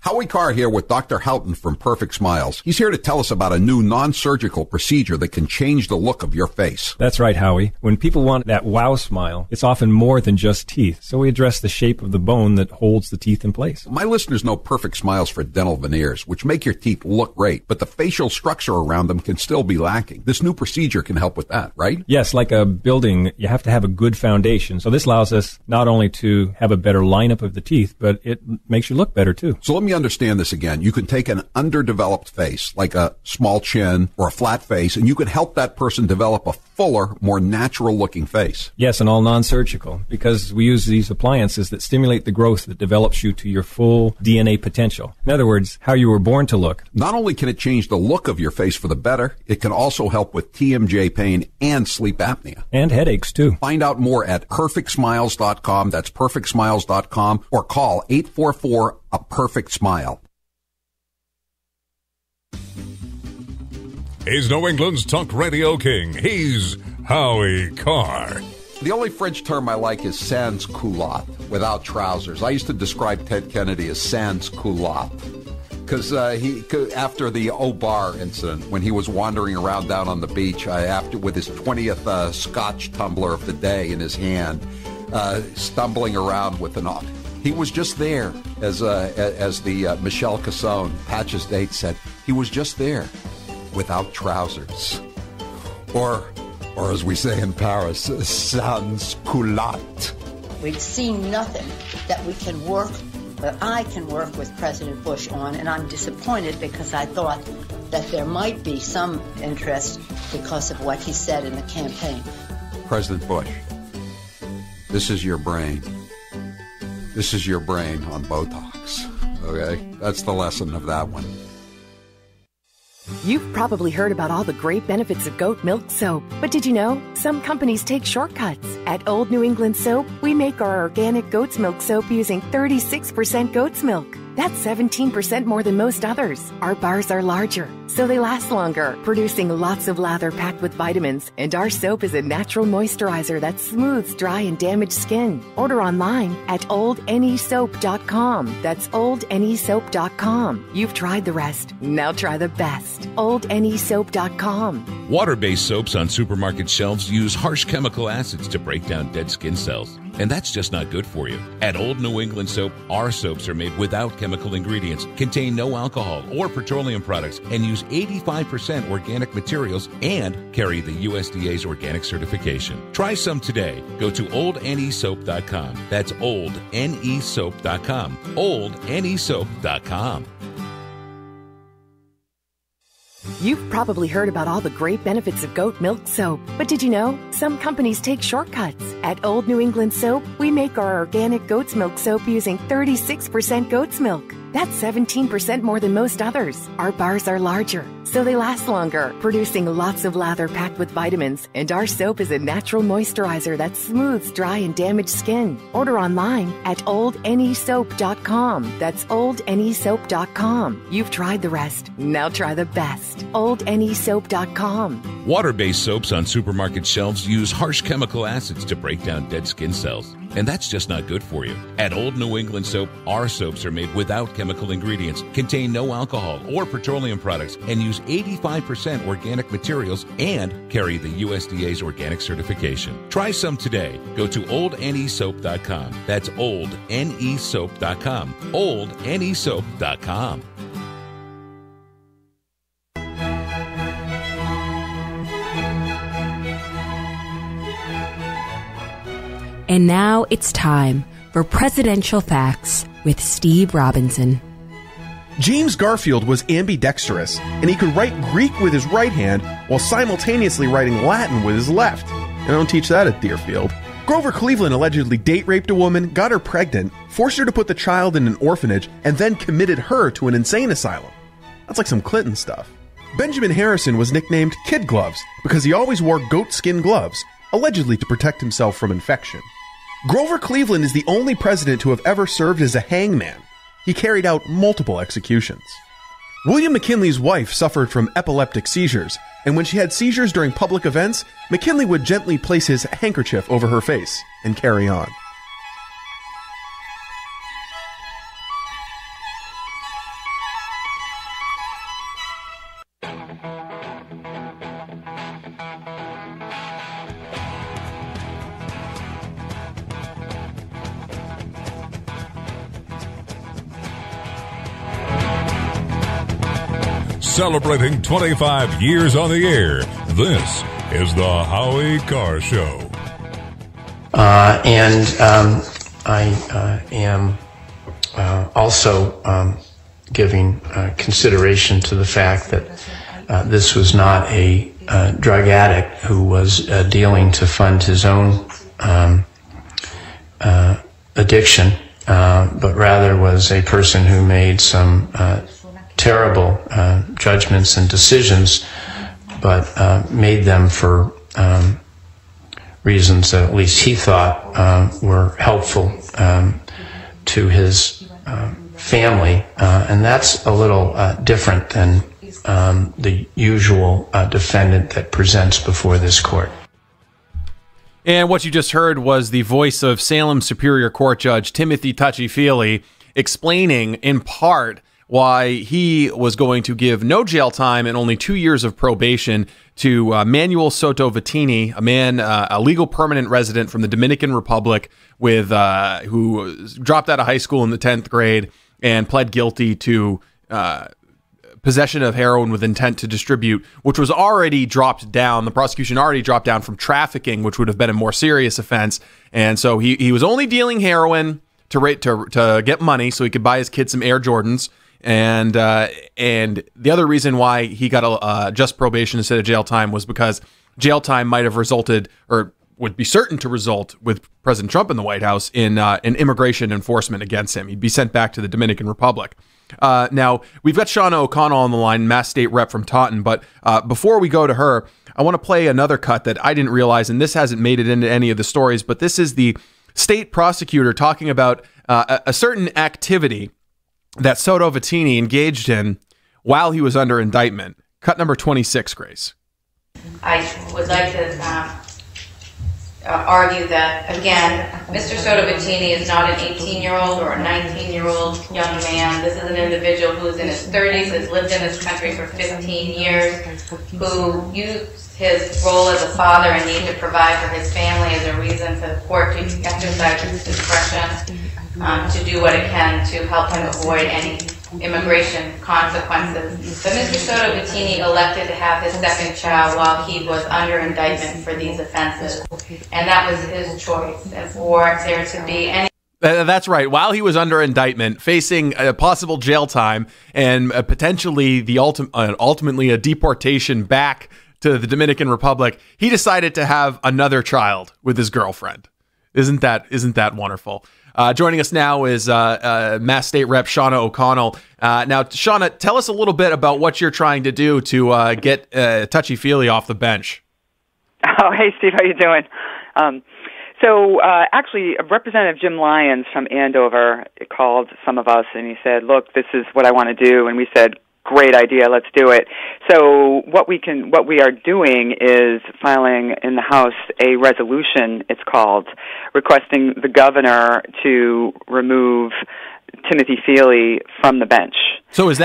Howie Carr here with Dr. Houghton from Perfect Smiles. He's here to tell us about a new non-surgical procedure that can change the look of your face. That's right, Howie. When people want that wow smile, it's often more than just teeth. So we address the shape of the bone that holds the teeth in place. My listeners know Perfect Smiles for dental veneers, which make your teeth look great, but the facial structure around them can still be lacking. This new procedure can help with that, right? Yes, like a building, you have to have a good foundation. So this allows us not only to have a better lineup of the teeth, but it makes you look better too. So let me understand this again. You can take an underdeveloped face, like a small chin or a flat face, and you can help that person develop a fuller, more natural-looking face. Yes, and all non-surgical, because we use these appliances that stimulate the growth that develops you to your full DNA potential. In other words, how you were born to look. Not only can it change the look of your face for the better, it can also help with TMJ pain and sleep apnea. And headaches, too. Find out more at perfectsmiles.com. That's perfectsmiles.com, or call 844-A-PERFECT-SMILE. He's New England's talk radio king. He's Howie Carr. The only French term I like is sans culotte, without trousers. I used to describe Ted Kennedy as sans culotte, because after the O'Bar incident, when he was wandering around down on the beach with his 20th Scotch tumbler of the day in his hand, stumbling around with an he was just there, as the Michelle Cassone, Patches Date said, he was just there, without trousers. Or as we say in Paris, sans culotte. We've seen nothing that we can work, that I can work with President Bush on, and I'm disappointed because I thought that there might be some interest because of what he said in the campaign. President Bush, this is your brain. This is your brain on Botox, okay? That's the lesson of that one. You've probably heard about all the great benefits of goat milk soap, but did you know some companies take shortcuts? At Old New England Soap, we make our organic goat's milk soap using 36% goat's milk. That's 17% more than most others. Our bars are larger, so they last longer, producing lots of lather packed with vitamins. And our soap is a natural moisturizer that smooths dry and damaged skin. Order online at oldnesoap.com. That's oldnesoap.com. You've tried the rest. Now try the best. oldnesoap.com. Water-based soaps on supermarket shelves use harsh chemical acids to break down dead skin cells. And that's just not good for you. At Old New England Soap, our soaps are made without chemical ingredients, contain no alcohol or petroleum products, and use 85% organic materials and carry the USDA's organic certification. Try some today. Go to oldnesoap.com. That's oldnesoap.com. oldnesoap.com. You've probably heard about all the great benefits of goat milk soap, but did you know some companies take shortcuts? At Old New England Soap, we make our organic goat's milk soap using 36% goat's milk. That's 17% more than most others. Our bars are larger, so they last longer, producing lots of lather packed with vitamins. And our soap is a natural moisturizer that smooths dry and damaged skin. Order online at oldnesoap.com. That's oldnesoap.com. You've tried the rest. Now try the best. oldnesoap.com. Water-based soaps on supermarket shelves use harsh chemical acids to break down dead skin cells. And that's just not good for you. At Old New England Soap, our soaps are made without chemical ingredients, contain no alcohol or petroleum products, and use 85% organic materials and carry the USDA's organic certification. Try some today. Go to oldnesoap.com. That's oldnesoap.com. oldnesoap.com. And now it's time for Presidential Facts with Steve Robinson. James Garfield was ambidextrous, and he could write Greek with his right hand while simultaneously writing Latin with his left. I don't teach that at Deerfield. Grover Cleveland allegedly date raped a woman, got her pregnant, forced her to put the child in an orphanage, and then committed her to an insane asylum. That's like some Clinton stuff. Benjamin Harrison was nicknamed Kid Gloves because he always wore goat skin gloves, allegedly to protect himself from infection. Grover Cleveland is the only president to have ever served as a hangman. He carried out multiple executions. William McKinley's wife suffered from epileptic seizures, and when she had seizures during public events, McKinley would gently place his handkerchief over her face and carry on. Celebrating 25 years on the air, this is the Howie Carr Show. I am also giving consideration to the fact that this was not a drug addict who was dealing to fund his own addiction, but rather was a person who made some terrible judgments and decisions, but made them for reasons that at least he thought were helpful to his family. And that's a little different than the usual defendant that presents before this court. And what you just heard was the voice of Salem Superior Court Judge Timothy Touchy-Feely explaining in part why he was going to give no jail time and only 2 years of probation to Manuel Soto Vittini, a man, a legal permanent resident from the Dominican Republic, with who dropped out of high school in the 10th grade and pled guilty to possession of heroin with intent to distribute, which was already dropped down. The prosecution already dropped down from trafficking, which would have been a more serious offense. And so he was only dealing heroin to get money so he could buy his kid some Air Jordans. And the other reason why he got just probation instead of jail time was because jail time might have resulted, or would be certain to result, with President Trump in the White House in an immigration enforcement against him. He'd be sent back to the Dominican Republic. Now, we've got Shauna O'Connell on the line, Mass State Rep from Taunton, but before we go to her, I want to play another cut that I didn't realize, and this hasn't made it into any of the stories, but this is the state prosecutor talking about a certain activity that Soto Vittini engaged in while he was under indictment. Cut number 26, Grace. I would like to argue that, again, Mr. Soto Vittini is not an 18-year-old or a 19-year-old young man. This is an individual who's in his 30s, has lived in this country for 15 years, who used his role as a father and need to provide for his family as a reason for the court to exercise its discretion to do what it can to help him avoid any immigration consequences. But Mr. Soto Vittini elected to have his second child while he was under indictment for these offenses, and that was his choice. And for there to be any... That's right. While he was under indictment, facing a possible jail time and potentially the ultimately a deportation back to the Dominican Republic, he decided to have another child with his girlfriend. Isn't that wonderful? Joining us now is Mass State Rep Shauna O'Connell. Now, Shauna, tell us a little bit about what you're trying to do to get Touchy-Feely off the bench. Oh, hey, Steve, how you doing? Actually, Representative Jim Lyons from Andover called some of us, and he said, look, this is what I want to do. And we said, great idea, let's do it. So what we are doing is filing in the House a resolution, it's called, requesting the governor to remove Timothy Feely from the bench. So so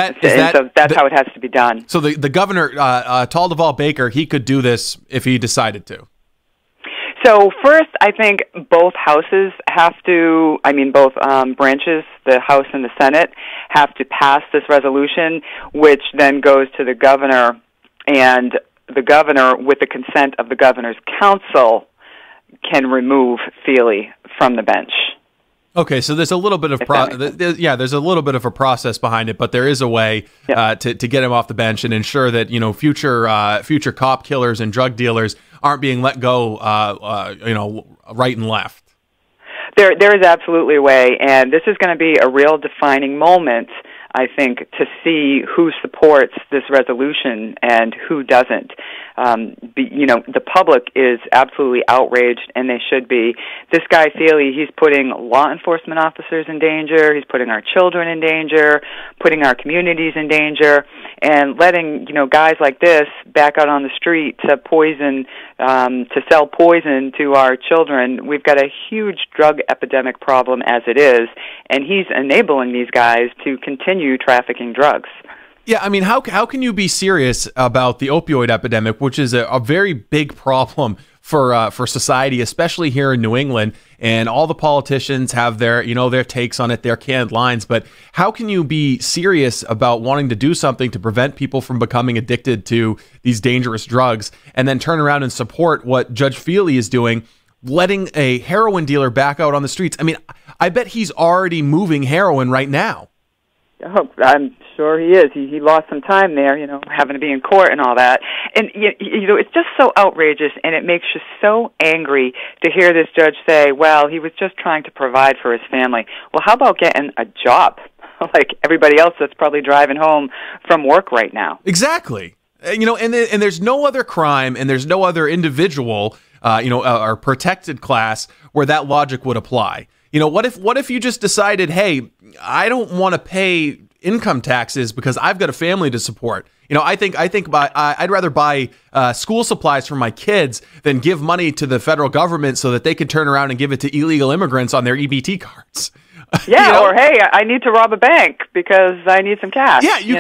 that's how it has to be done. So the governor, Taldeval Baker, he could do this if he decided to. So first, I think both houses have to, both branches, the House and the Senate, have to pass this resolution, which then goes to the governor, and the governor, with the consent of the governor's council, can remove Feely from the bench. Okay, so there's a little bit of there's a little bit of a process behind it, but there is a way to get him off the bench and ensure that future cop killers and drug dealers aren't being let go, right and left. There is absolutely a way, and this is going to be a real defining moment, I think, to see who supports this resolution and who doesn't. The public is absolutely outraged, and they should be. This guy, Feely, he's putting law enforcement officers in danger, he's putting our children in danger, putting our communities in danger, and letting, guys like this back out on the street to sell poison to our children. We've got a huge drug epidemic problem as it is, and he's enabling these guys to continue trafficking drugs. Yeah, I mean, how can you be serious about the opioid epidemic, which is a very big problem for society, especially here in New England, and all the politicians have their takes on it, their canned lines, but how can you be serious about wanting to do something to prevent people from becoming addicted to these dangerous drugs and then turn around and support what Judge Feely is doing, letting a heroin dealer back out on the streets? I mean, I bet he's already moving heroin right now. Oh, I'm sure he is. He lost some time there, having to be in court and all that. And, it's just so outrageous, and it makes you so angry to hear this judge say, well, he was just trying to provide for his family. Well, how about getting a job like everybody else that's probably driving home from work right now? Exactly. And there's no other crime, and there's no other individual, or protected class where that logic would apply. What if you just decided, hey, I don't want to pay income taxes because I've got a family to support. I'd rather buy school supplies for my kids than give money to the federal government so that they can turn around and give it to illegal immigrants on their EBT cards. Yeah, or hey, I need to rob a bank because I need some cash. Yeah, you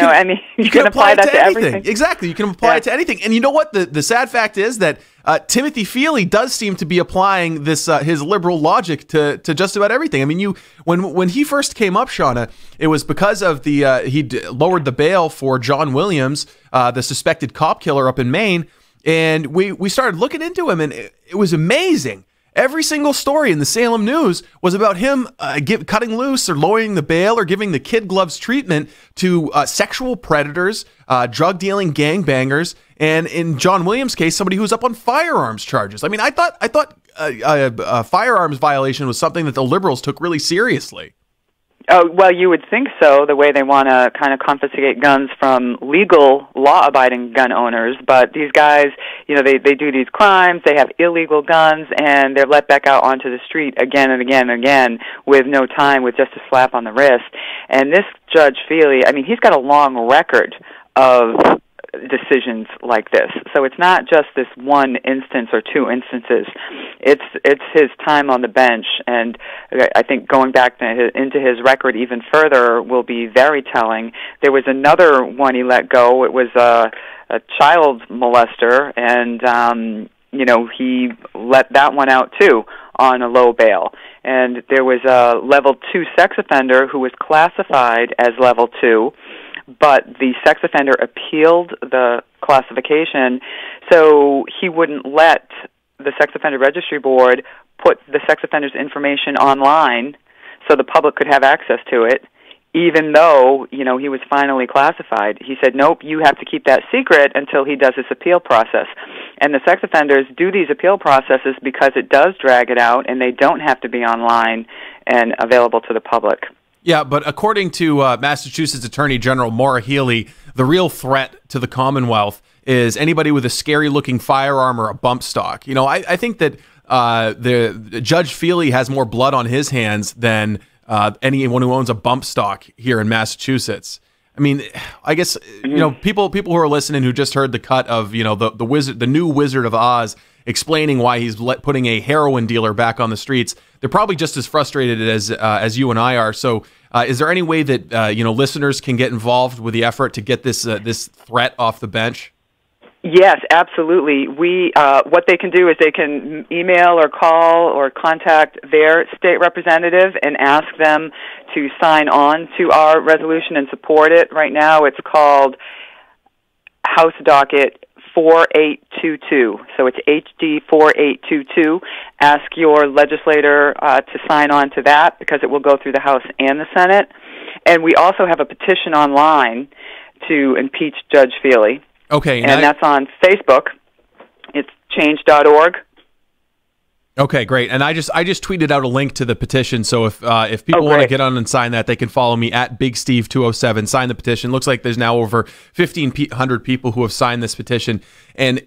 can apply that to everything. Exactly, you can apply it to anything. And you know what? The sad fact is that Timothy Feely does seem to be applying this his liberal logic to just about everything. I mean, when he first came up, Shauna, it was because of he lowered the bail for John Williams, the suspected cop killer up in Maine, and we started looking into him, and it was amazing. Every single story in the Salem News was about him cutting loose or lowering the bail or giving the kid gloves treatment to sexual predators, drug dealing gangbangers, and in John Williams' case, somebody who's up on firearms charges. I mean, I thought a firearms violation was something that the liberals took really seriously. Oh, well, you would think so, the way they want to kind of confiscate guns from legal, law-abiding gun owners. But these guys, they do these crimes, they have illegal guns, and they're let back out onto the street again and again and again with no time, with just a slap on the wrist. And this Judge Feely, I mean, he's got a long record of decisions like this. So it's not just this one instance or two instances. It's his time on the bench, and I think going back into his record even further will be very telling. There was another one he let go. It was a child molester, and he let that one out too on a low bail. And there was a level 2 sex offender who was classified as level 2, but the sex offender appealed the classification, so he wouldn't let the Sex Offender Registry Board put the sex offender's information online so the public could have access to it, even though, he was finally classified. He said, nope, you have to keep that secret until he does his appeal process. And the sex offenders do these appeal processes because it does drag it out, and they don't have to be online and available to the public. Yeah, but according to Massachusetts Attorney General Maura Healey, the real threat to the Commonwealth is anybody with a scary-looking firearm or a bump stock. I think that the Judge Feely has more blood on his hands than anyone who owns a bump stock here in Massachusetts. I mean, I guess people who are listening who just heard the cut of the new Wizard of Oz explaining why he's putting a heroin dealer back on the streets, they're probably just as frustrated as you and I are. So, is there any way that listeners can get involved with the effort to get this threat off the bench? Yes, absolutely. What they can do is they can email or call or contact their state representative and ask them to sign on to our resolution and support it. Right now it's called House Docket 4822. So it's HD 4822. Ask your legislator to sign on to that because it will go through the House and the Senate. And we also have a petition online to impeach Judge Feely. Okay. And that's on Facebook. It's change.org. Okay, great. And I just tweeted out a link to the petition, so if people want to get on and sign that, they can follow me at BigSteve207. Sign the petition. Looks like there's now over 1,500 people who have signed this petition, and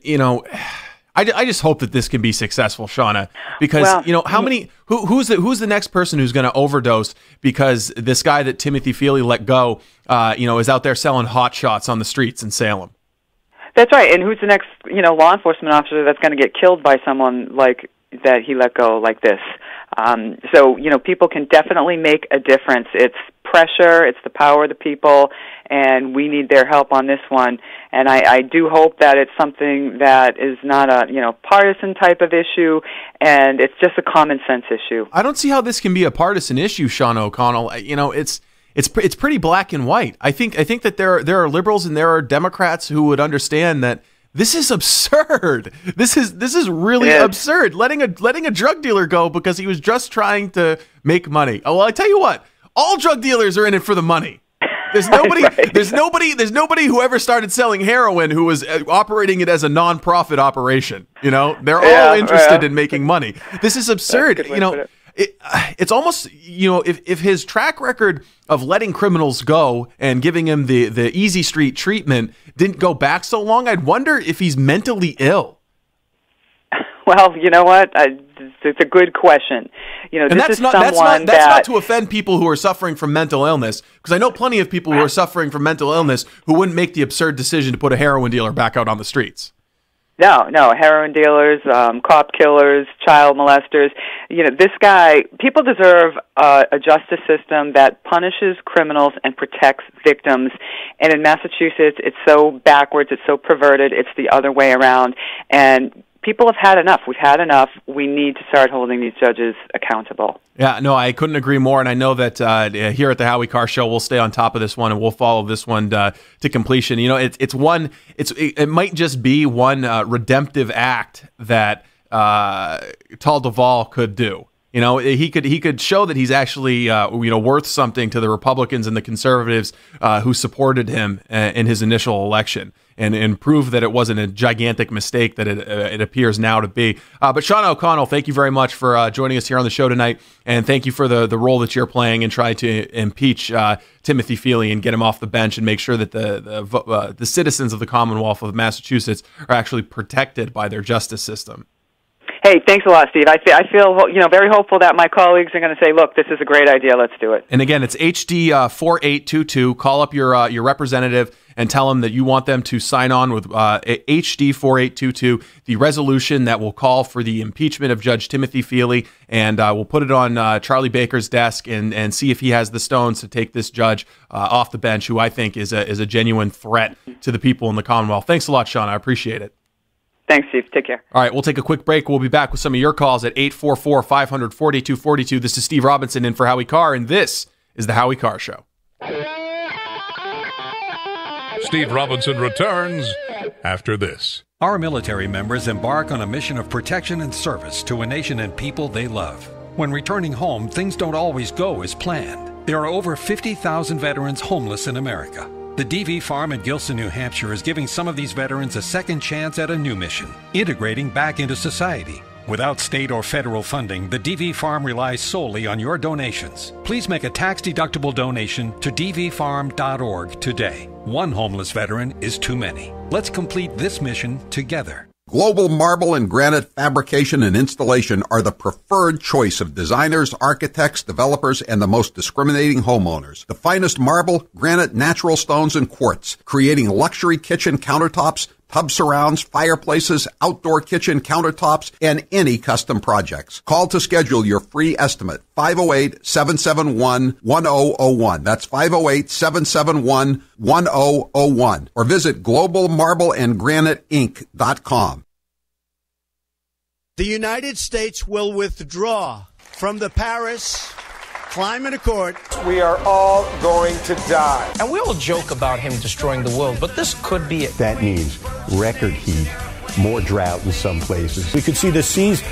I just hope that this can be successful, Shauna, because how many who's the next person who's going to overdose because this guy that Timothy Feely let go, is out there selling hot shots on the streets in Salem. That's right. And who's the next law enforcement officer that's going to get killed by someone like that he let go like this? So people can definitely make a difference. It's pressure, it's the power of the people, and we need their help on this one. And I do hope that it's something that is not a partisan type of issue, and it's just a common sense issue. I don't see how this can be a partisan issue, Sean O'Connell. It's pretty black and white. I think that there are liberals and there are Democrats who would understand that this is absurd. This is really absurd. Letting a drug dealer go because he was just trying to make money. Oh, well, I tell you what, all drug dealers are in it for the money. There's nobody. Right. There's nobody who ever started selling heroin who was operating it as a non-profit operation. They're all interested in making money. This is absurd. It's almost, if his track record of letting criminals go and giving him the easy street treatment didn't go back so long, I'd wonder if he's mentally ill. Well, you know what? It's a good question. That's not to offend people who are suffering from mental illness, because I know plenty of people who are suffering from mental illness who wouldn't make the absurd decision to put a heroin dealer back out on the streets. No, heroin dealers, cop killers, child molesters. This guy, people deserve a justice system that punishes criminals and protects victims. And in Massachusetts, it's so backwards, it's so perverted, it's the other way around. And people have had enough. We've had enough. We need to start holding these judges accountable. Yeah, no, I couldn't agree more. And I know that here at the Howie Carr Show, we'll stay on top of this one and we'll follow this one to completion. It might just be one redemptive act that Tal Duvall could do. He could show that he's actually worth something to the Republicans and the conservatives who supported him in his initial election, and prove that it wasn't a gigantic mistake that it appears now to be. But Sean O'Connell, thank you very much for joining us here on the show tonight, and thank you for the role that you're playing in trying to impeach Timothy Feely and get him off the bench and make sure that the citizens of the Commonwealth of Massachusetts are actually protected by their justice system. Hey, thanks a lot, Steve. I feel very hopeful that my colleagues are going to say, look, this is a great idea. Let's do it. And again, it's HD 4822. Call up your representative and tell them that you want them to sign on with HD 4822, the resolution that will call for the impeachment of Judge Timothy Feely, and we'll put it on Charlie Baker's desk and see if he has the stones to take this judge off the bench, who I think is a genuine threat to the people in the Commonwealth. Thanks a lot, Sean. I appreciate it. Thanks, Steve. Take care. All right, we'll take a quick break. We'll be back with some of your calls at 844-500-4242. This is Steve Robinson in for Howie Carr, and this is the Howie Carr Show. Steve Robinson returns after this. Our military members embark on a mission of protection and service to a nation and people they love. When returning home, things don't always go as planned. There are over 50,000 veterans homeless in America. The DV Farm in Gilson, New Hampshire is giving some of these veterans a second chance at a new mission, integrating back into society. Without state or federal funding, the DV Farm relies solely on your donations. Please make a tax-deductible donation to dvfarm.org today. One homeless veteran is too many. Let's complete this mission together. Global Marble and Granite Fabrication and Installation are the preferred choice of designers, architects, developers, and the most discriminating homeowners. The finest marble, granite, natural stones, and quartz, creating luxury kitchen countertops, tub surrounds, fireplaces, outdoor kitchen countertops, and any custom projects. Call to schedule your free estimate, 508-771-1001. That's 508-771-1001. Or visit globalmarbleandgraniteinc.com. The United States will withdraw from the Paris Climate Accord. We are all going to die. And we all joke about him destroying the world, but this could be it. That means record heat, more drought in some places. We could see the seas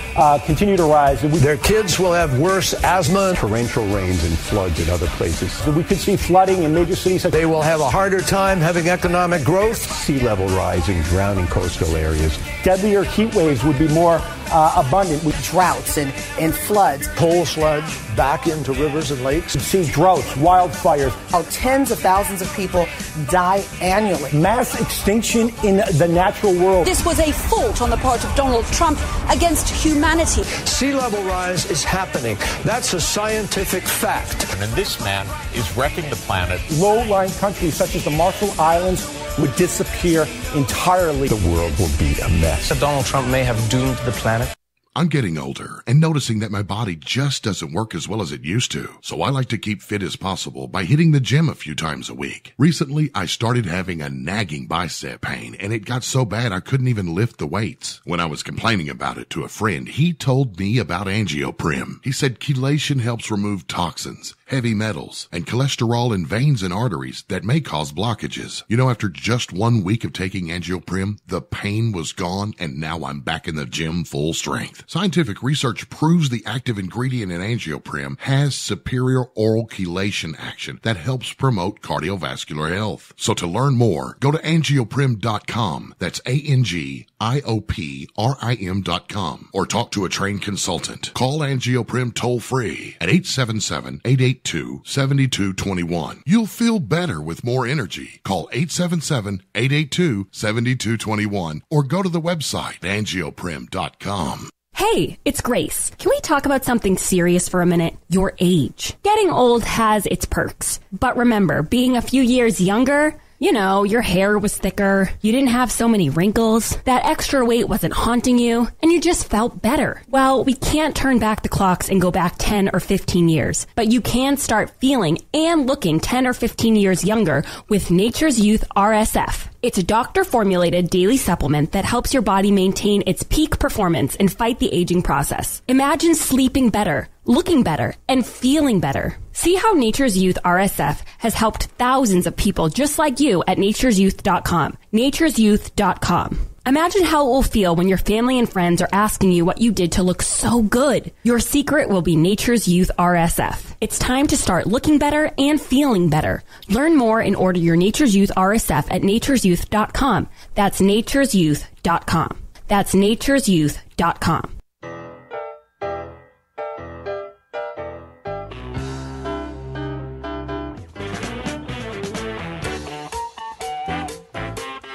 continue to rise. Their kids will have worse asthma, torrential rains and floods in other places. We could see flooding in major cities. They will have a harder time having economic growth. Sea level rising, drowning coastal areas. Deadlier heat waves would be more abundant with droughts and floods. Coal sludge back into rivers and lakes. You see droughts, wildfires. How tens of thousands of people die annually. Mass extinction in the natural world. This was a fault on the part of Donald Trump against humanity. Sea level rise is happening. That's a scientific fact. And this man is wrecking the planet. Low-lying countries such as the Marshall Islands would disappear entirely. The world will be a mess. Donald Trump may have doomed the planet. I'm getting older and noticing that my body just doesn't work as well as it used to. So I like to keep fit as possible by hitting the gym a few times a week. Recently, I started having a nagging bicep pain and it got so bad I couldn't even lift the weights. When I was complaining about it to a friend, he told me about angioprim. He said chelation helps remove toxins, heavy metals, and cholesterol in veins and arteries that may cause blockages. You know, after just 1 week of taking angioprim, the pain was gone and now I'm back in the gym full strength. Scientific research proves the active ingredient in angioprim has superior oral chelation action that helps promote cardiovascular health. So to learn more, go to angioprim.com. That's ANGIOPRIM.com or talk to a trained consultant. Call Angioprim toll free at 877-882-7221. You'll feel better with more energy. Call 877-882-7221 or go to the website angioprim.com. Hey, it's Grace. Can we talk about something serious for a minute? Your age. Getting old has its perks. But remember, being a few years younger, you know, your hair was thicker, you didn't have so many wrinkles, that extra weight wasn't haunting you, and you just felt better. Well, we can't turn back the clocks and go back 10 or 15 years, but you can start feeling and looking 10 or 15 years younger with Nature's Youth RSF. It's a doctor-formulated daily supplement that helps your body maintain its peak performance and fight the aging process. Imagine sleeping better, looking better, and feeling better. See how Nature's Youth RSF has helped thousands of people just like you at nature'syouth.com. nature'syouth.com. Imagine how it will feel when your family and friends are asking you what you did to look so good. Your secret will be Nature's Youth RSF. It's time to start looking better and feeling better. Learn more and order your Nature's Youth RSF at nature'syouth.com. That's nature'syouth.com. That's nature'syouth.com.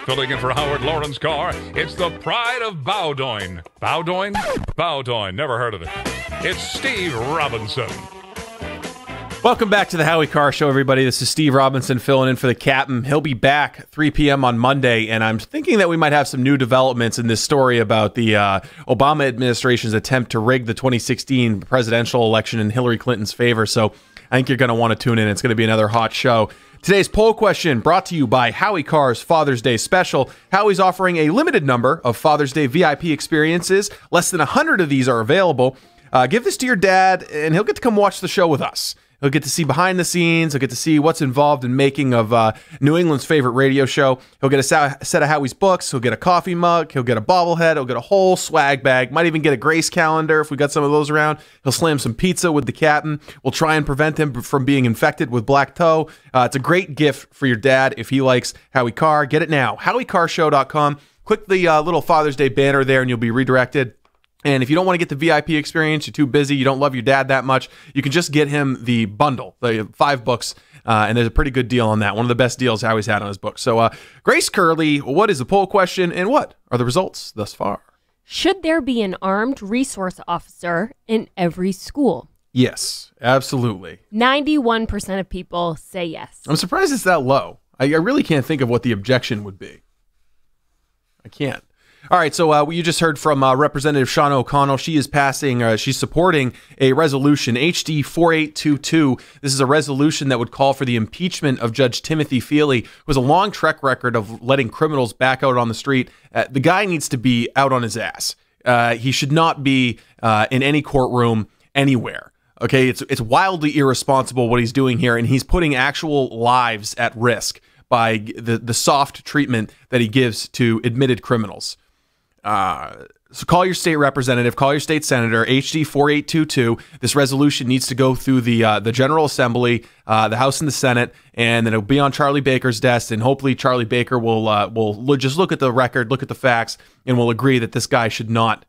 Filling in for Howard Lawrence Carr, it's the pride of Bowdoin. Bowdoin? Bowdoin. Never heard of it. It's Steve Robinson. Welcome back to the Howie Carr Show, everybody. This is Steve Robinson filling in for the captain. He'll be back 3 p.m. on Monday, and I'm thinking that we might have some new developments in this story about the Obama administration's attempt to rig the 2016 presidential election in Hillary Clinton's favor. So I think you're going to want to tune in. It's going to be another hot show. Today's poll question brought to you by Howie Carr's Father's Day special. Howie's offering a limited number of Father's Day VIP experiences. Less than 100 of these are available. Give this to your dad, and he'll get to come watch the show with us. He'll get to see behind the scenes. He'll get to see what's involved in making of New England's favorite radio show. He'll get a set of Howie's books. He'll get a coffee mug. He'll get a bobblehead. He'll get a whole swag bag. Might even get a Grace calendar if we got some of those around. He'll slam some pizza with the captain. We'll try and prevent him from being infected with black toe. It's a great gift for your dad if he likes Howie Carr. Get it now. HowieCarrshow.com. Click the little Father's Day banner there and you'll be redirected. And if you don't want to get the VIP experience, you're too busy, you don't love your dad that much, you can just get him the bundle, the 5 books, and there's a pretty good deal on that. One of the best deals Howie's had on his book. So, Grace Curley, what is the poll question, and what are the results thus far? Should there be an armed resource officer in every school? Yes, absolutely. 91% of people say yes. I'm surprised it's that low. I really can't think of what the objection would be. I can't. All right, so you just heard from Representative Sean O'Connell. She is she's supporting a resolution, HD 4822. This is a resolution that would call for the impeachment of Judge Timothy Feely, who has a long track record of letting criminals back out on the street. The guy needs to be out on his ass. He should not be in any courtroom anywhere. Okay, it's wildly irresponsible what he's doing here, and he's putting actual lives at risk by the soft treatment that he gives to admitted criminals. So call your state representative, call your state senator, HD 4822. This resolution needs to go through the General Assembly, the House and the Senate, and then it'll be on Charlie Baker's desk. And hopefully Charlie Baker will just look at the record, look at the facts, and will agree that this guy should not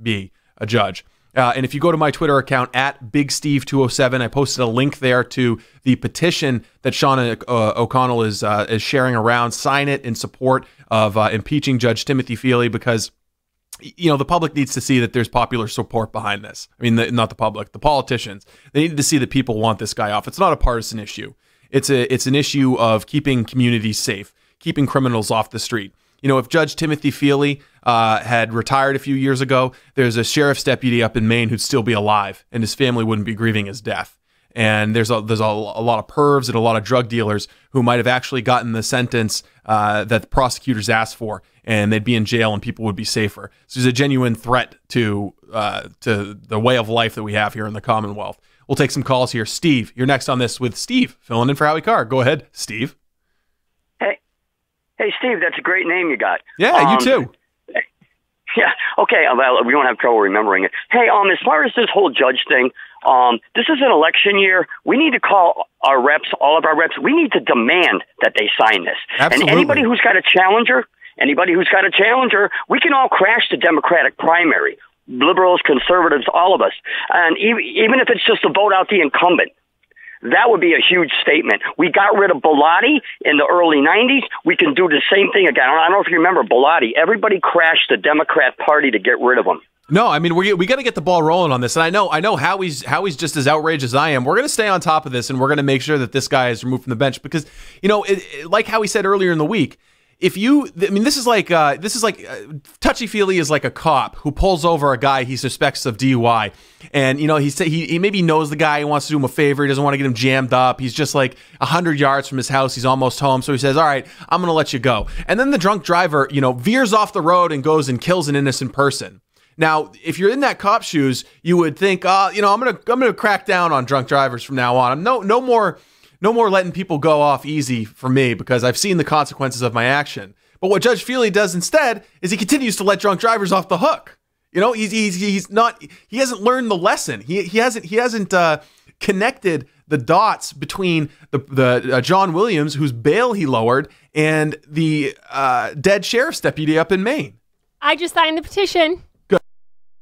be a judge. And if you go to my Twitter account at BigSteve207, I posted a link there to the petition that Sean O'Connell is sharing around. Sign it in support of impeaching Judge Timothy Feely, because the public needs to see that there's popular support behind this. I mean, not the public, the politicians. They need to see that people want this guy off. It's not a partisan issue. It's an issue of keeping communities safe, keeping criminals off the street. If Judge Timothy Feely had retired a few years ago, there's a sheriff's deputy up in Maine who'd still be alive, and his family wouldn't be grieving his death. And there's a lot of pervs and a lot of drug dealers who might have actually gotten the sentence that the prosecutors asked for, and they'd be in jail and people would be safer. So there's a genuine threat to the way of life that we have here in the Commonwealth. We'll take some calls here. Steve, you're next on this with Steve, filling in for Howie Carr. Go ahead, Steve. Hey, Steve, that's a great name you got. Yeah, you too. Yeah, okay, well, we don't have trouble remembering it. Hey, as far as this whole judge thing, this is an election year. We need to call our reps, all of our reps, we need to demand that they sign this. Absolutely. And anybody who's got a challenger, we can all crash the Democratic primary. Liberals, conservatives, all of us. And even if it's just to vote out the incumbent. That would be a huge statement. We got rid of Bellotti in the early 90s. We can do the same thing again. I don't know if you remember Bellotti. Everybody crashed the Democrat Party to get rid of him. No, I mean, we got to get the ball rolling on this. And I know Howie's just as outraged as I am. We're going to stay on top of this, and we're going to make sure that this guy is removed from the bench because, like Howie said earlier in the week, this is like touchy-feely is like a cop who pulls over a guy he suspects of DUI. And, he maybe knows the guy, he wants to do him a favor, he doesn't want to get him jammed up. He's just like 100 yards from his house, he's almost home. So he says, all right, I'm going to let you go. And then the drunk driver, veers off the road and goes and kills an innocent person. Now, if you're in that cop's shoes, you would think, I'm going to crack down on drunk drivers from now on. No more letting people go off easy for me because I've seen the consequences of my action. But what Judge Feely does instead is he continues to let drunk drivers off the hook. He hasn't learned the lesson. He hasn't connected the dots between the John Williams, whose bail he lowered, and the dead sheriff's deputy up in Maine. I just signed the petition.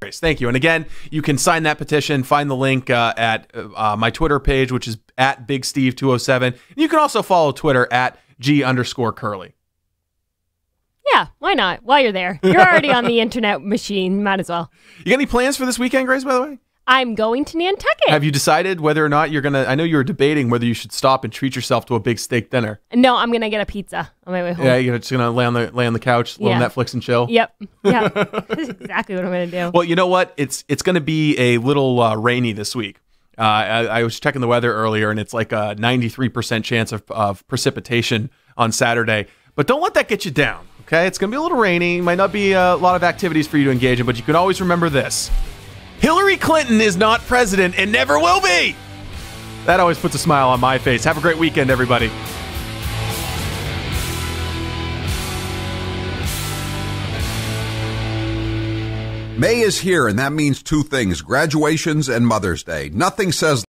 Thank you. And again, you can sign that petition, find the link at my Twitter page, which is at BigSteve207. And you can also follow Twitter at G_Curly. Yeah, why not? While you're there. You're already on the internet machine. Might as well. You got any plans for this weekend, Grace, by the way? I'm going to Nantucket. Have you decided whether or not you're going to... I know you were debating whether you should stop and treat yourself to a big steak dinner. No, I'm going to get a pizza on my way home. Yeah, you're just going to lay on the couch, little Netflix and chill? Yep. Yeah. That's exactly what I'm going to do. Well, you know what? It's going to be a little rainy this week. I was checking the weather earlier, and it's like a 93% chance of precipitation on Saturday. But don't let that get you down, okay? It's going to be a little rainy. Might not be a lot of activities for you to engage in, but you can always remember this. Hillary Clinton is not president and never will be. That always puts a smile on my face. Have a great weekend, everybody. May is here, and that means two things: graduations and Mother's Day. Nothing says